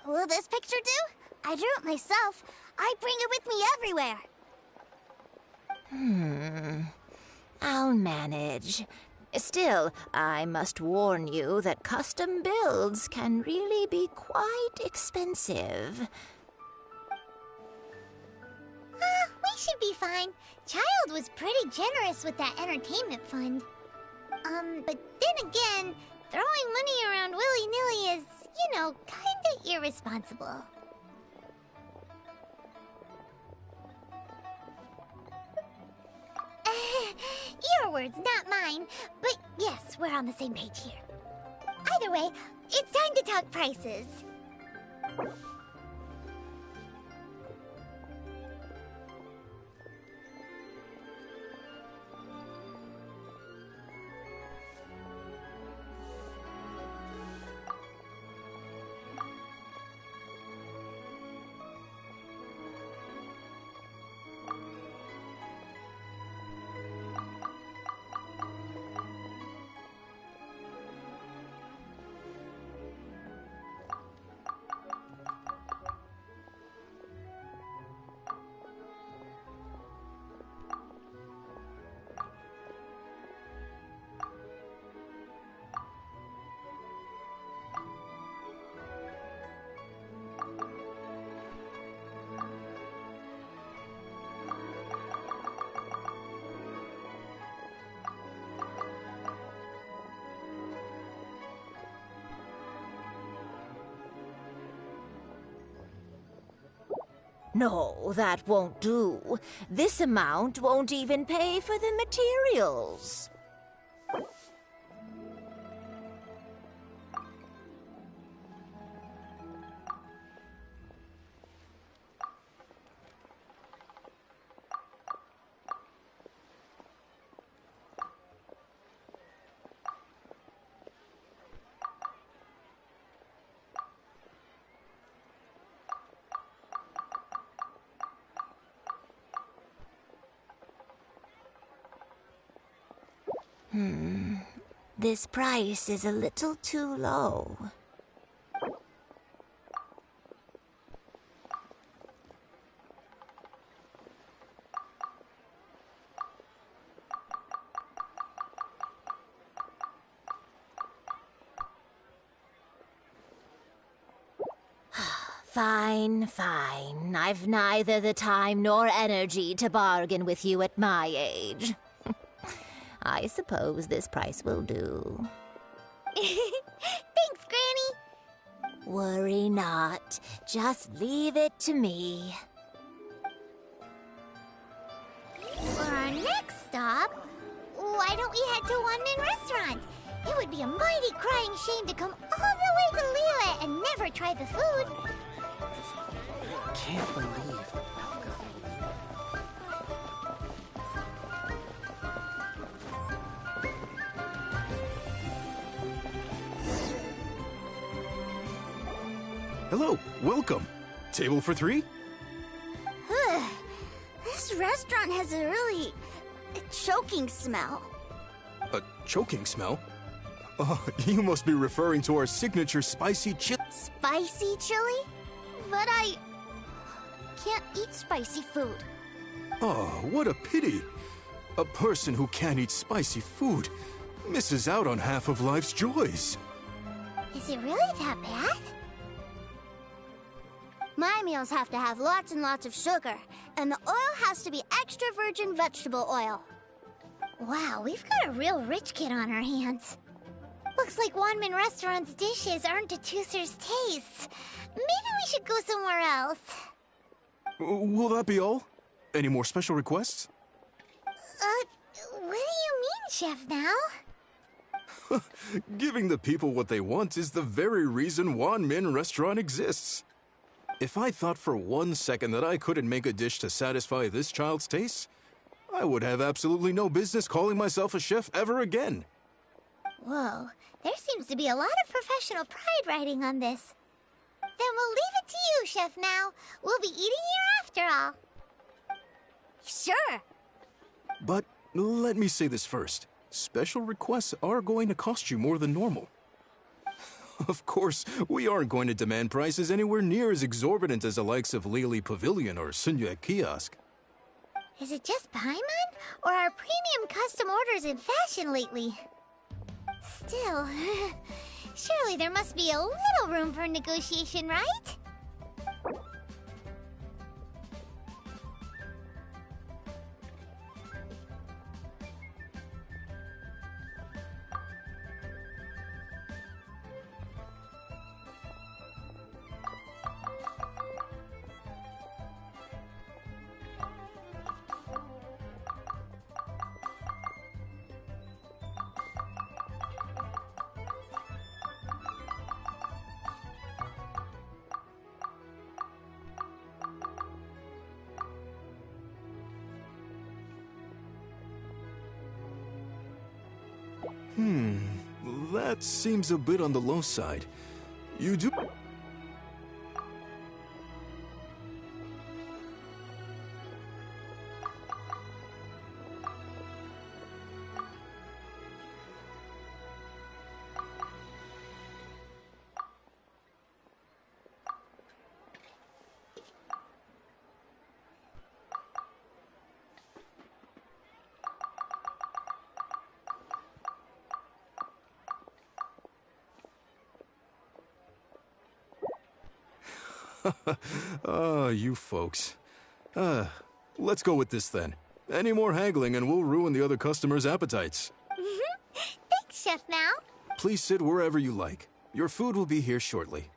Will this picture do? I drew it myself. I bring it with me everywhere. I'll manage. Still, I must warn you that custom builds can really be quite expensive. We should be fine. Child was pretty generous with that entertainment fund. But then again, throwing money around willy-nilly is, kinda irresponsible. Your words, not mine. But yes, we're on the same page here. Either way, it's time to talk prices. No, that won't do. This amount won't even pay for the materials. This price is a little too low. Fine, fine. I've neither the time nor energy to bargain with you at my age. I suppose this price will do. Thanks, Granny. Worry not. Just leave it to me. For our next stop, why don't we head to Wanmin Restaurant? It would be a mighty crying shame to come all the way to Liyue and never try the food. I can't believe... Hello, welcome. Table for 3? This restaurant has a really choking smell. A choking smell? Oh, you must be referring to our signature spicy chili. Spicy chili? But I can't eat spicy food. Oh, what a pity. A person who can't eat spicy food. misses out on half of life's joys. Is it really that bad? My meals have to have lots and lots of sugar, and the oil has to be extra virgin vegetable oil. Wow, we've got a real rich kid on our hands. Looks like Wanmin Restaurant's dishes aren't to Tooser's taste. Maybe we should go somewhere else. Will that be all? Any more special requests? What do you mean, Chef Now? Giving the people what they want is the very reason Wanmin Restaurant exists. If I thought for 1 second that I couldn't make a dish to satisfy this child's taste, I would have absolutely no business calling myself a chef ever again. Whoa, there seems to be a lot of professional pride riding on this. Then we'll leave it to you, Chef Now. We'll be eating here after all. Sure. But let me say this first. Special requests are going to cost you more than normal. Of course, we aren't going to demand prices anywhere near as exorbitant as the likes of Lily Pavilion or Sunya Kiosk. Is it just Paimon? Or are premium custom orders in fashion lately? Still, surely there must be a little room for negotiation, right? That seems a bit on the low side. You do... you folks. Let's go with this then. Any more haggling and we'll ruin the other customers' appetites. Thanks, Chef Now. Please sit wherever you like. Your food will be here shortly.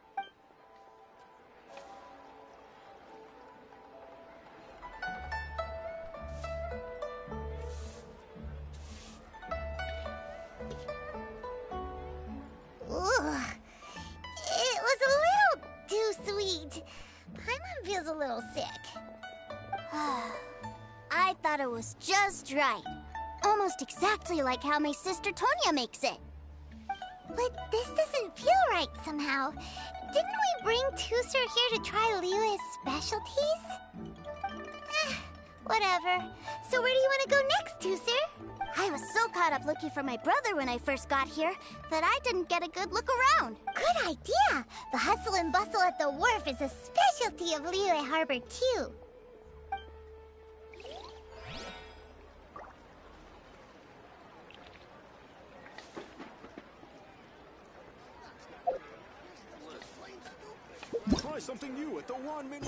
Ugh. It was a little too sweet. Paimon feels a little sick. I thought it was just right. Almost exactly like how my sister Tonya makes it. But this doesn't feel right somehow. Didn't we bring Tooser here to try Liyue's specialties? Whatever. So where do you want to go next, Tooser? I was so caught up looking for my brother when I first got here that I didn't get a good look around. Good idea! The hustle and bustle at the wharf is a specialty of Liyue Harbor, too. Try something new at the Wanmin.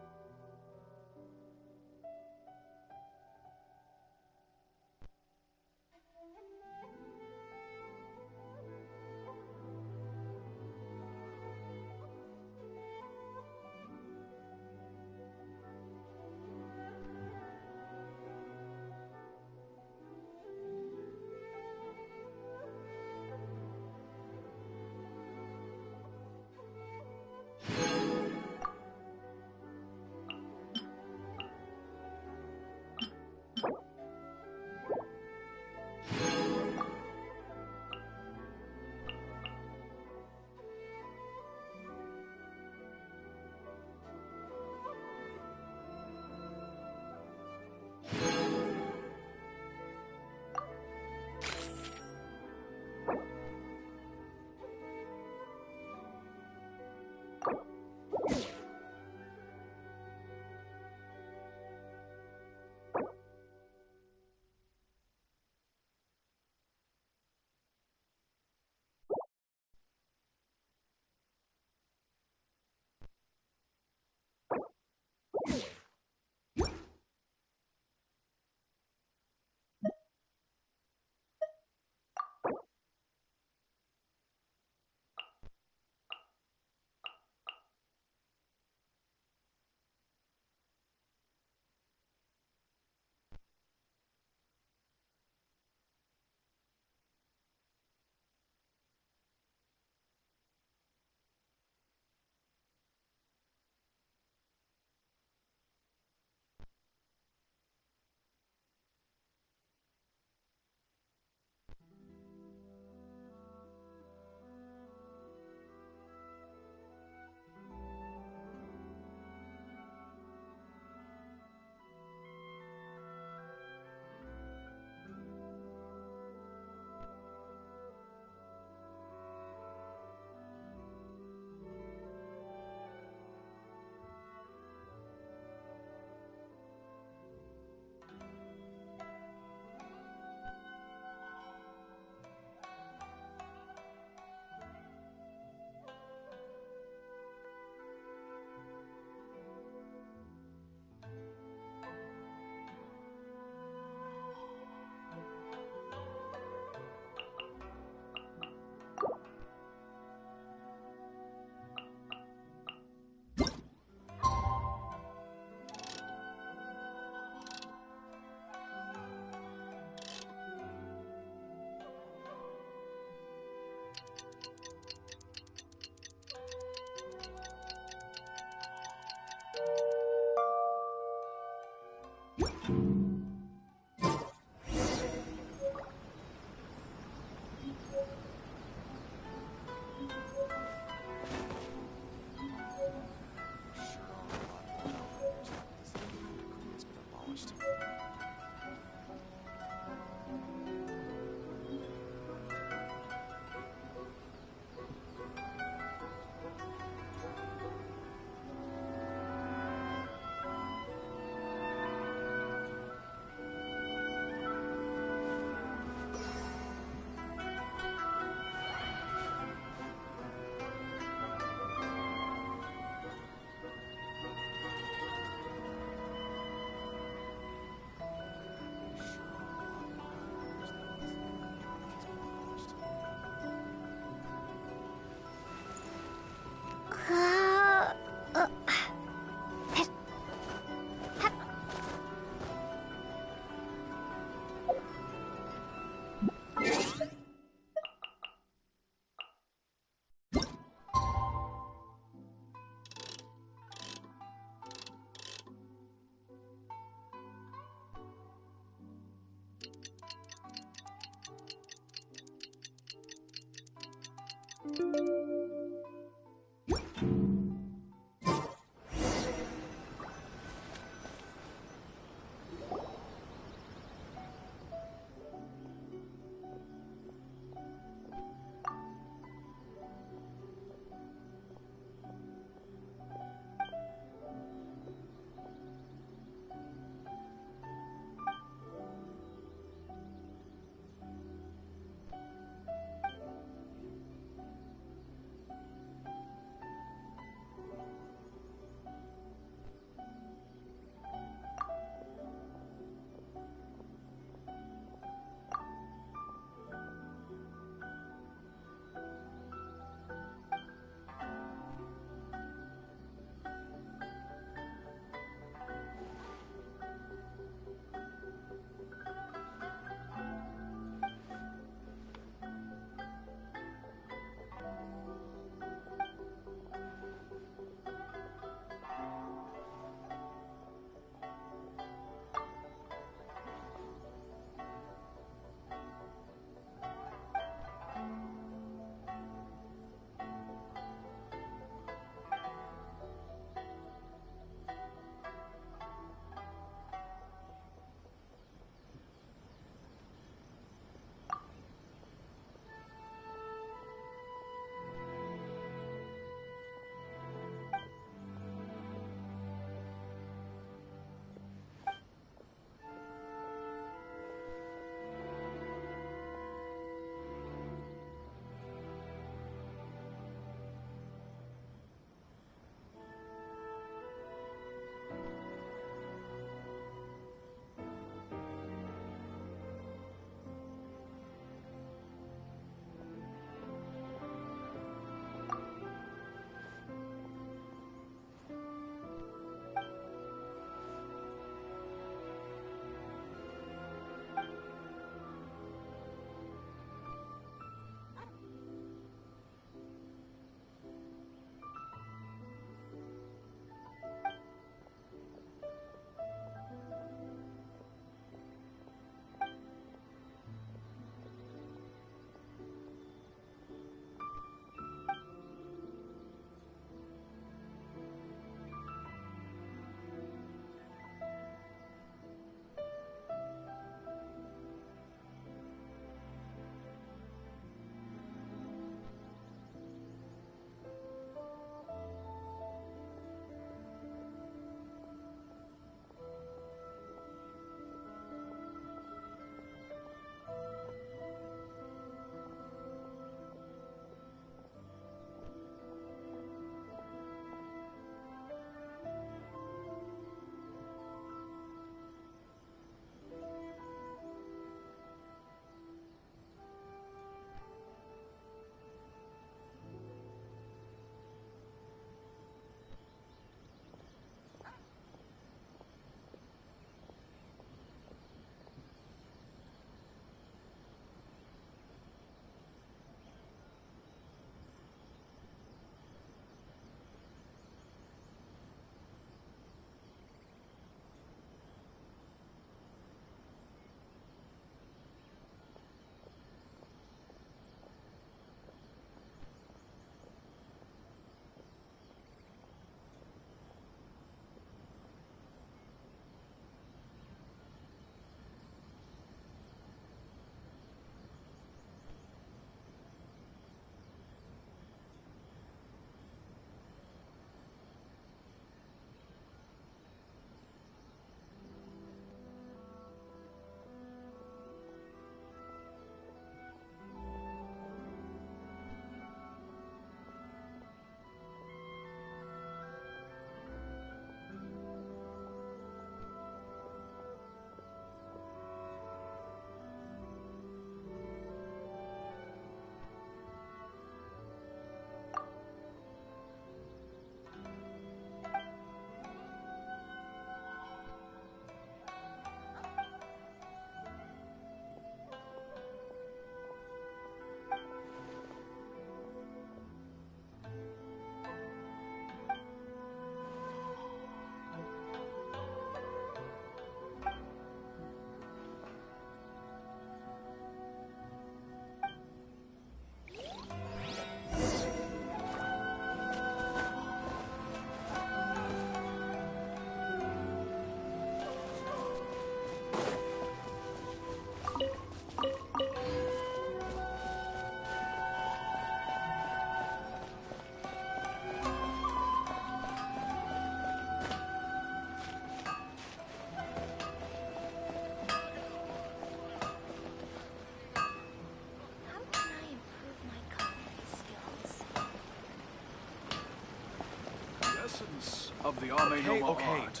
of the Amenoma art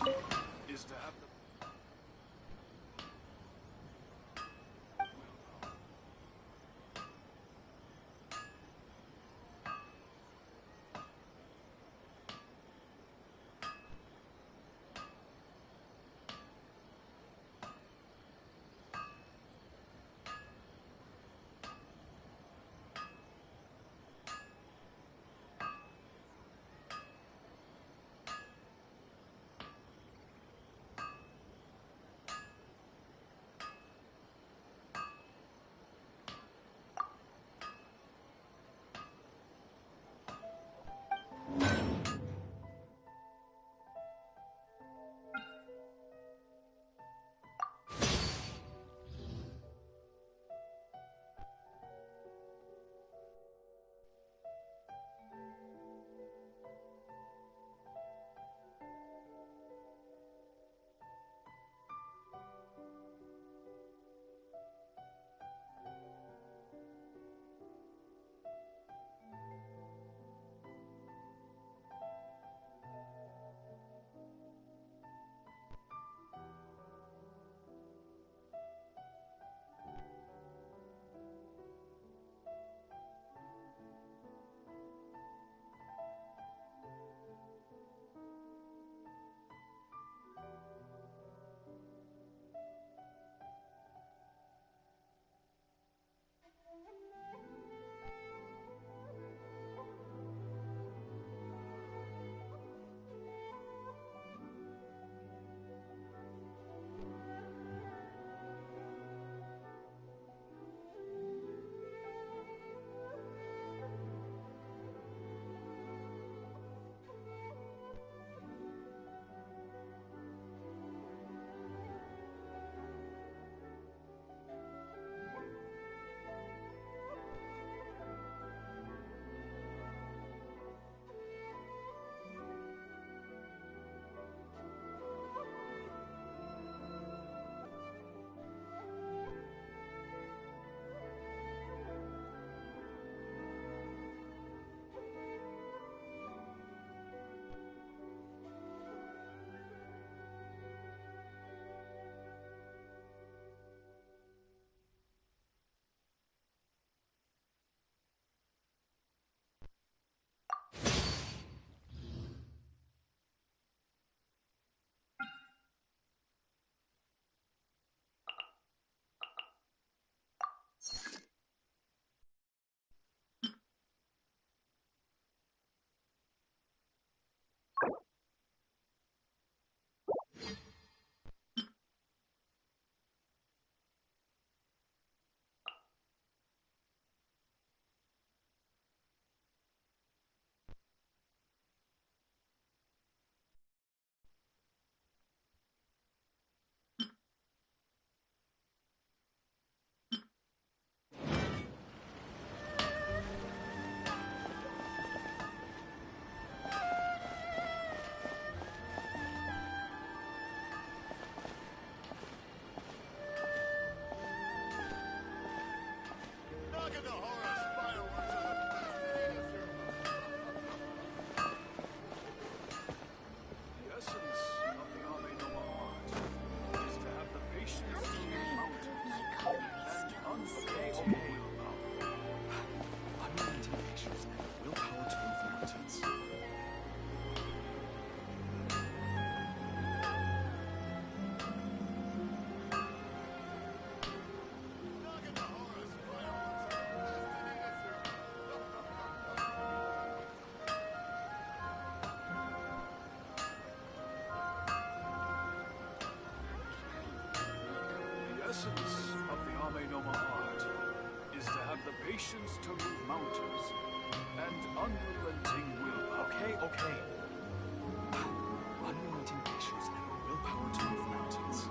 is to have the... essence of the Amenoma art is to have the patience to move mountains and unrelenting willpower. Okay. Unrelenting patience and the willpower to move mountains.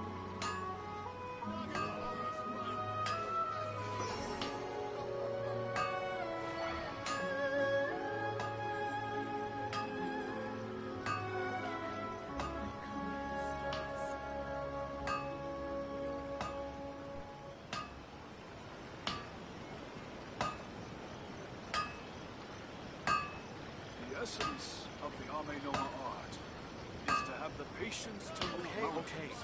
The essence of the Amenoma art have the patience to move mountains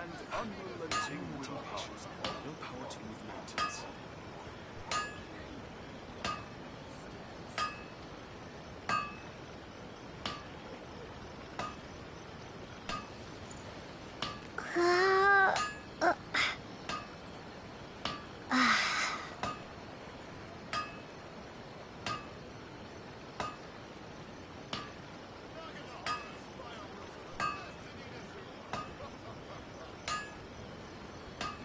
and unrelenting willpower. Willpower to move mountains.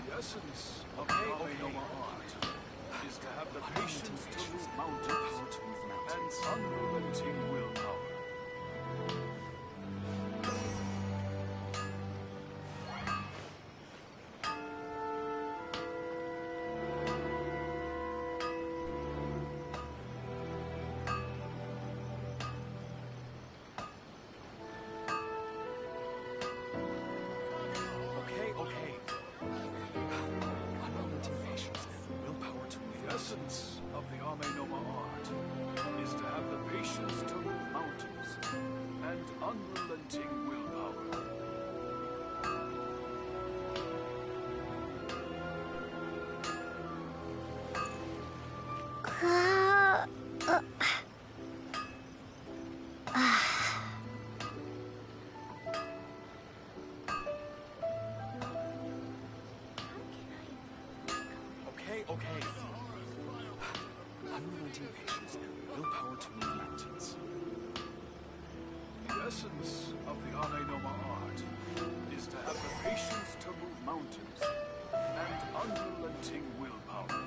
The essence of the Amenoma art is to have the patience to move mountains and unrelenting willpower. The essence of the Amenoma art is to have the patience to move mountains and unrelenting willpower. Okay. Unrelenting patience and willpower to move mountains. The essence of the Amenoma art is to have the patience to move mountains and unrelenting willpower.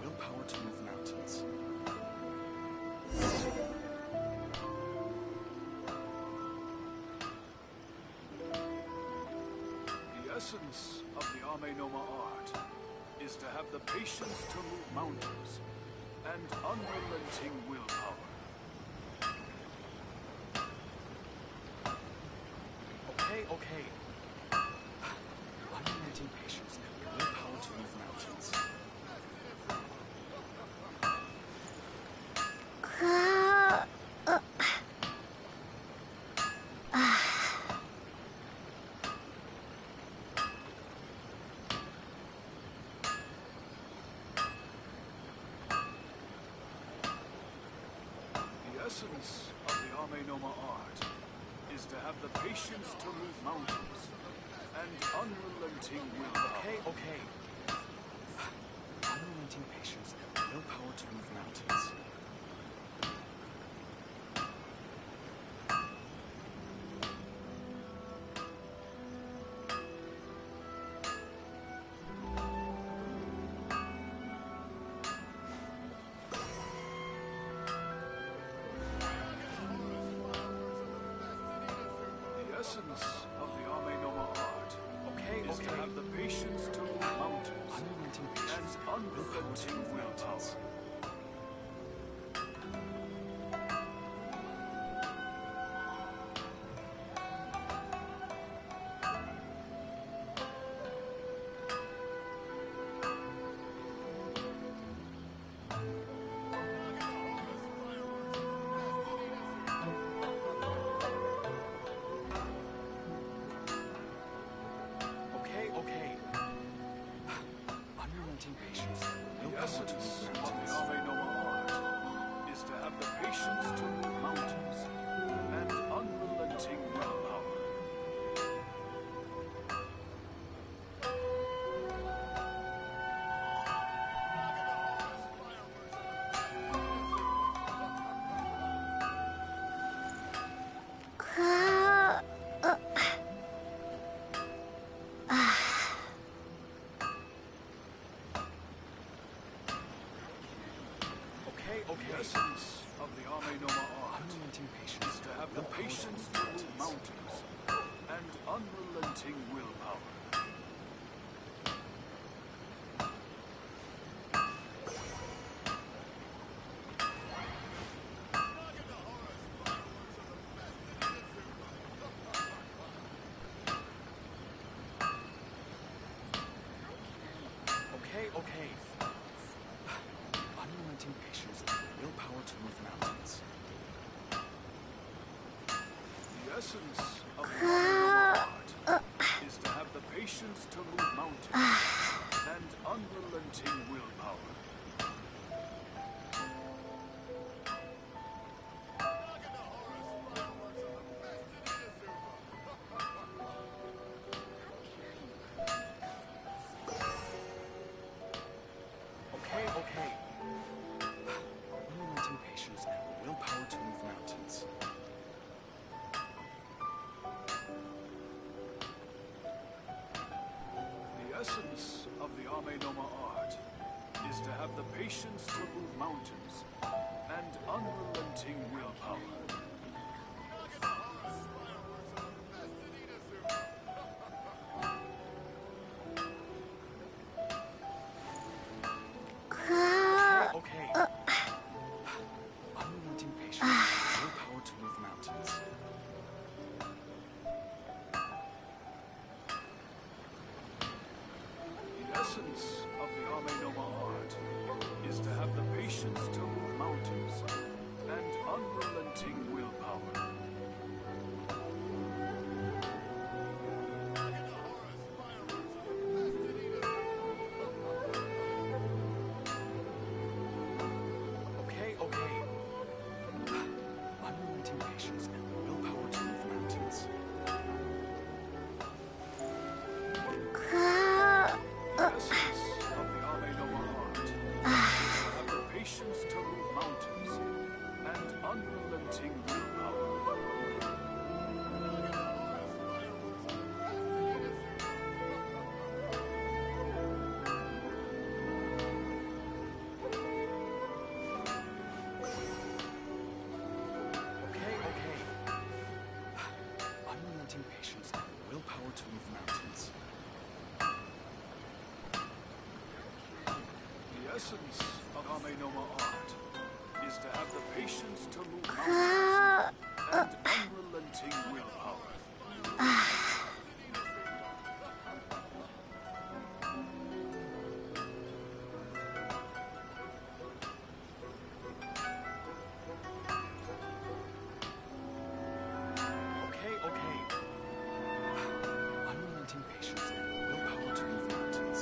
Willpower to move mountains. The essence of the Amenoma art is to have the patience to move mountains and unrelenting willpower. Okay. Unrelenting patience and willpower to move mountains. The essence of the Amenoma art is to have the patience to move mountains and unrelenting willpower. Okay. Unrelenting patience and willpower to move mountains. The essence of the Amenoma art is to have the patience to move mountains and unrelenting willpower. Okay. Unrelenting patience and The willpower to essence move of the mountains. Amenoma art is to have the patience to move mountains and unrelenting willpower. The essence of the Amenoma art is to have the patience to move mountains and unrelenting willpower. okay. Unrelenting patience and willpower to move mountains. The essence of the art is to have the patience to move mountains and unrelenting willpower. Okay. Unrelenting patience and willpower to move mountains. The essence of the Ame Noma art is to have the patience to move mountains and unrelenting willpower. Okay. Unrelenting patience and willpower to move mountains. The essence of the Ame Noma art is to have the patience to move mountains and unrelenting willpower. Okay. Unrelenting patience and willpower to move mountains. The essence of the Ame Noma art is to have the patience to move mountains and unrelenting willpower. Okay. Unrelenting patience and willpower to move mountains. The essence of Ame Noma art is to have the patience to move mountains and unrelenting willpower. Okay. Unrelenting patience and willpower to move mountains.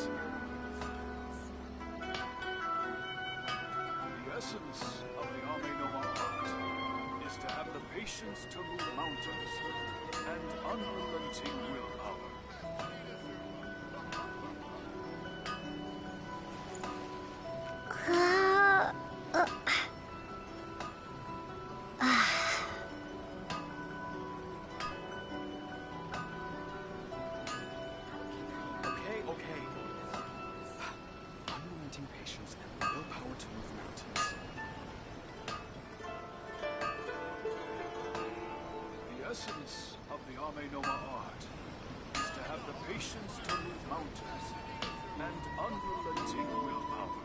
The essence of the Ame Noma art is to have the patience to move mountains and unrelenting willpower. Okay. Unrelenting patience and willpower to move mountains. The essence of the Ame Noma art is to have the patience to move mountains and unrelenting willpower.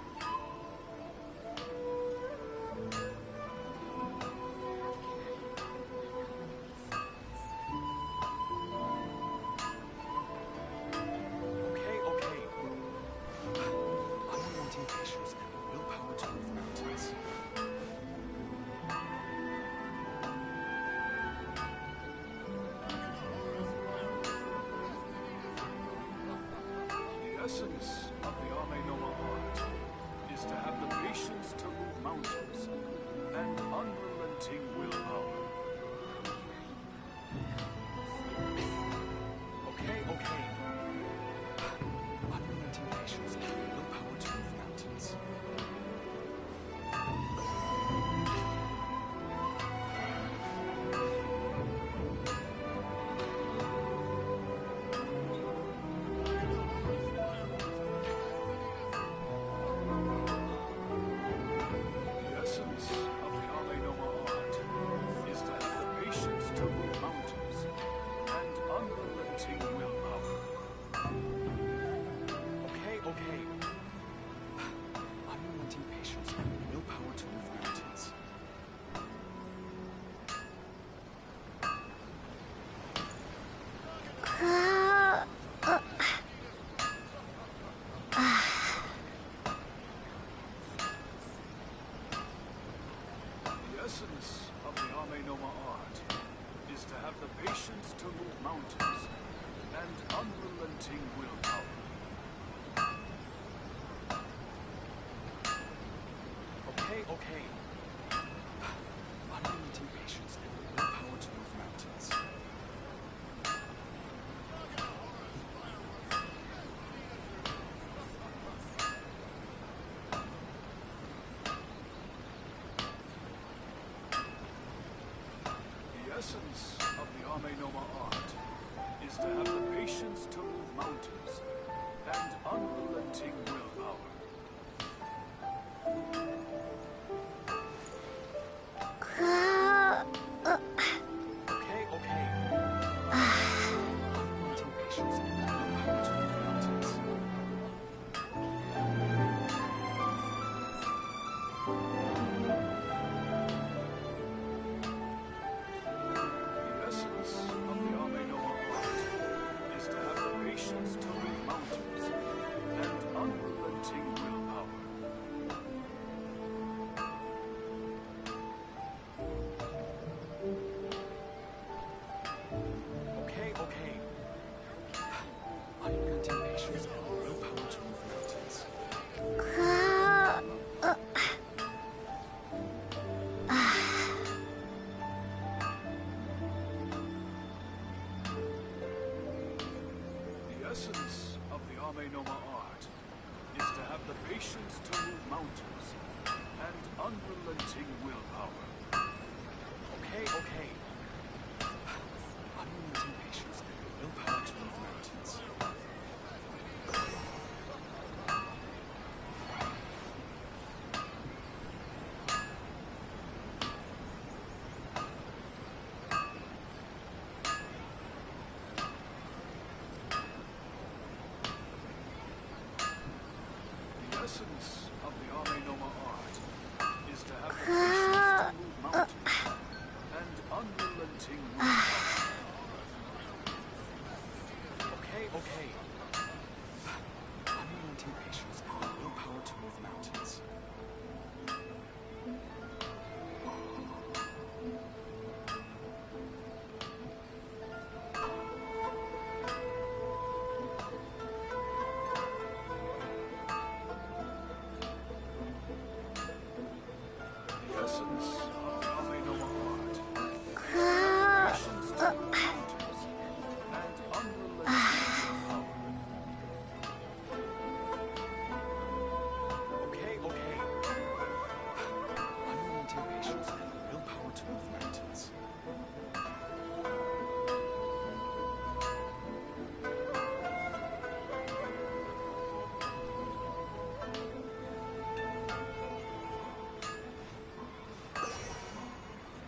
Okay. Unrelenting patience and willpower to move mountains. The essence of the Ame Noma art is to have the patience to move mountains and unrelenting willpower. Okay. Unrelenting patience and willpower to move mountains. The essence of the Ame Noma art is to have the patience to move mountains and unrelenting willpower. Okay. Unrelenting patience and willpower to move mountains. okay. Unlimited patience and willpower to move mountains. The essence of the Ame Noma art is to have the patience to move mountains and unrelenting willpower. Okay, okay. Unrelenting patience and willpower to move mountains. The essence of the Ame Noa art is to have the patience to move mountains and unrelenting willpower. Okay, okay. Unrelenting patience and willpower to move mountains. The essence of the Ame Noma art is to have the patience to move mountains and unrelenting willpower. Okay, okay. Unrelenting patience and willpower to move mountains. The essence of the Ame Noma art is to have the patience to move mountains and unrelenting willpower. Okay, okay. Unrelenting patience and willpower to move mountains. The essence of the Ame Noma art is to have patience to move mountains and unrelenting willpower. Okay, okay. Unrelenting patience and willpower to move mountains.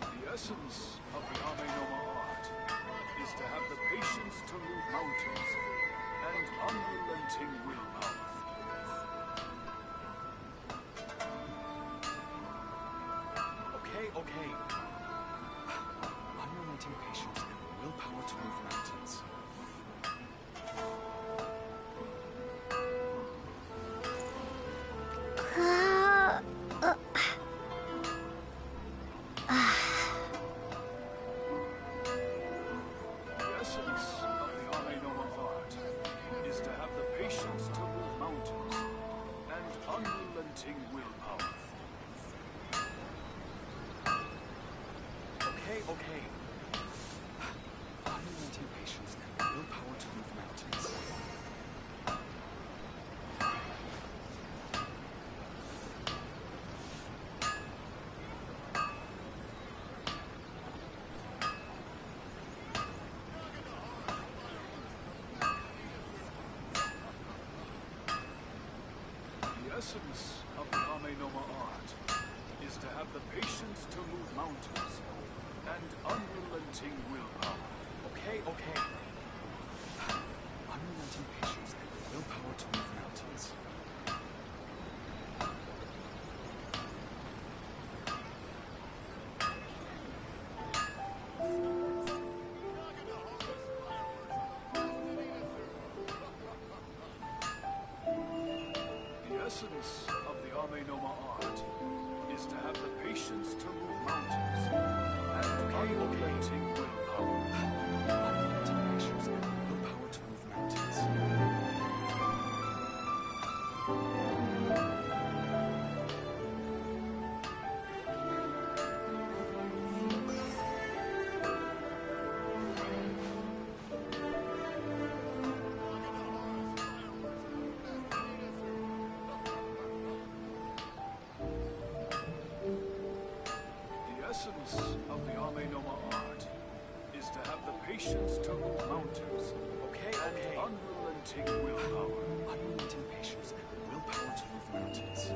The essence of the Ame Noma art is to have the patience to move mountains and unrelenting willpower. Okay, okay. Unrelenting patience and willpower to move mountains. The essence of the Ame Noma art is to have the patience to move mountains and unrelenting willpower. Okay, okay. Unrelenting patience and willpower to move mountains. The essence of the Ame Noma art is to have the patience to move mountains and unrelenting willpower. Okay, okay. Unrelenting patience and willpower to move mountains. The essence of the Ame Noma art is to have the patience to move mountains and unrelenting willpower. Unrelenting patience and willpower to move mountains. patience to move mountains. Okay, and okay. unrelenting willpower. Unrelenting patience and willpower to move mountains.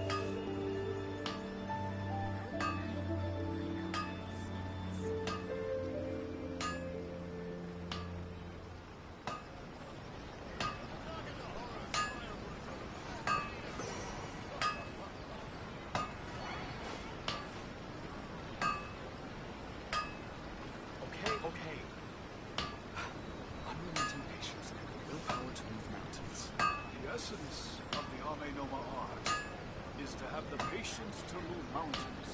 Okay, okay. Unrelenting patience and willpower to move mountains. The essence of the Ame Noma art is to have the patience to move mountains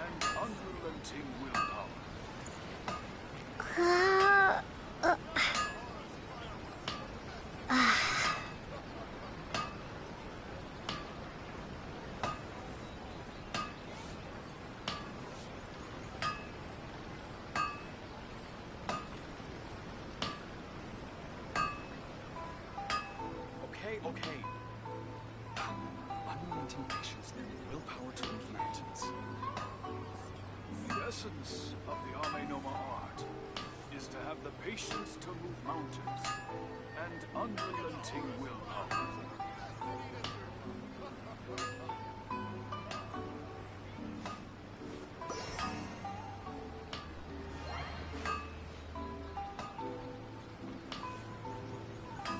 and unrelenting willpower. Okay, okay. Unrelenting patience and willpower to move mountains. The essence of the Ame Noma art is to have the patience to move mountains and unrelenting willpower.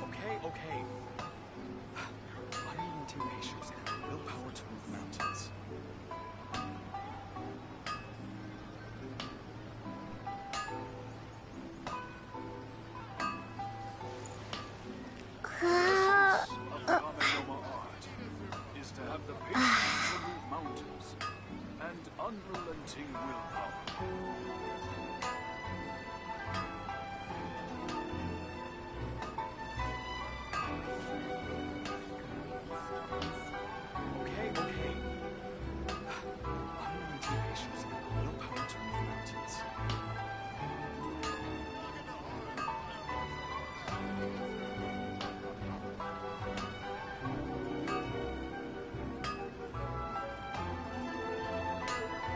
Okay, okay. Unrelenting patience and willpower to move mountains. The essence of the Ame Noma art is to have the patience to move mountains and unrelenting willpower. Okay, okay. Unrelenting patience and willpower to move mountains.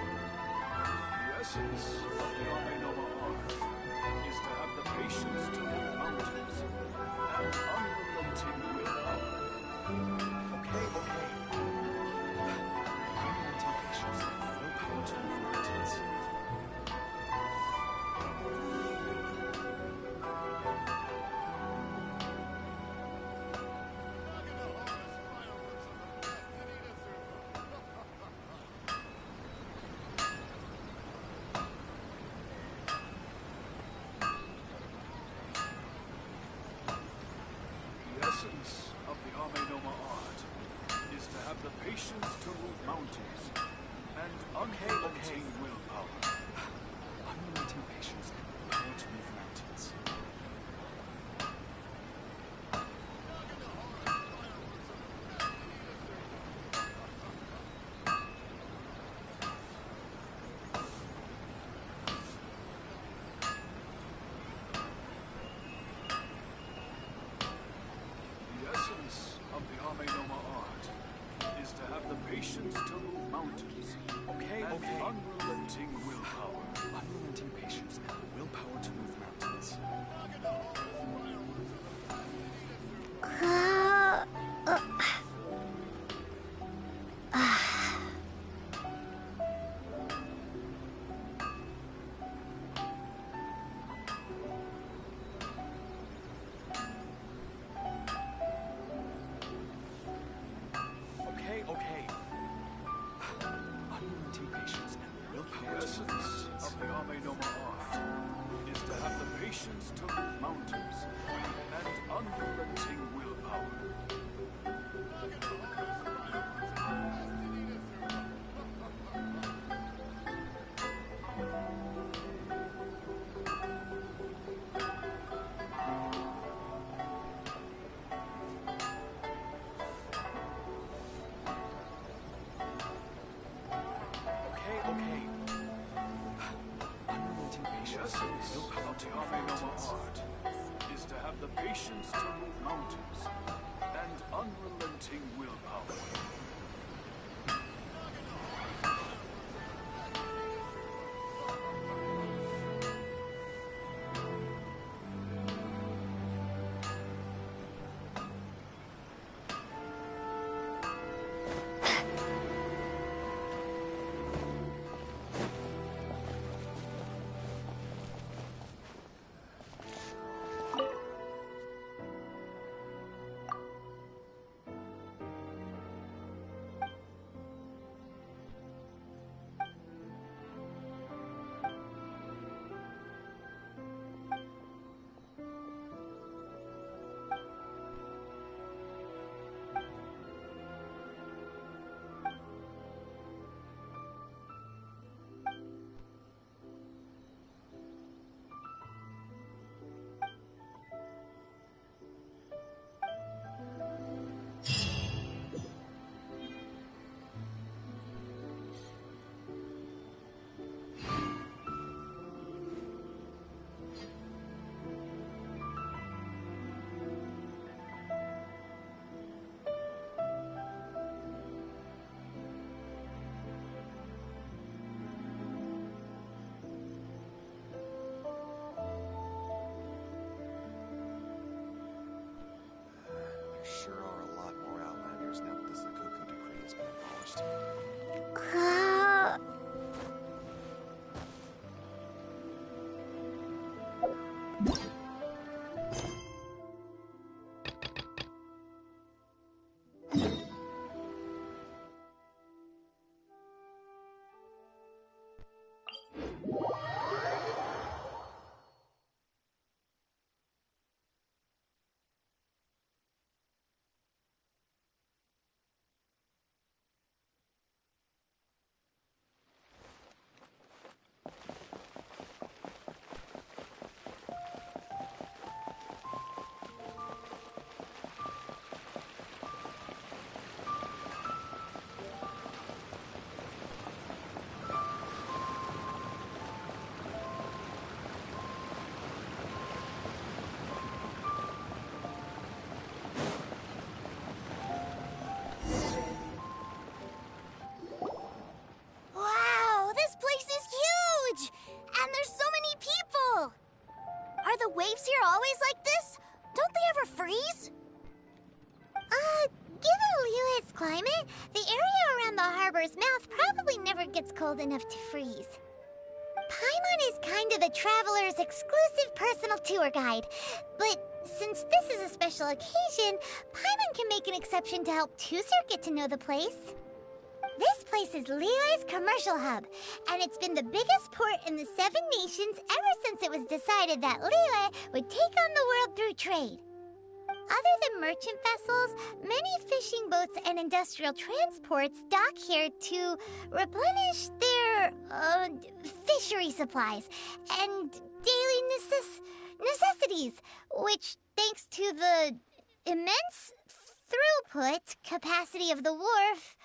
The essence of the Ame Noma art is to have the patience to move mountains and unrelenting willpower. Okay, okay. Unrelenting patience and willpower to move mountains. The essence of the Ame Noma art is to have the patience to move mountains and unrelenting willpower. Unrelenting patience and willpower to move mountains. The essence of the Ame Noma art is to have the patience to move mountains Okay, and okay. unrelenting willpower. Unrelenting patience and willpower to move mountains. Okay, okay. Unrelenting patience and The willpower to move essence mountains. of the Ame Noma art is to have the patience to move mountains and unrelenting willpower. Okay, okay. Unrelenting The patience essence and willpower of to the move Ame Noma mountains. art is to have the patience to move mountains and unrelenting willpower. climate, the area around the harbor's mouth probably never gets cold enough to freeze. Paimon is kind of the traveler's exclusive personal tour guide, but since this is a special occasion, Paimon can make an exception to help Tusser get to know the place. This place is Liyue's commercial hub, and it's been the biggest port in the Seven Nations ever since it was decided that Liyue would take on the world through trade. Other than merchant vessels, many fishing boats and industrial transports dock here to replenish their, fishery supplies and daily necessities, which, thanks to the immense throughput capacity of the wharf,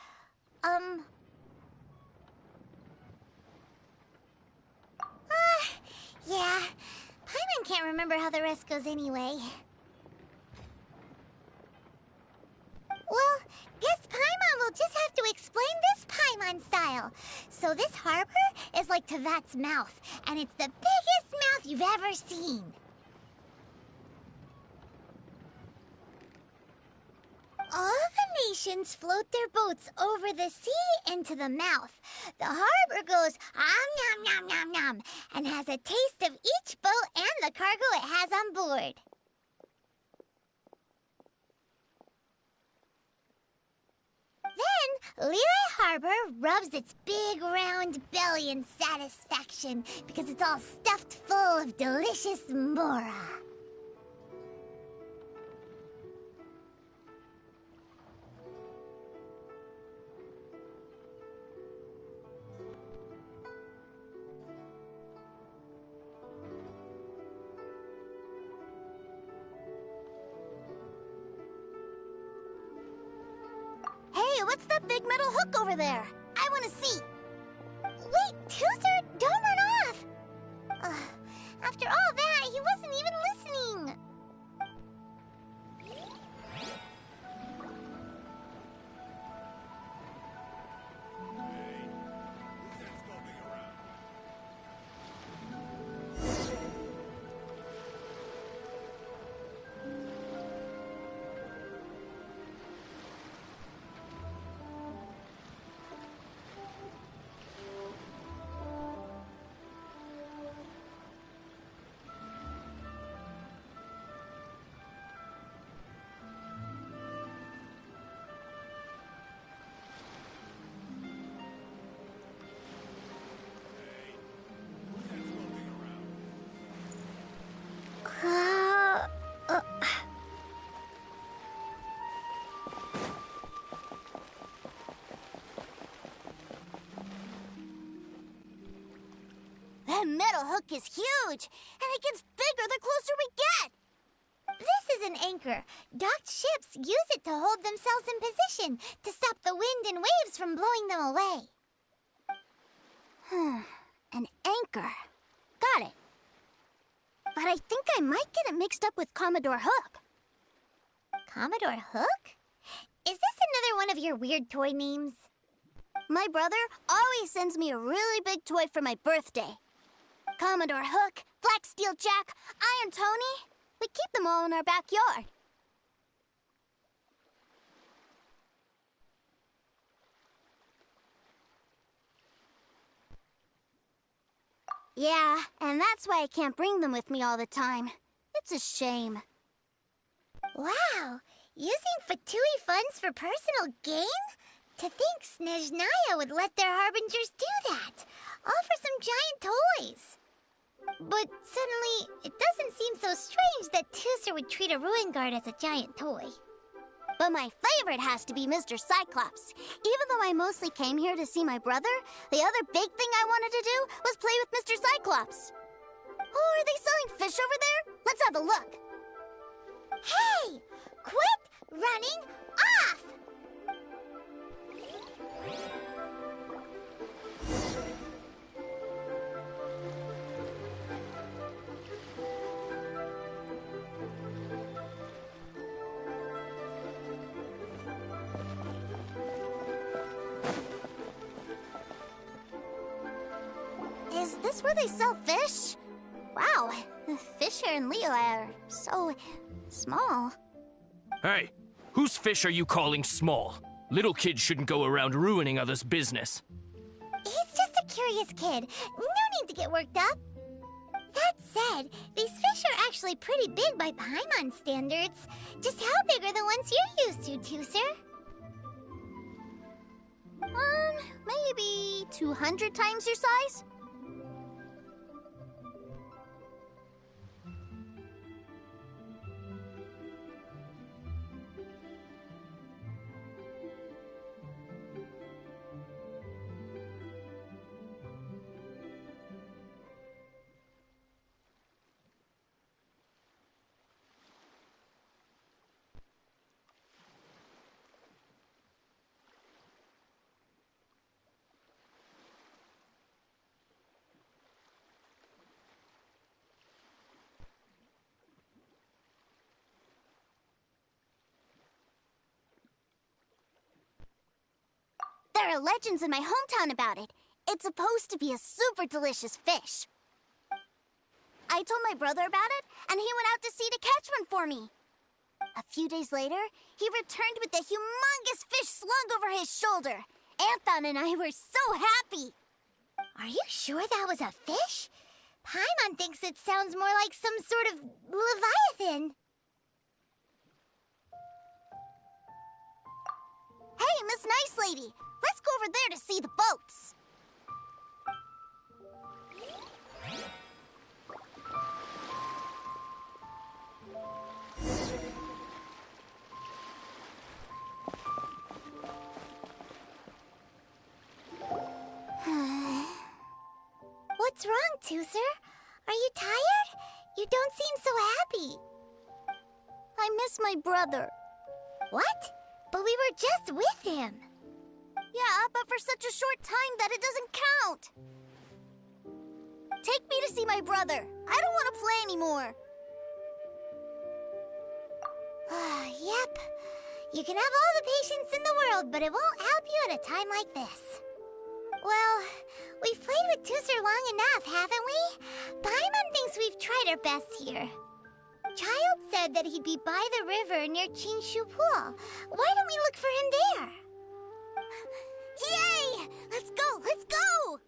yeah. Paimon can't remember how the rest goes anyway. Well, guess Paimon will just have to explain this Paimon style. So this harbor is like Tevat's mouth, and it's the biggest mouth you've ever seen. All the nations float their boats over the sea into the mouth. The harbor goes nom nom nom nom and has a taste of each boat and the cargo it has on board. Then, Liyue Harbor rubs its big round belly in satisfaction because it's all stuffed full of delicious mora. Hey, what's that big metal hook over there? I want to see. Wait, Tusser, don't run off. After all that, he wasn't even listening. That metal hook is huge, and it gets bigger the closer we get. This is an anchor. Docked ships use it to hold themselves in position to stop the wind and waves from blowing them away. An anchor. Got it. But I think I might get it mixed up with Commodore Hook. Commodore Hook? Is this another one of your weird toy names? My brother always sends me a really big toy for my birthday. Commodore Hook, Black Steel Jack, Iron Tony. We keep them all in our backyard. Yeah, and that's why I can't bring them with me all the time. It's a shame. Wow, using Fatui funds for personal gain? To think Snezhnaya would let their harbingers do that, all for some giant toys. But suddenly, it doesn't seem so strange that Tusser would treat a ruin guard as a giant toy. But my favorite has to be Mr. Cyclops. Even though I mostly came here to see my brother, the other big thing I wanted to do was play with Mr. Cyclops. Oh, are they selling fish over there? Let's have a look. Hey! Quit running off! Is this where they sell fish? Wow, the fish here in Liyue are so small. Hey, whose fish are you calling small? Little kids shouldn't go around ruining others' business. He's just a curious kid. No need to get worked up. That said, these fish are actually pretty big by Paimon standards. Just how big are the ones you're used to, Tooser? Maybe 200 times your size? There are legends in my hometown about it. It's supposed to be a super delicious fish. I told my brother about it, and he went out to sea to catch one for me. A few days later, he returned with a humongous fish slung over his shoulder. Anthon and I were so happy. Are you sure that was a fish? Paimon thinks it sounds more like some sort of leviathan. Hey, Miss Nice Lady, let's go over there to see the boats. What's wrong, Tooser? Are you tired? You don't seem so happy. I miss my brother. What? But we were just with him. Yeah, but for such a short time that it doesn't count. Take me to see my brother. I don't want to play anymore. Yep. You can have all the patience in the world, but it won't help you at a time like this. Well, we've played with Tooser long enough, haven't we? Paimon thinks we've tried our best here. Child said that he'd be by the river near Chingshu Pool. Why don't we look for him there? Yay! Let's go! Let's go!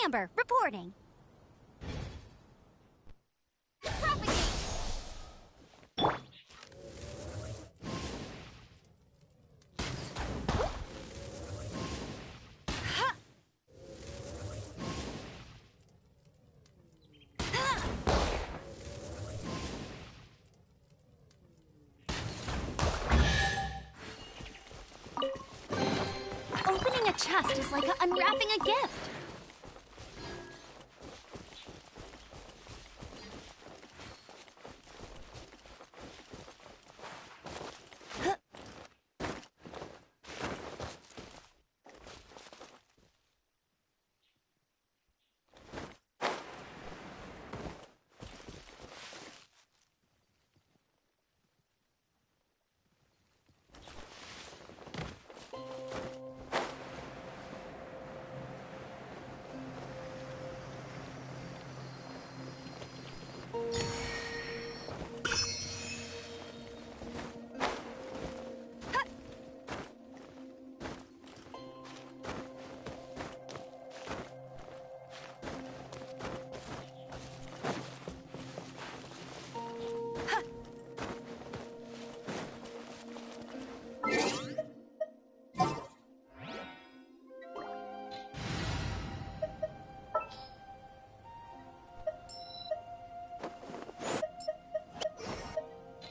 Amber, reporting. Frozen! chest is like unwrapping a gift.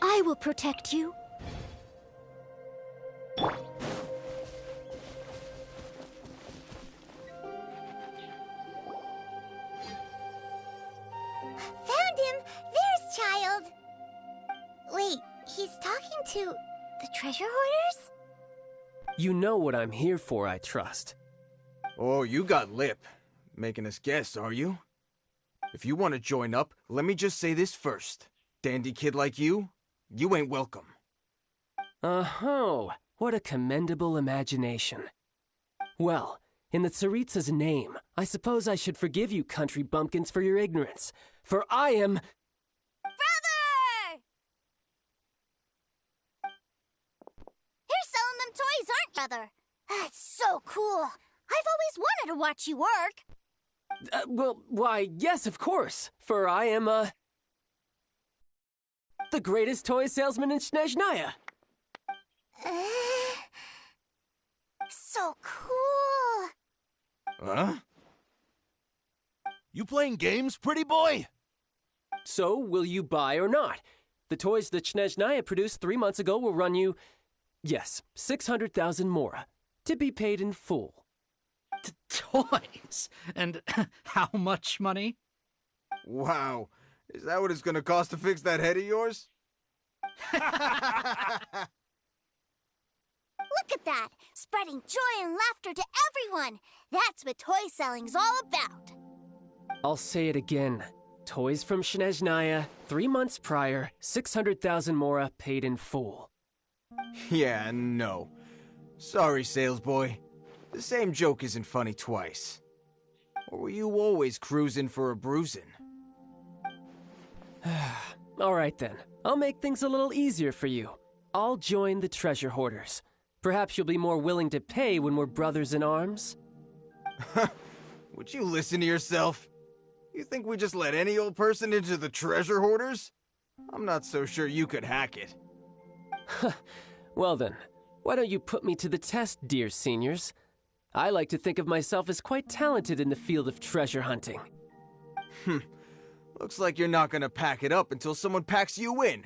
I will protect you. Found him! There's Child! Wait, he's talking to the treasure hoarders? You know what I'm here for, I trust. Oh, you got lip. Making us guess, are you? If you want to join up, let me just say this first. Dandy kid like you ain't welcome. Oh, what a commendable imagination. Well, in the Tsaritsa's name, I suppose I should forgive you country bumpkins for your ignorance, for I am... Brother! You're selling them toys, aren't you, brother? That's so cool. I've always wanted to watch you work. Why, yes, of course, for I am, the greatest toy salesman in Snezhnaya. So cool. Huh? You playing games, pretty boy? So, will you buy or not? The toys that Snezhnaya produced 3 months ago will run you, yes, 600,000 mora, to be paid in full. Toys? And how much money? Wow. Is that what it's gonna cost to fix that head of yours? Look at that! Spreading joy and laughter to everyone! That's what toy selling's all about! I'll say it again. Toys from Snezhnaya, 3 months prior, 600,000 mora paid in full. Yeah, no. Sorry, salesboy. The same joke isn't funny twice. Or were you always cruising for a bruising? All right then. I'll make things a little easier for you. I'll join the treasure hoarders. Perhaps you'll be more willing to pay when we're brothers in arms? Would you listen to yourself? You think we just let any old person into the treasure hoarders? I'm not so sure you could hack it. Well then, why don't you put me to the test, dear seniors? I like to think of myself as quite talented in the field of treasure hunting. Looks like you're not gonna pack it up until someone packs you in.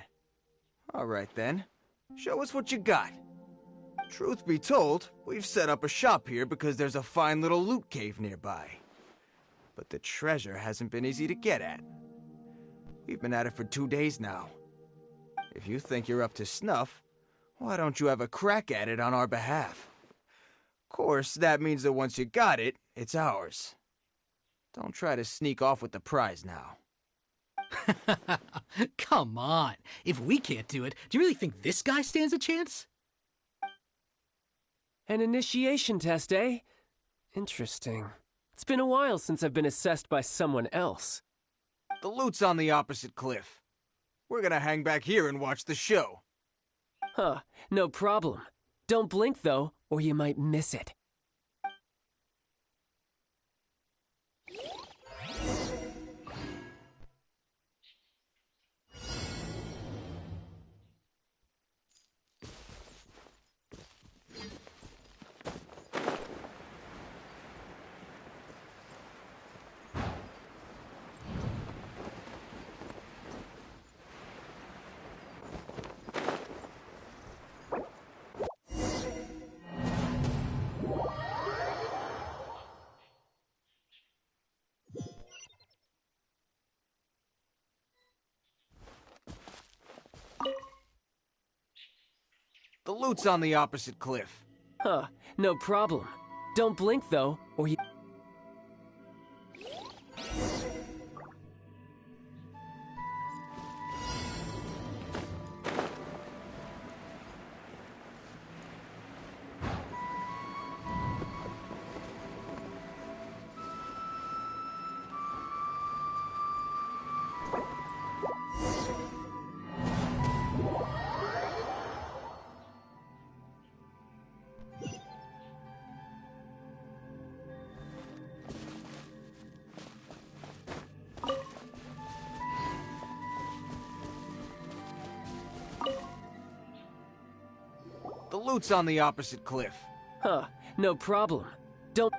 Alright then, show us what you got. Truth be told, we've set up a shop here because there's a fine little loot cave nearby. But the treasure hasn't been easy to get at. We've been at it for 2 days now. If you think you're up to snuff, why don't you have a crack at it on our behalf? Of course, that means that once you got it, it's ours. Don't try to sneak off with the prize now. Come on. If we can't do it, do you really think this guy stands a chance? An initiation test, eh? Interesting. It's been a while since I've been assessed by someone else. The loot's on the opposite cliff. We're gonna hang back here and watch the show. Huh, no problem. Don't blink, though, or you might miss it. loot's on the opposite cliff. Huh, no problem. Don't blink, though, or you... The loot's on the opposite cliff. Huh, no problem. Don't...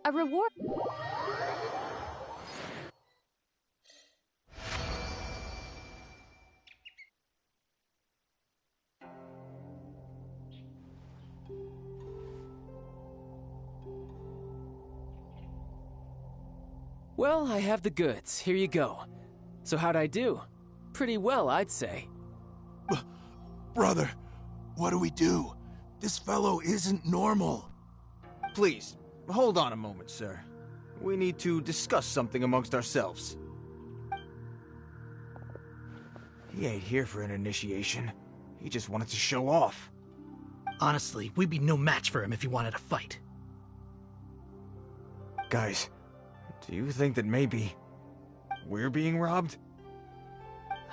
A reward. Well, I have the goods. Here you go. So how'd I do? Pretty well, I'd say. Brother, what do we do? This fellow isn't normal. Please, hold on a moment, sir. We need to discuss something amongst ourselves. He ain't here for an initiation. He just wanted to show off. Honestly, we'd be no match for him if he wanted to fight. Guys, do you think that maybe we're being robbed?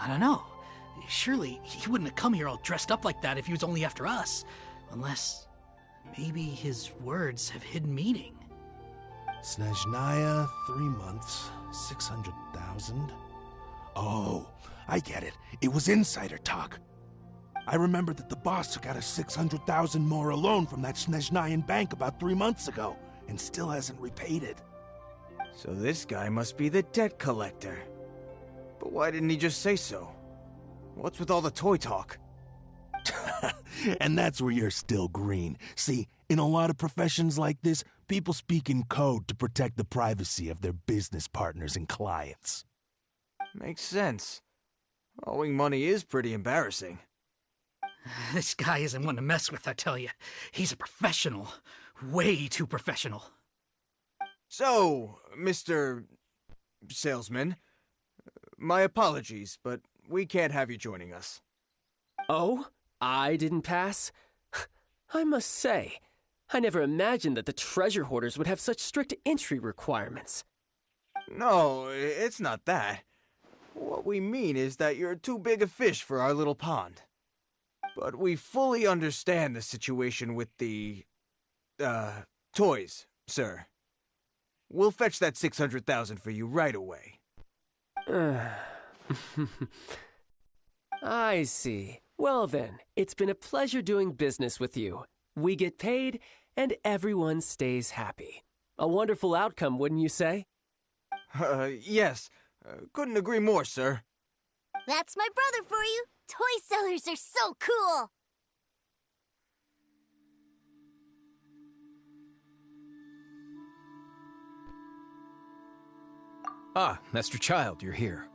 I don't know. Surely he wouldn't have come here all dressed up like that if he was only after us. Unless maybe his words have hidden meaning. Snezhnaya, 3 months, 600,000. Oh, I get it. It was insider talk. I remember that the boss took out a 600,000 more a loan from that Snezhnayan bank about 3 months ago, and still hasn't repaid it. So this guy must be the debt collector. But why didn't he just say so? What's with all the toy talk? And that's where you're still green. See, in a lot of professions like this, people speak in code to protect the privacy of their business partners and clients. Makes sense. Owing money is pretty embarrassing. This guy isn't one to mess with, I tell you. He's a professional. Way too professional. So, Mr. Salesman, my apologies, but we can't have you joining us. Oh? I didn't pass? I must say, I never imagined that the treasure hoarders would have such strict entry requirements. No, it's not that. What we mean is that you're too big a fish for our little pond. But we fully understand the situation with the, toys, sir. We'll fetch that 600,000 for you right away. I see. Well then, it's been a pleasure doing business with you. We get paid, and everyone stays happy. A wonderful outcome, wouldn't you say? Yes. Couldn't agree more, sir. That's my brother for you. Toy sellers are so cool. Ah, Master Child, you're here.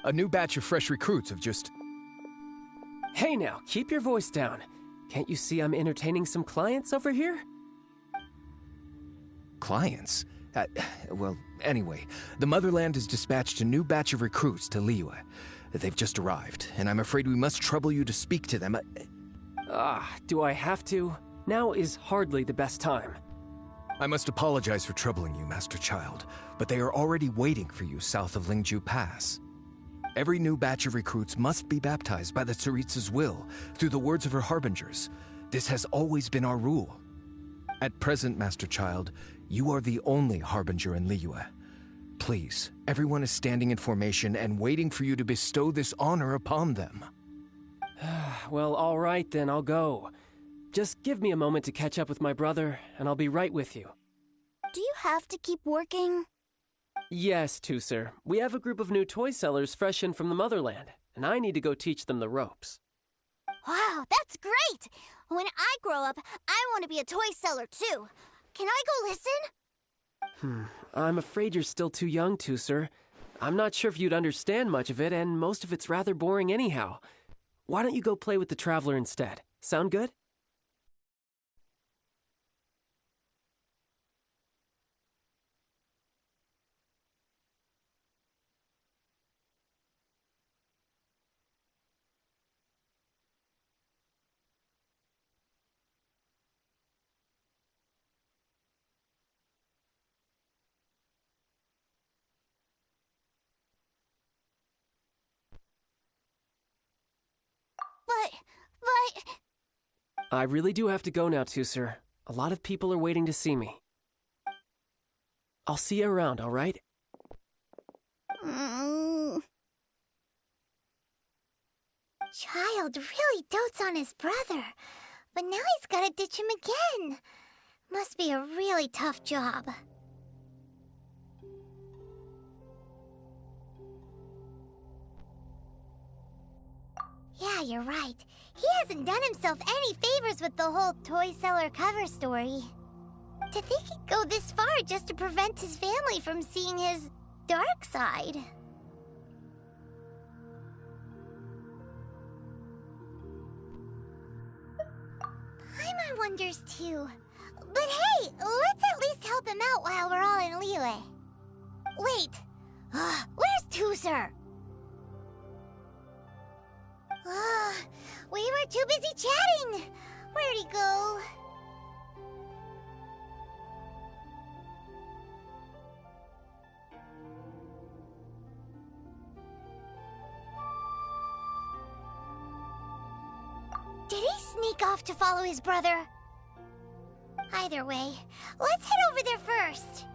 A new batch of fresh recruits have just... Hey now, keep your voice down. Can't you see I'm entertaining some clients over here? Clients? Well, anyway, the Motherland has dispatched a new batch of recruits to Liyue. They've just arrived, and I'm afraid we must trouble you to speak to them. Do I have to? Now is hardly the best time. I must apologize for troubling you, Master Child, but they are already waiting for you south of Lingju Pass. Every new batch of recruits must be baptized by the Tsaritsa's will, through the words of her harbingers. This has always been our rule. At present, Master Child, you are the only harbinger in Liyue. Please, everyone is standing in formation and waiting for you to bestow this honor upon them. Well, all right then, I'll go. Just give me a moment to catch up with my brother, and I'll be right with you. Do you have to keep working? Yes, Tusser. We have a group of new toy sellers fresh in from the Motherland, and I need to go teach them the ropes. Wow, that's great! When I grow up, I want to be a toy seller too. Can I go listen? I'm afraid you're still too young, Tusser. I'm not sure if you'd understand much of it, and most of it's rather boring anyhow. Why don't you go play with the Traveler instead? Sound good? But... I really do have to go now, Tusser. A lot of people are waiting to see me. I'll see you around, all right? Child really dotes on his brother, but now he's gotta ditch him again. Must be a really tough job. Yeah, you're right. He hasn't done himself any favors with the whole toy seller cover story. To think he'd go this far just to prevent his family from seeing his dark side. Paimon wonders too. But hey, let's at least help him out while we're all in Liyue. Wait, where's Tusser? We were too busy chatting. Where'd he go? Did he sneak off to follow his brother? Either way, let's head over there first.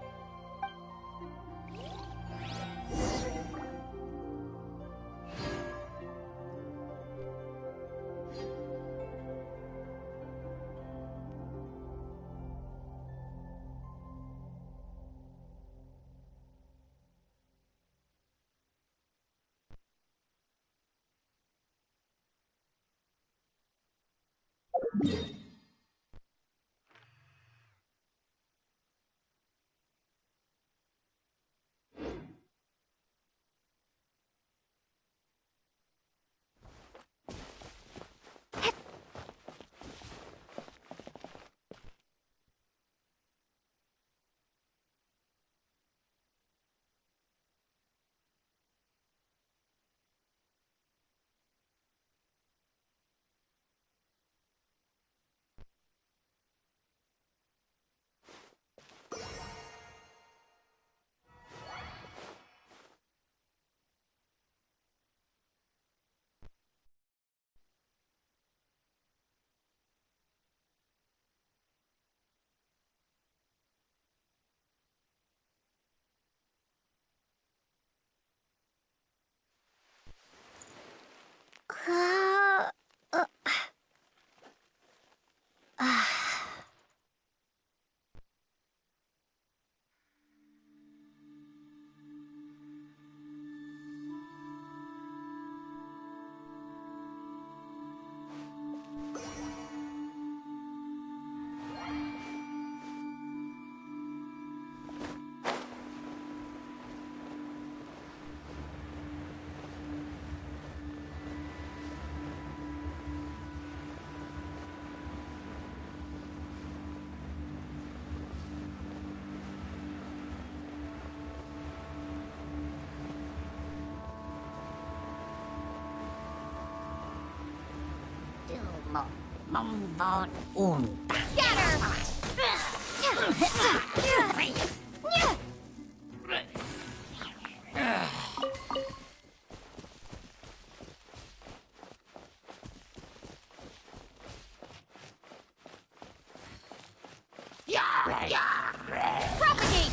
Propagate!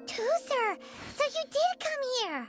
Toozer, so you did come here.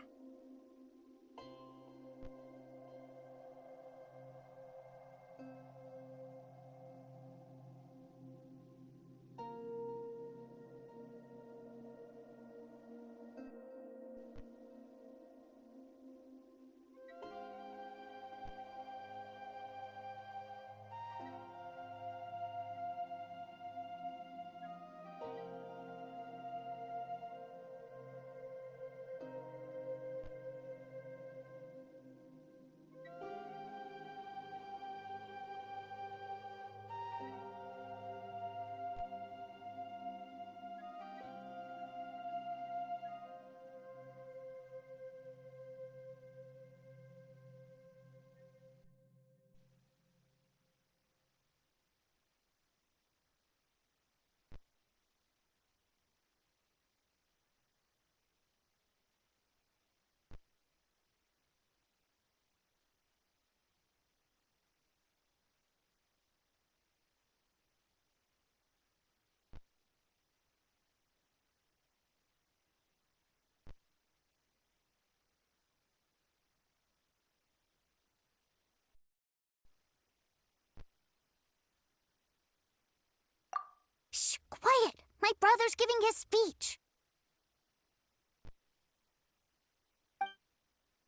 Shh, quiet! My brother's giving his speech.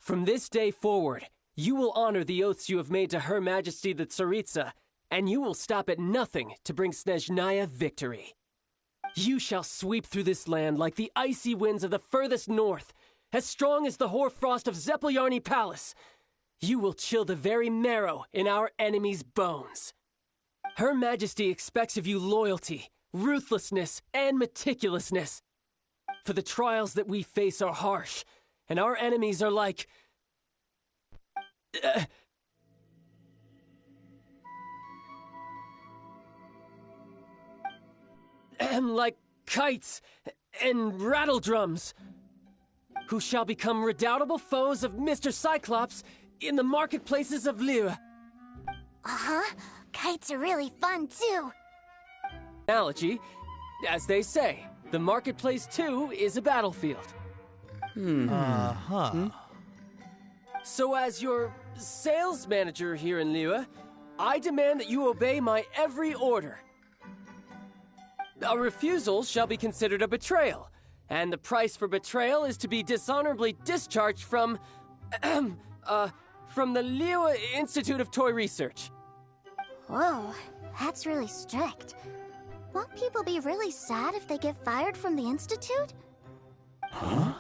From this day forward, you will honor the oaths you have made to Her Majesty the Tsaritsa, and you will stop at nothing to bring Snezhnaya victory. You shall sweep through this land like the icy winds of the furthest north, as strong as the hoarfrost of Zepelyarny Palace. You will chill the very marrow in our enemies' bones. Her Majesty expects of you loyalty, ruthlessness, and meticulousness. For the trials that we face are harsh, and our enemies are like... like kites and rattledrums, who shall become redoubtable foes of Mr. Cyclops in the marketplaces of Liyue. Uh-huh. Kites are really fun, too. Analogy, as they say, the marketplace, too, is a battlefield. So as your sales manager here in Liyue, I demand that you obey my every order. A refusal shall be considered a betrayal, and the price for betrayal is to be dishonorably discharged from the Liyue Institute of Toy Research. Whoa, that's really strict. Won't people be really sad if they get fired from the Institute? Huh?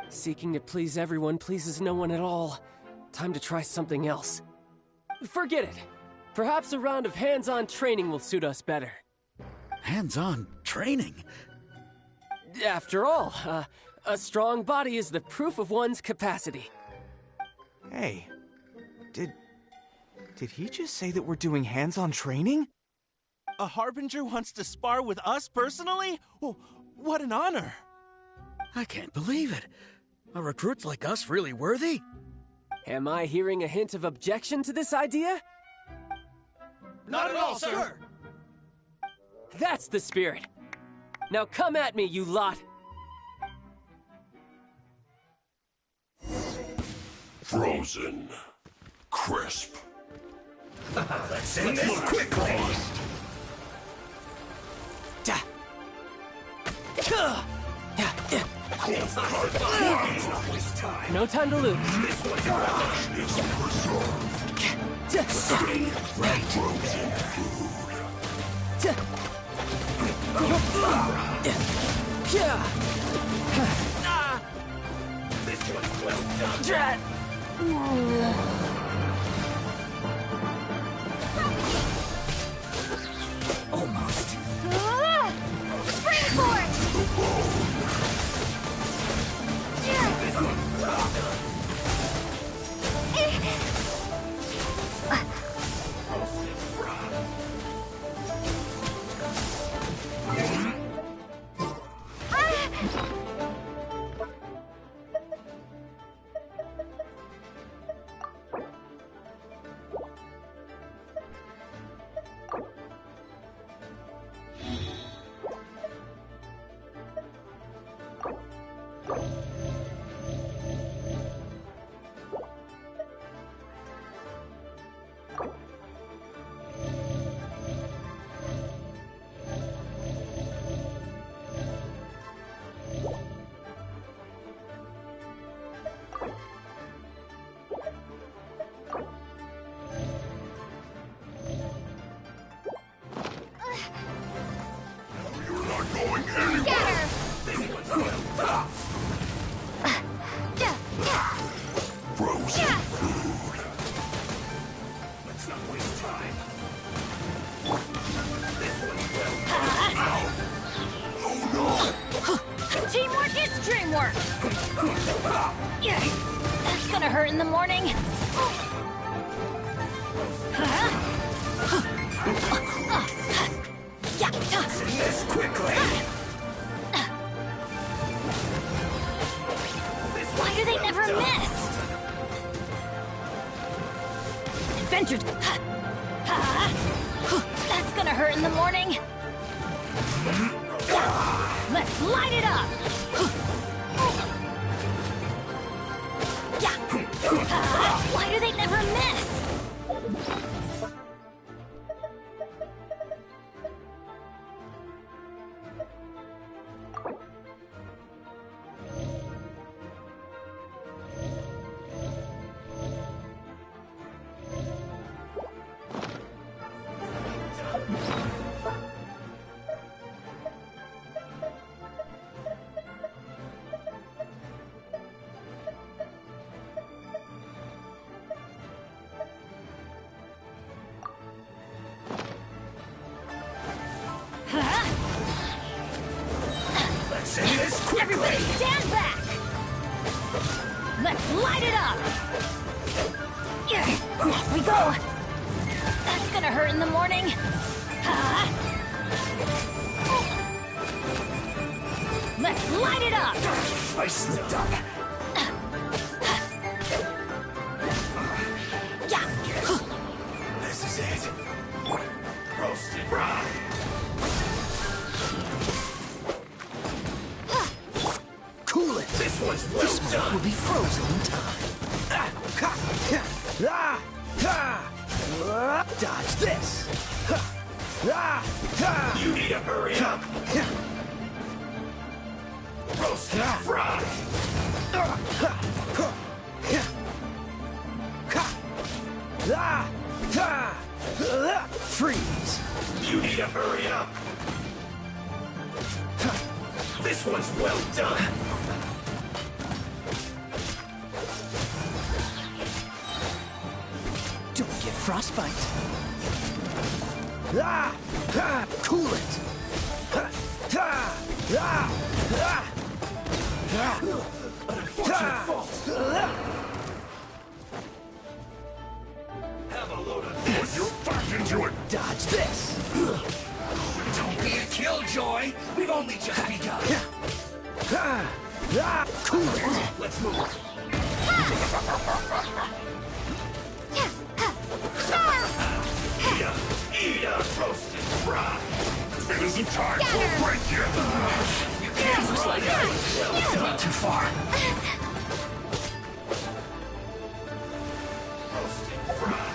Seeking to please everyone pleases no one at all. Time to try something else. Forget it. Perhaps a round of hands-on training will suit us better. Hands-on training? After all, A strong body is the proof of one's capacity. Hey, did he just say that we're doing hands-on training? A Harbinger wants to spar with us personally? Well, what an honor! I can't believe it. Are recruits like us really worthy? Am I hearing a hint of objection to this idea? Not at all, sir! That's the spirit. Now come at me, you lot! Frozen. Crisp. Let's end this quickly! No time to lose. Almost. Springboard! Teamwork is dreamwork! That's gonna hurt in the morning. This quickly! Why do they never miss? Adventure. That's gonna hurt in the morning. Let's light it up! Why do they never miss? Let's end this quickly! Everybody stand back! Let's light it up! Off we go! That's gonna hurt in the morning! Let's light it up! I slipped up. This is it. Roasted raw. Cool it. This one's well done. Will be frozen in time. Dodge this. You need to hurry up. Roasted fry. Freeze. You need to hurry up. This one's well done. Don't get frostbite. Cool it. Unfortunate fault. Have a load of this. You're back into it. Dodge this. Don't be a killjoy. We've only just begun. Cool it. Let's move. Eat a roasted fry. It isn't time for a break yet. You can't run. Well, not too far. Roasted fry.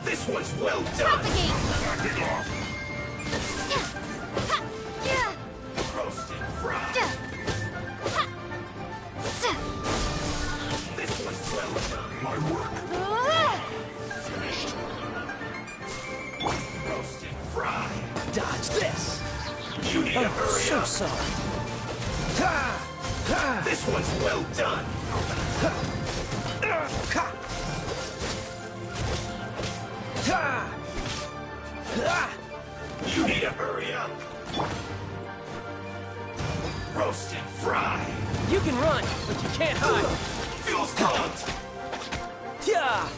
This one's well done. Backing off. Roasted fry. This one's well done. My work. Finished. Roasted fry. Dodge this. You need to hurry up. So sorry. This one's well done. You need to hurry up. Roasted fry. You can run, but you can't hide. Feels cold. Yeah.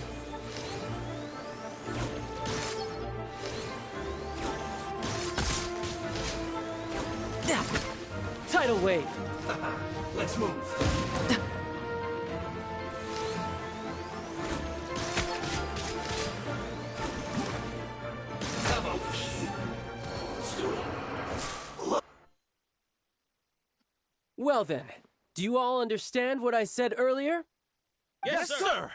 Tidal wave. Let's move. Well then, do you all understand what I said earlier? Yes, sir.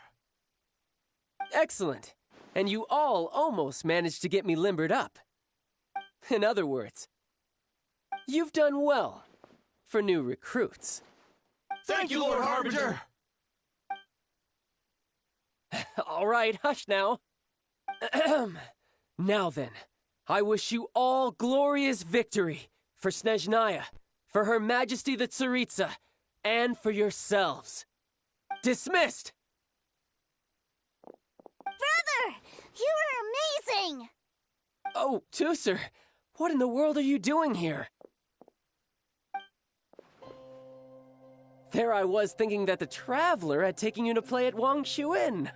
Excellent. And you all almost managed to get me limbered up. In other words, you've done well for new recruits. Thank you, Lord Harbinger. All right, hush now. Now then, I wish you all glorious victory for Snezhnaya, for Her Majesty the Tsaritsa, and for yourselves. Dismissed! Brother! You are amazing! Oh, Tusser, what in the world are you doing here? There I was thinking that the Traveler had taken you to play at Wang Xuan.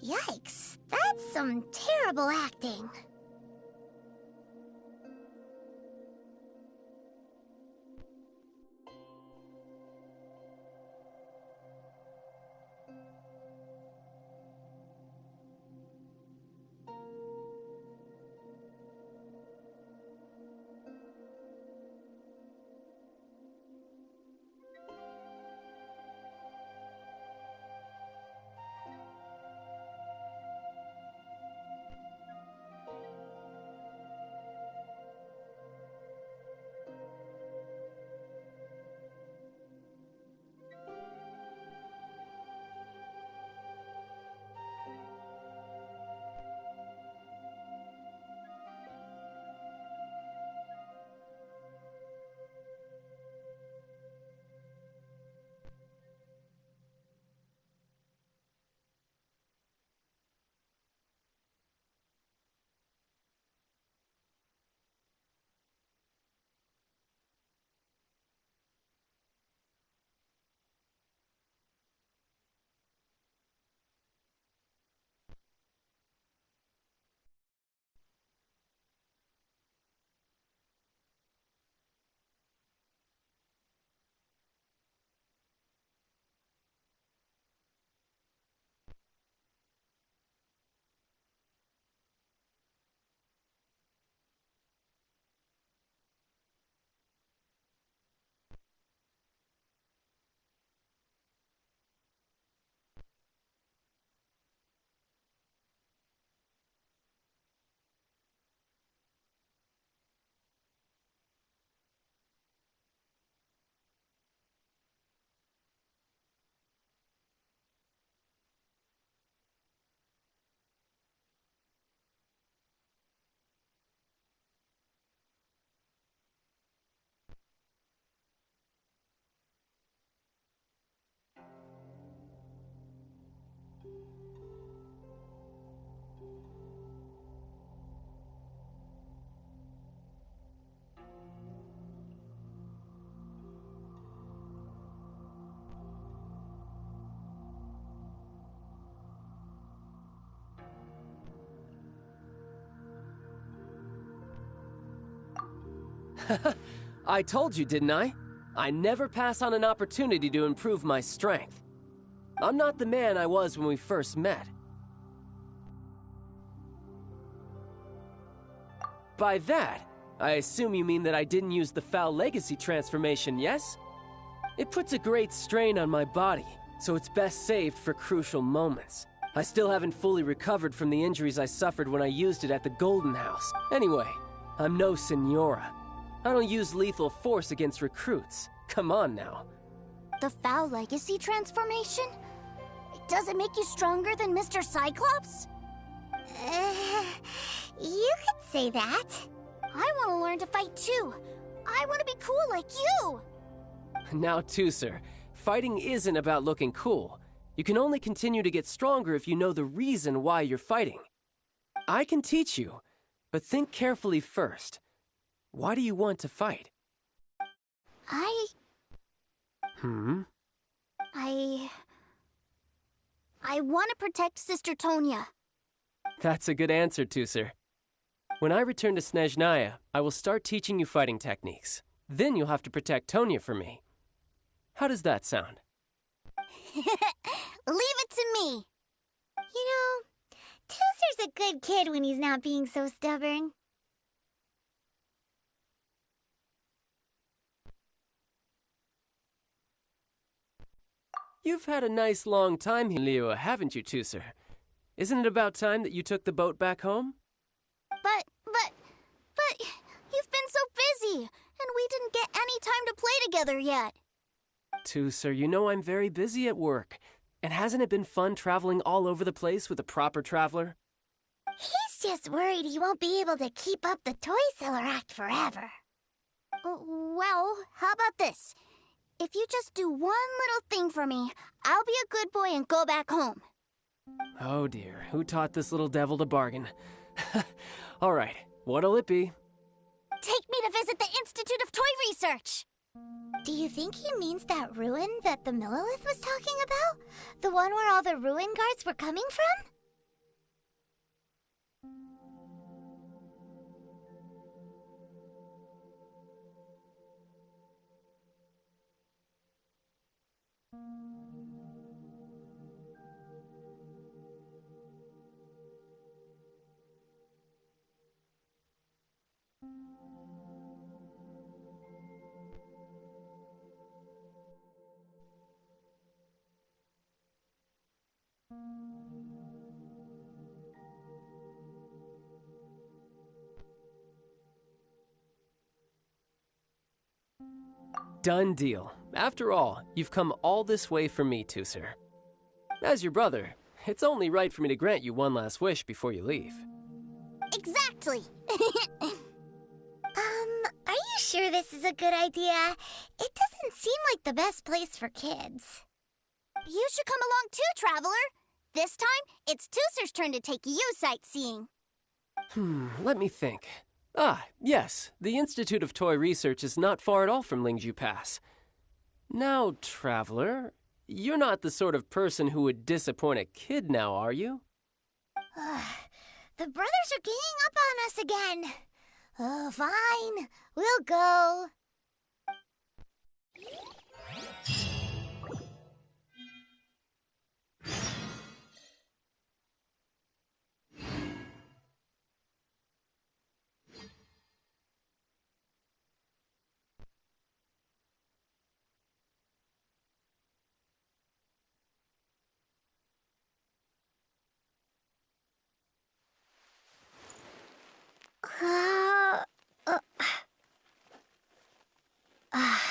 Yikes, that's some terrible acting. I told you, didn't I? I never pass on an opportunity to improve my strength. I'm not the man I was when we first met. By that, I assume you mean that I didn't use the Foul Legacy transformation, yes? It puts a great strain on my body, so it's best saved for crucial moments. I still haven't fully recovered from the injuries I suffered when I used it at the Golden House. Anyway, I'm no Senora. I don't use lethal force against recruits. Come on now. The Foul Legacy transformation? Does it make you stronger than Mr. Cyclops? You could say that. I want to learn to fight too. I want to be cool like you. Now, Tooser, fighting isn't about looking cool. You can only continue to get stronger if you know the reason why you're fighting. I can teach you, but think carefully first. Why do you want to fight? I want to protect Sister Tonya. That's a good answer, Tooser. When I return to Snezhnaya, I will start teaching you fighting techniques. Then you'll have to protect Tonya for me. How does that sound? Leave it to me. You know, Tooser's a good kid when he's not being so stubborn. You've had a nice long time here, Liyue, haven't you, Tooser? Isn't it about time that you took the boat back home? But, you've been so busy, and we didn't get any time to play together yet. Tooser, you know I'm very busy at work. And hasn't it been fun traveling all over the place with a proper traveler? He's just worried he won't be able to keep up the toy seller act forever. Well, how about this? If you just do one little thing for me, I'll be a good boy and go back home. Oh dear, who taught this little devil to bargain? All right, what'll it be? Take me to visit the Institute of Toy Research! Do you think he means that ruin that the Millilith was talking about? The one where all the ruin guards were coming from? Done deal. After all, you've come all this way for me, Tooser. As your brother, it's only right for me to grant you one last wish before you leave. Exactly! Are you sure this is a good idea? It doesn't seem like the best place for kids. You should come along too, Traveler! This time, it's Tooser's turn to take you sightseeing. Let me think. Ah, yes, the Institute of Toy Research is not far at all from Lingju Pass. Now, Traveler, you're not the sort of person who would disappoint a kid now, are you? The brothers are ganging up on us again. Oh, fine. We'll go. Uh, あ Ah.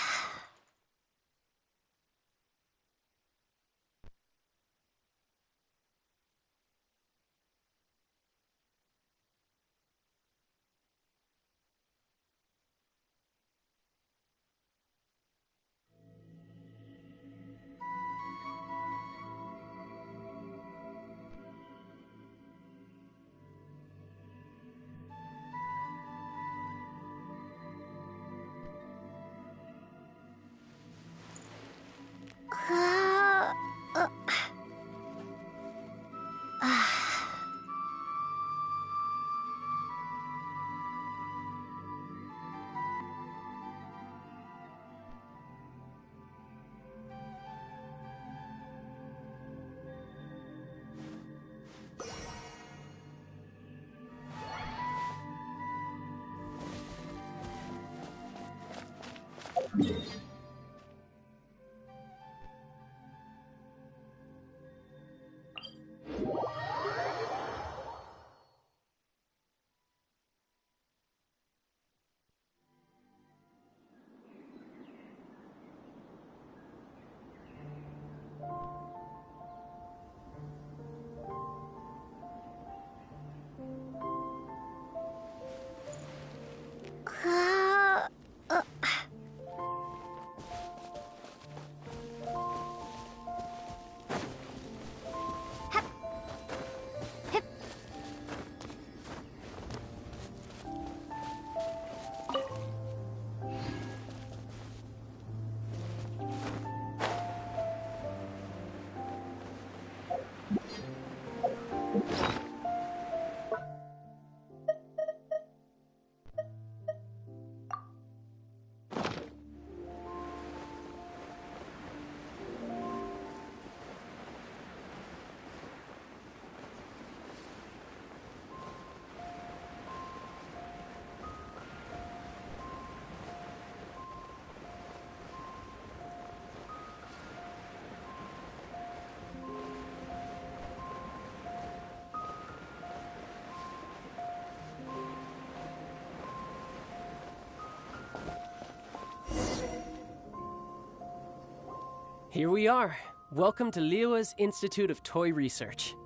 Here we are. Welcome to Liyue's Institute of Toy Research.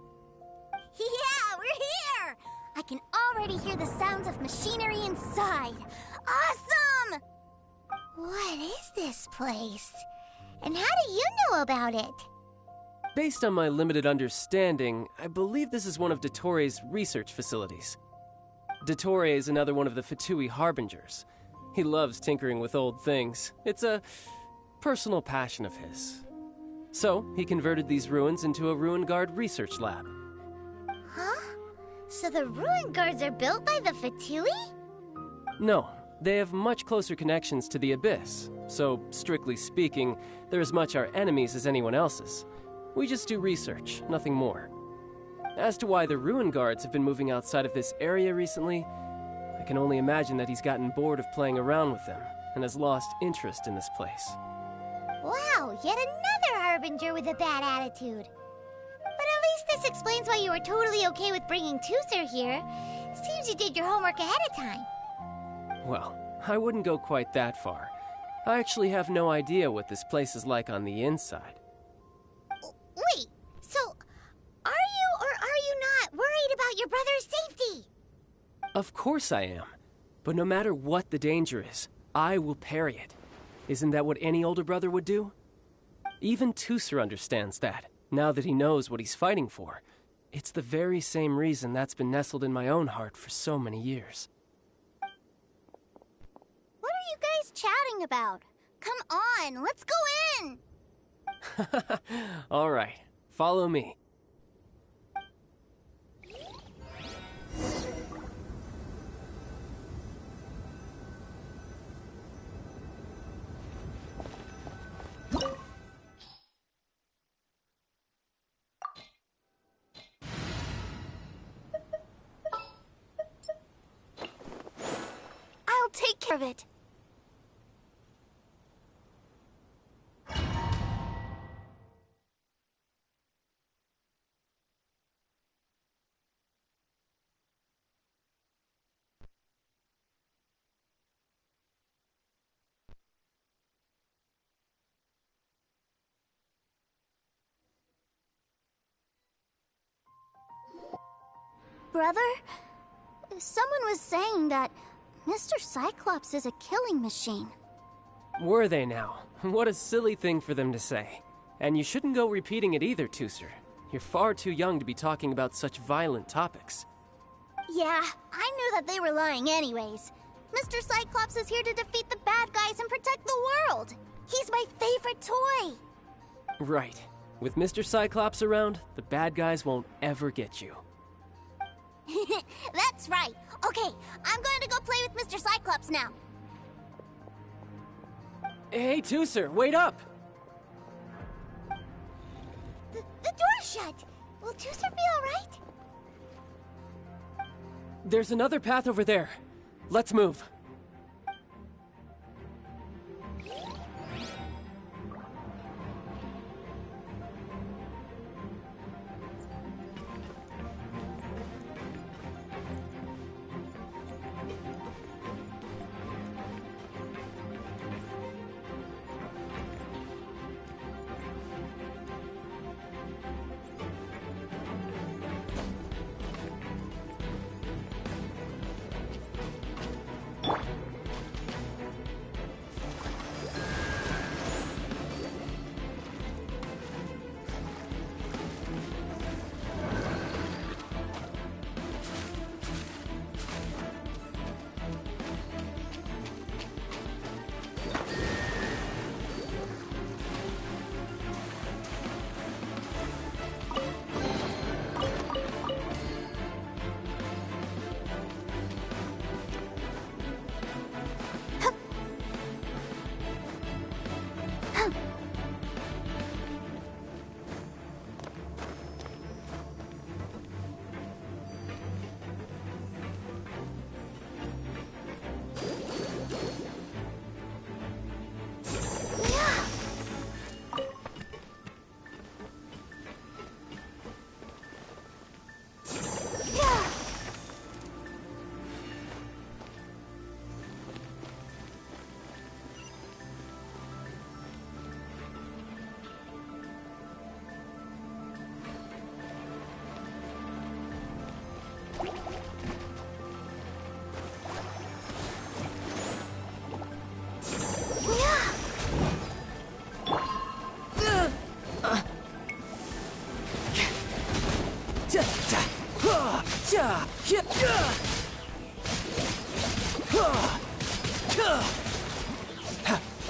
Yeah, we're here! I can already hear the sounds of machinery inside. Awesome! What is this place? And how do you know about it? Based on my limited understanding, I believe this is one of Dottoro's research facilities. Dottore is another one of the Fatui Harbingers. He loves tinkering with old things. It's a personal passion of his. So, he converted these ruins into a Ruin Guard research lab. Huh? So the Ruin Guards are built by the Fatui? No, they have much closer connections to the Abyss, so, strictly speaking, they're as much our enemies as anyone else's. We just do research, nothing more. As to why the Ruin Guards have been moving outside of this area recently, I can only imagine that he's gotten bored of playing around with them, and has lost interest in this place. Wow, yet another Harbinger with a bad attitude. But at least this explains why you were totally okay with bringing Tooser here. Seems you did your homework ahead of time. Well, I wouldn't go quite that far. I actually have no idea what this place is like on the inside. Wait, so are you or are you not worried about your brother's safety? Of course I am. But no matter what the danger is, I will parry it. Isn't that what any older brother would do? Even Tooser understands that, now that he knows what he's fighting for. It's the very same reason that's been nestled in my own heart for so many years. What are you guys chatting about? Come on, let's go in! All right, follow me. I'll take care of it. Brother, someone was saying that Mr. Cyclops is a killing machine. Were they now? What a silly thing for them to say. And you shouldn't go repeating it either, Tooser. You're far too young to be talking about such violent topics. Yeah, I knew that they were lying anyways. Mr. Cyclops is here to defeat the bad guys and protect the world. He's my favorite toy. Right. With Mr. Cyclops around, the bad guys won't ever get you. That's right. Okay, I'm going to go play with Mr. Cyclops now. Hey, Tooser, wait up! The door's shut. Will Tooser be alright? There's another path over there. Let's move.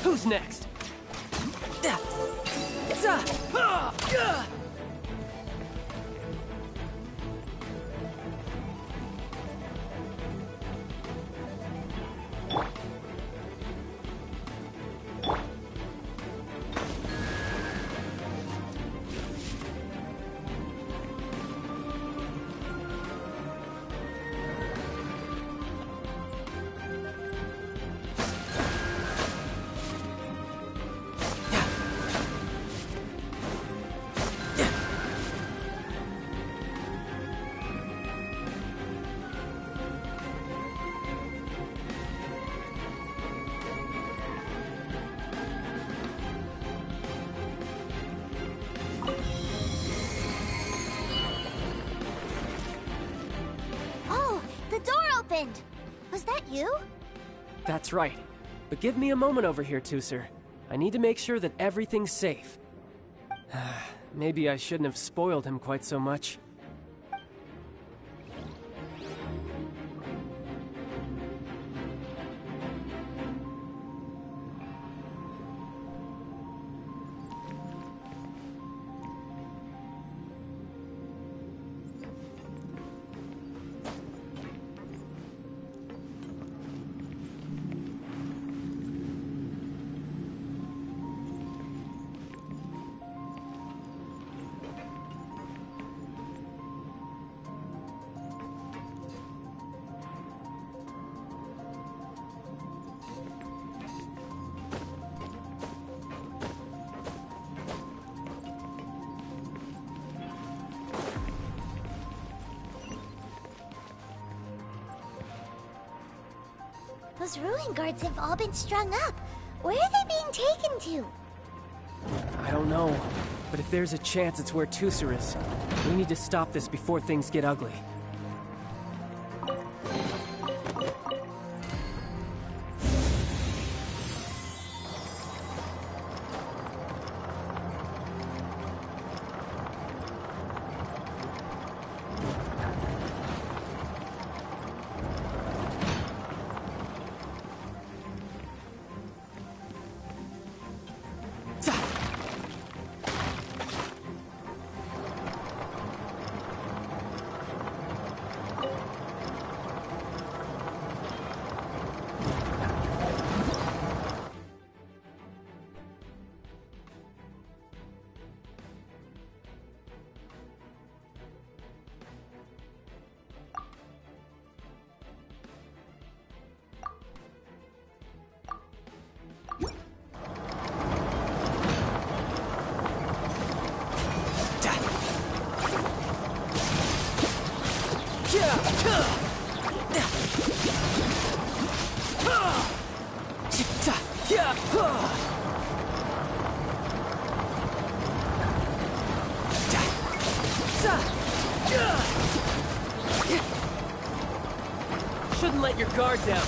Who's next? Was that you? That's right. But give me a moment over here, Tusser. I need to make sure that everything's safe. Maybe I shouldn't have spoiled him quite so much. Those ruin guards have all been strung up. Where are they being taken to? I don't know, but if there's a chance it's where Tusser is, we need to stop this before things get ugly. Shouldn't let your guard down.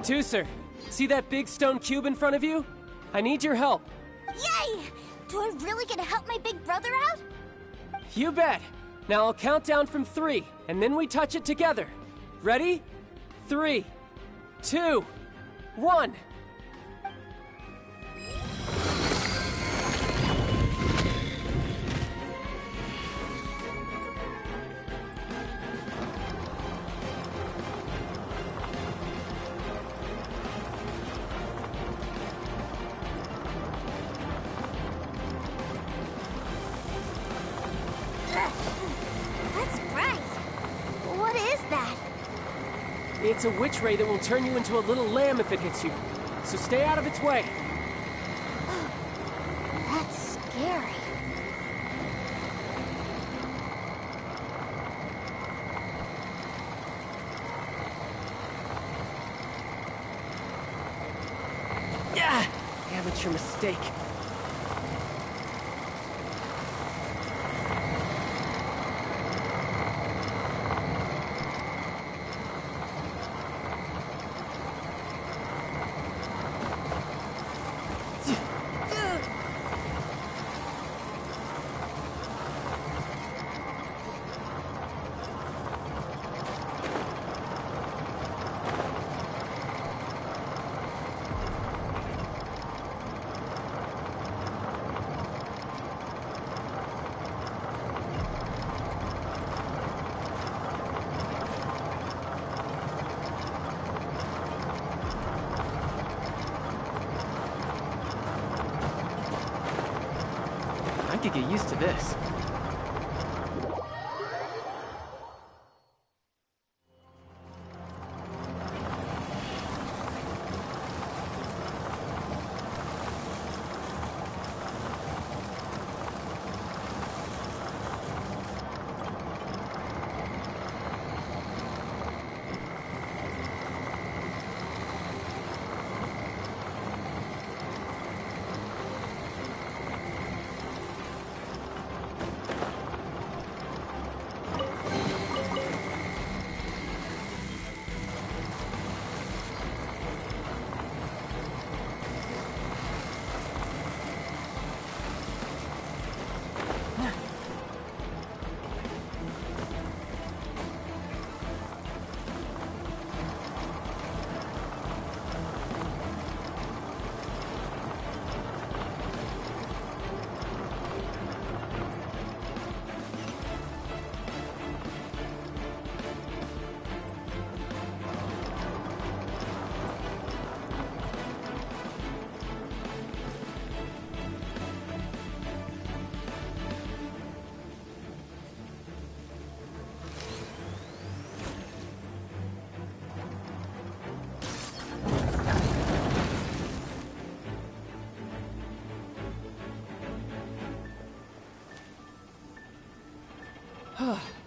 Tusser, see that big stone cube in front of you? I need your help. Yay! Do I really get to help my big brother out? You bet. Now I'll count down from 3, and then we touch it together. Ready? 3, 2, 1. That's bright. What is that? It's a witch ray that will turn you into a little lamb if it hits you. So stay out of its way. That's scary. Yeah! Amateur mistake. I could get used to this.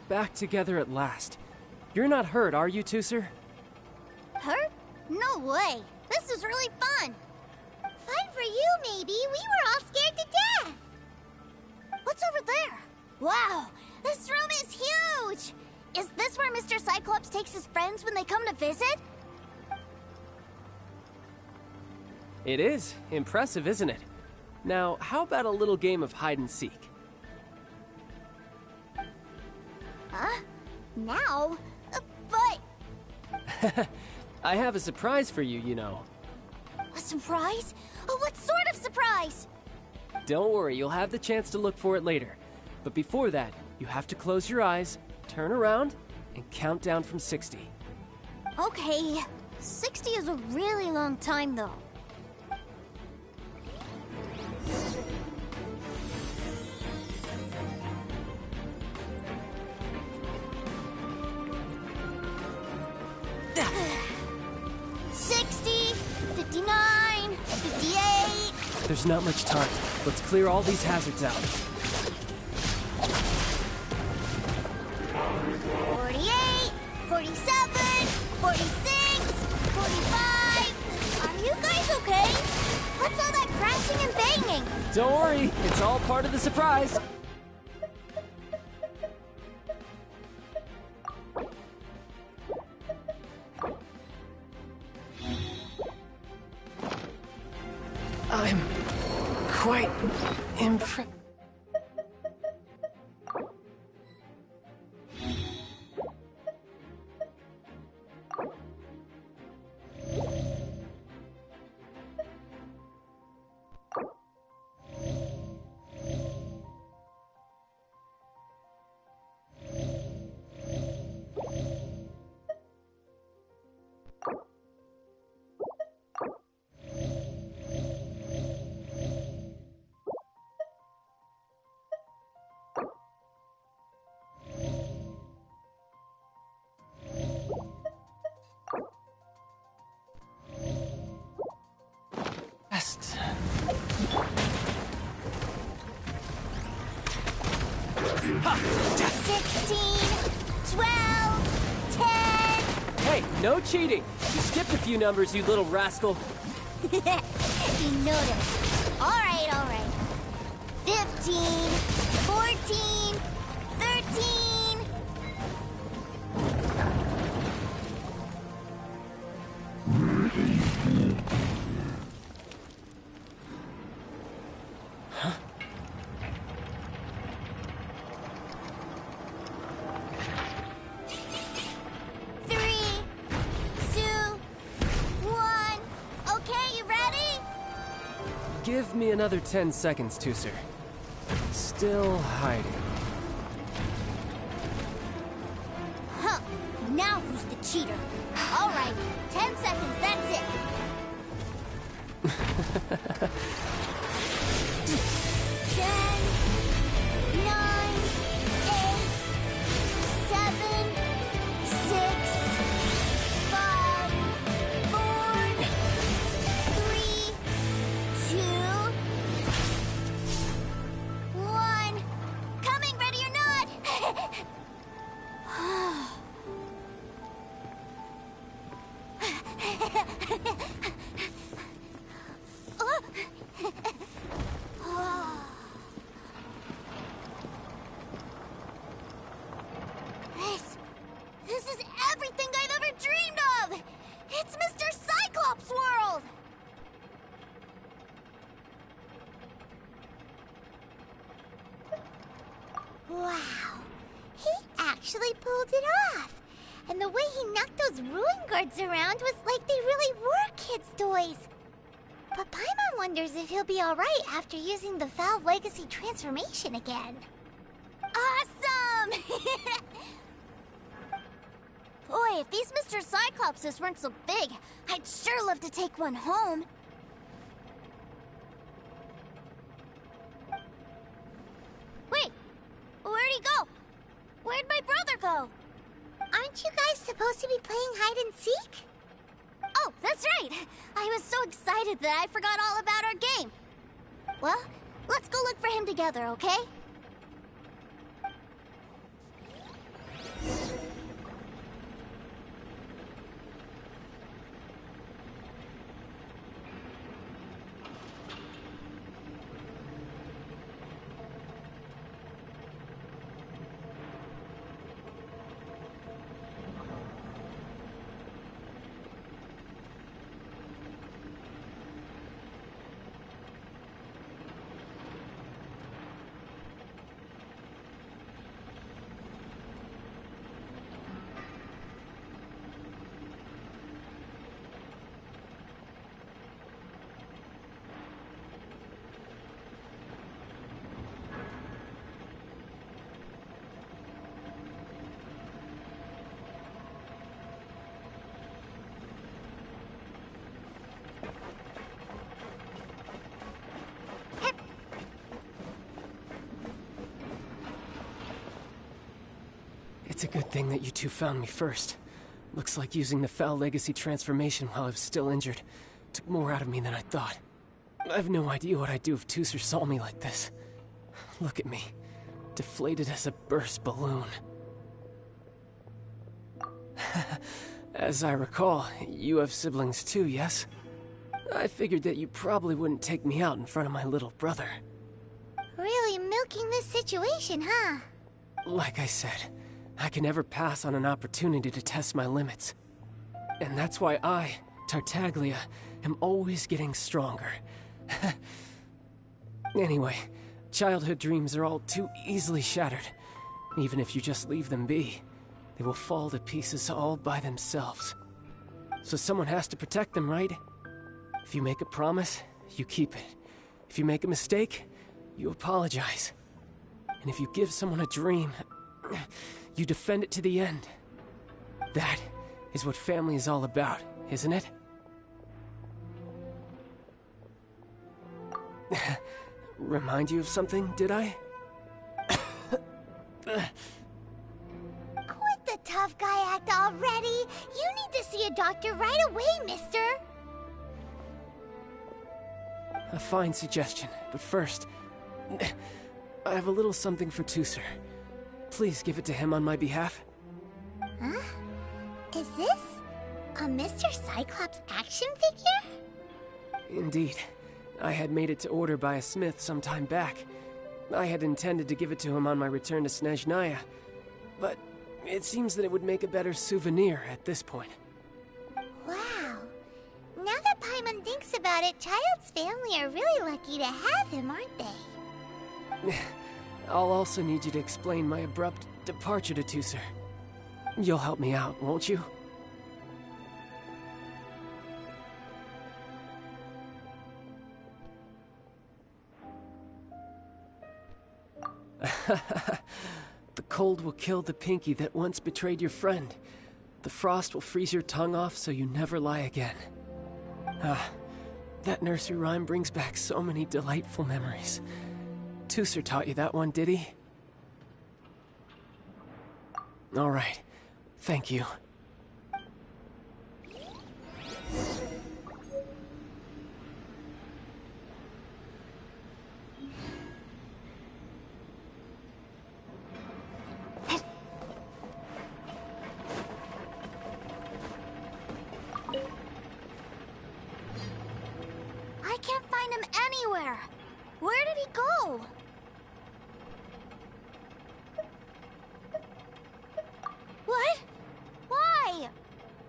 Back together at last. You're not hurt, are you, Tooser? Hurt? No way. This is really fun. Fun for you, maybe. We were all scared to death. What's over there? Wow, this room is huge. Is this where Mr. Cyclops takes his friends when they come to visit? It is. Impressive, isn't it? Now, how about a little game of hide and seek? Huh? Now? But... I have a surprise for you, you know. A surprise? Oh, what sort of surprise? Don't worry, you'll have the chance to look for it later. But before that, you have to close your eyes, turn around, and count down from 60. Okay. 60 is a really long time, though. There's not much time. Let's clear all these hazards out. 48, 47, 46, 45. Are you guys okay? What's all that crashing and banging? Don't worry, it's all part of the surprise. I'm quite impressed. 16, 12, 10. Hey, no cheating! You skipped a few numbers, you little rascal. You noticed. All right. 15, 14, 13. Huh? Give me another 10 seconds, Tooser. Still hiding. Huh. Now who's the cheater? All right. 10 seconds, that's it. 10, 9, 8, 7, 6, 5, 4, 3, 2, 1. Coming, ready or not. This is everything I've ever dreamed of! It's Mr. Cyclops' world! Wow. He actually pulled it off. And the way he knocked those ruin guards around was like they really were kids' toys. But Paimon wonders if he'll be alright after using the Valve Legacy transformation again. Awesome! Boy, if these Mr. Cyclopses weren't so big, I'd sure love to take one home. Wait, where'd he go? Where'd my brother go? Aren't you guys supposed to be playing hide and seek? Oh, that's right! I was so excited that I forgot all about our game. Well, let's go look for him together, okay? It's a good thing that you two found me first. Looks like using the Foul Legacy transformation while I was still injured took more out of me than I thought. I have no idea what I'd do if Tooser saw me like this. Look at me, deflated as a burst balloon. As I recall, you have siblings too, yes? I figured that you probably wouldn't take me out in front of my little brother. Really milking this situation, huh? Like I said, I can never pass on an opportunity to test my limits. And that's why I, Tartaglia, am always getting stronger. Anyway, childhood dreams are all too easily shattered. Even if you just leave them be, they will fall to pieces all by themselves. So someone has to protect them, right? If you make a promise, you keep it. If you make a mistake, you apologize. And if you give someone a dream, you defend it to the end. That is what family is all about, isn't it? Remind you of something, did I? Quit the tough guy act already! You need to see a doctor right away, mister! A fine suggestion, but first, I have a little something for Tooser. please give it to him on my behalf? Huh? Is this a Mr. Cyclops action figure? Indeed. I had made it to order by a smith some time back. I had intended to give it to him on my return to Snezhnaya, but it seems that it would make a better souvenir at this point. Wow. Now that Paimon thinks about it, Child's family are really lucky to have him, aren't they? I'll also need you to explain my abrupt departure to Tusser. You'll help me out, won't you? The cold will kill the pinky that once betrayed your friend. The frost will freeze your tongue off so you never lie again. That nursery rhyme brings back so many delightful memories. Tusser taught you that one, did he? All right. Thank you. I can't find him anywhere. Where did he go? What? Why?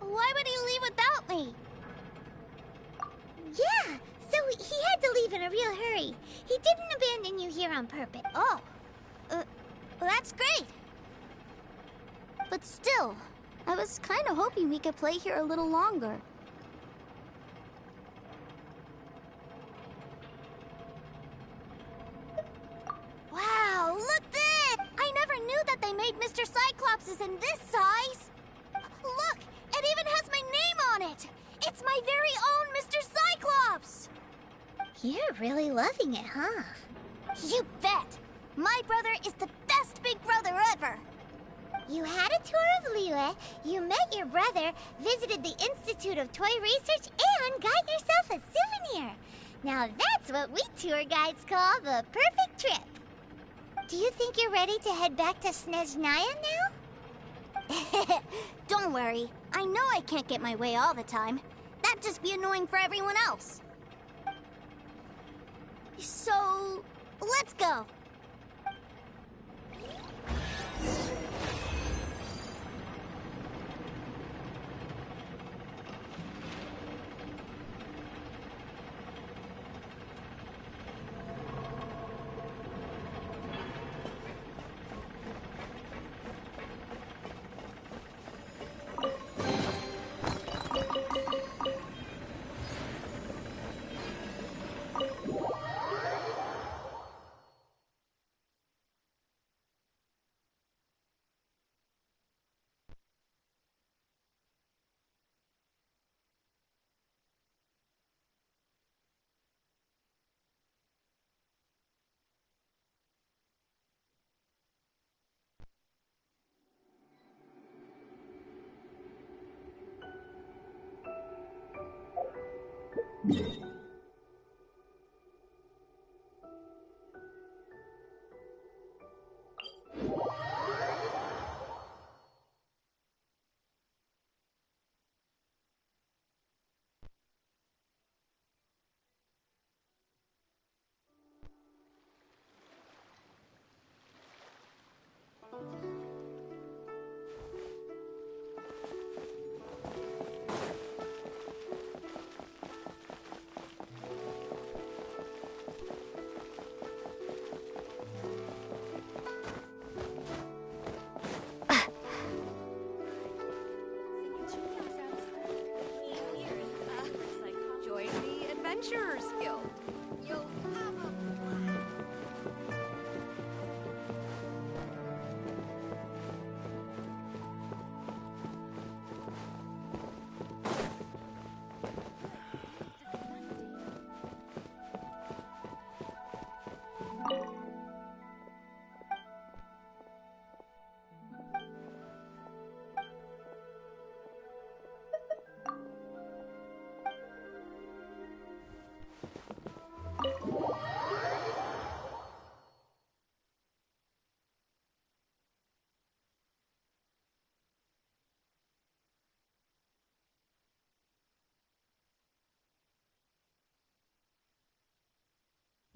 Why would he leave without me? Yeah, so he had to leave in a real hurry. He didn't abandon you here on purpose. Oh. Well, that's great. But still, I was kind of hoping we could play here a little longer. Wow, look this! I never knew that they made Mr. Cyclopses in this size. Look, it even has my name on it. It's my very own Mr. Cyclops. You're really loving it, huh? You bet. My brother is the best big brother ever. You had a tour of Liyue, you met your brother, visited the Institute of Toy Research, and got yourself a souvenir. Now that's what we tour guides call the perfect trip. Do you think you're ready to head back to Snezhnaya now? Don't worry. I know I can't get my way all the time. That'd just be annoying for everyone else. So, let's go.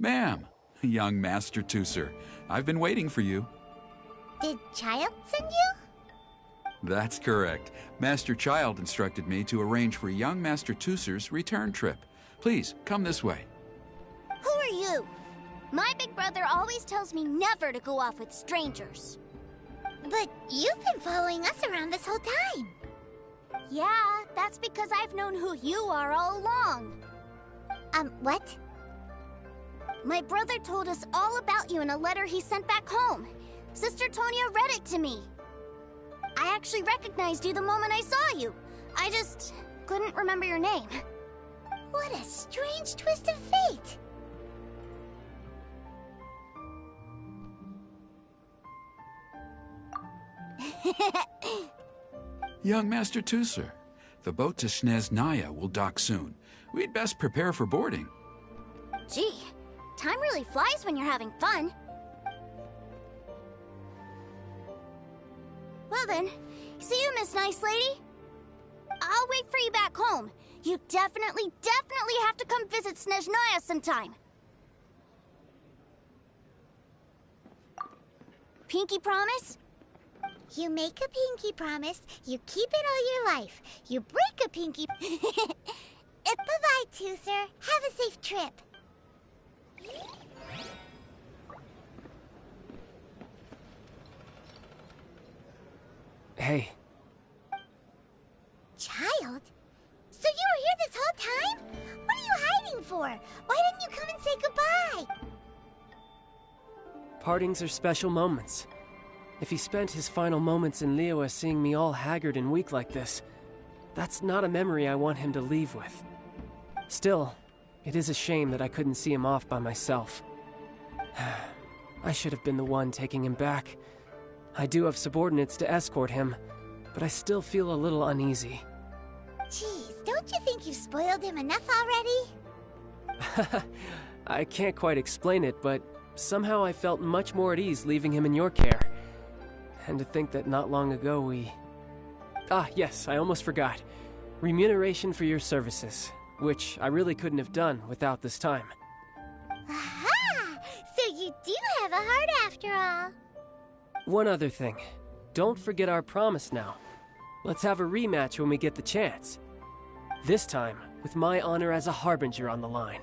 Ma'am, young Master Tooser, I've been waiting for you. Did Child send you? That's correct. Master Child instructed me to arrange for young Master Tooser's return trip. Please, come this way. Who are you? My big brother always tells me never to go off with strangers. But you've been following us around this whole time. Yeah, that's because I've known who you are all along. What? My brother told us all about you in a letter he sent back home. Sister Tonia read it to me. I actually recognized you the moment I saw you. I just couldn't remember your name. What a strange twist of fate. Young Master Tooser, the boat to Snezhnaya will dock soon. We'd best prepare for boarding. Gee, time really flies when you're having fun. Well then, see you, Miss Nice Lady. I'll wait for you back home. You definitely have to come visit Snezhnaya sometime. Pinky promise? You make a pinky promise, you keep it all your life. You break a pinky... Bye-bye, Tooser. Have a safe trip. Hey. Child? So you were here this whole time? What are you hiding for? Why didn't you come and say goodbye? Partings are special moments. If he spent his final moments in Liyue seeing me all haggard and weak like this, that's not a memory I want him to leave with. Still, it is a shame that I couldn't see him off by myself. I should have been the one taking him back. I do have subordinates to escort him, but I still feel a little uneasy. Geez, don't you think you've spoiled him enough already? I can't quite explain it, but somehow I felt much more at ease leaving him in your care. And to think that not long ago we... Ah, yes, I almost forgot. Remuneration for your services, which I really couldn't have done without this time. Aha! So you do have a heart after all. One other thing. Don't forget our promise now. Let's have a rematch when we get the chance. This time, with my honor as a Harbinger on the line.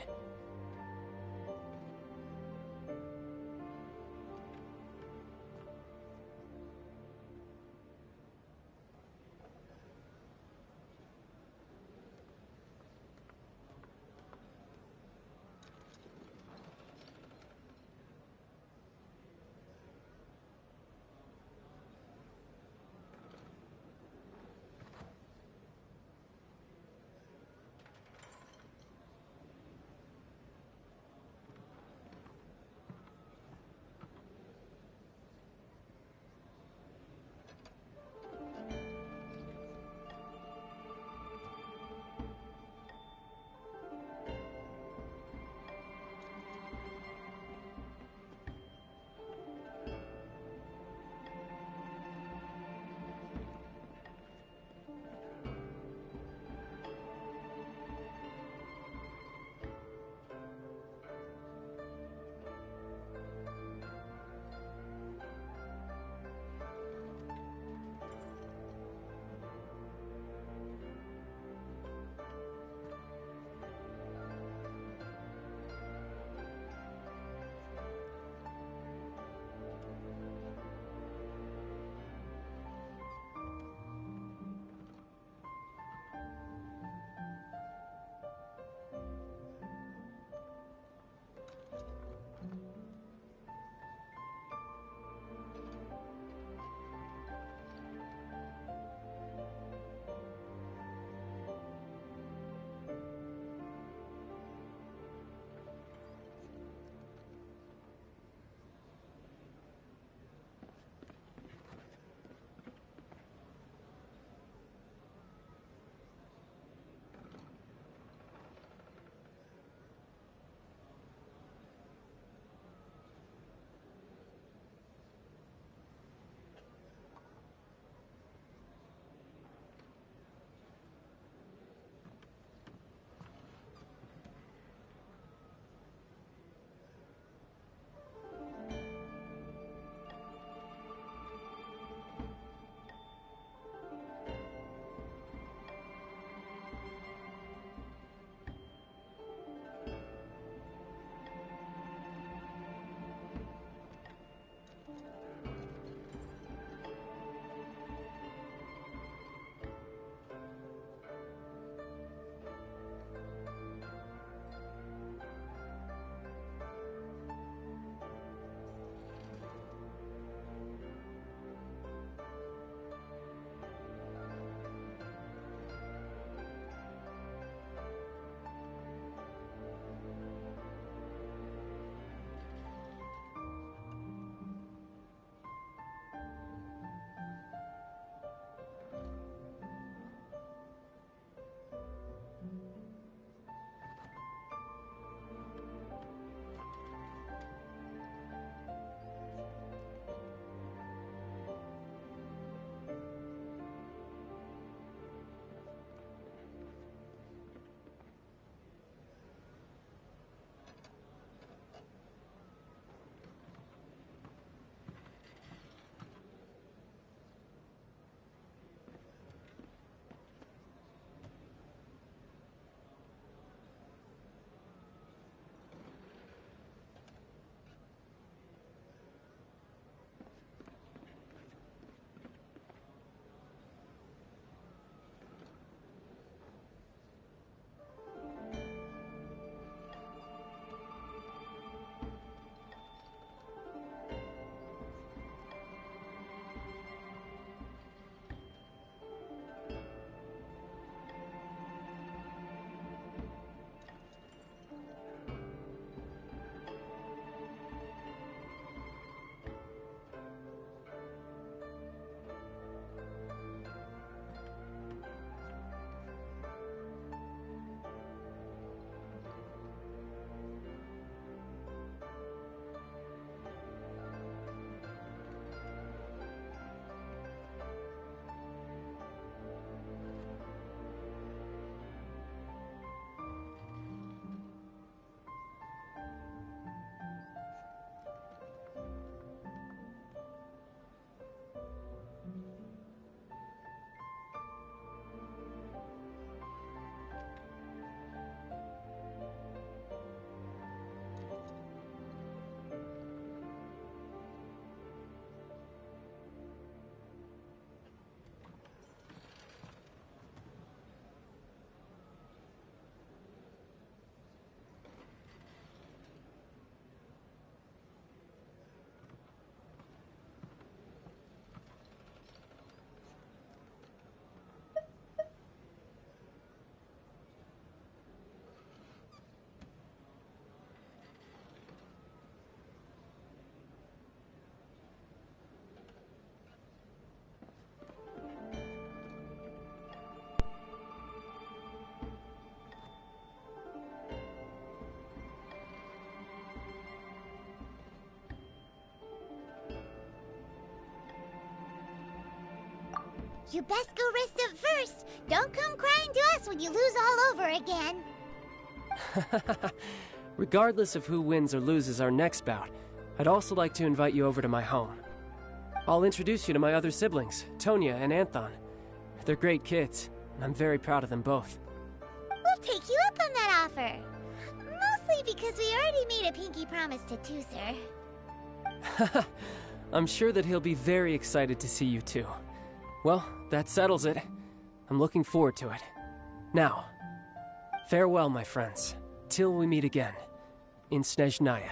You best go rest up first. Don't come crying to us when you lose all over again. Regardless of who wins or loses our next bout, I'd also like to invite you over to my home. I'll introduce you to my other siblings, Tonya and Anthon. They're great kids, and I'm very proud of them both. We'll take you up on that offer. Mostly because we already made a pinky promise to Tooser. I'm sure that he'll be very excited to see you too. Well, that settles it. I'm looking forward to it. Now, farewell, my friends, till we meet again in Snezhnaya.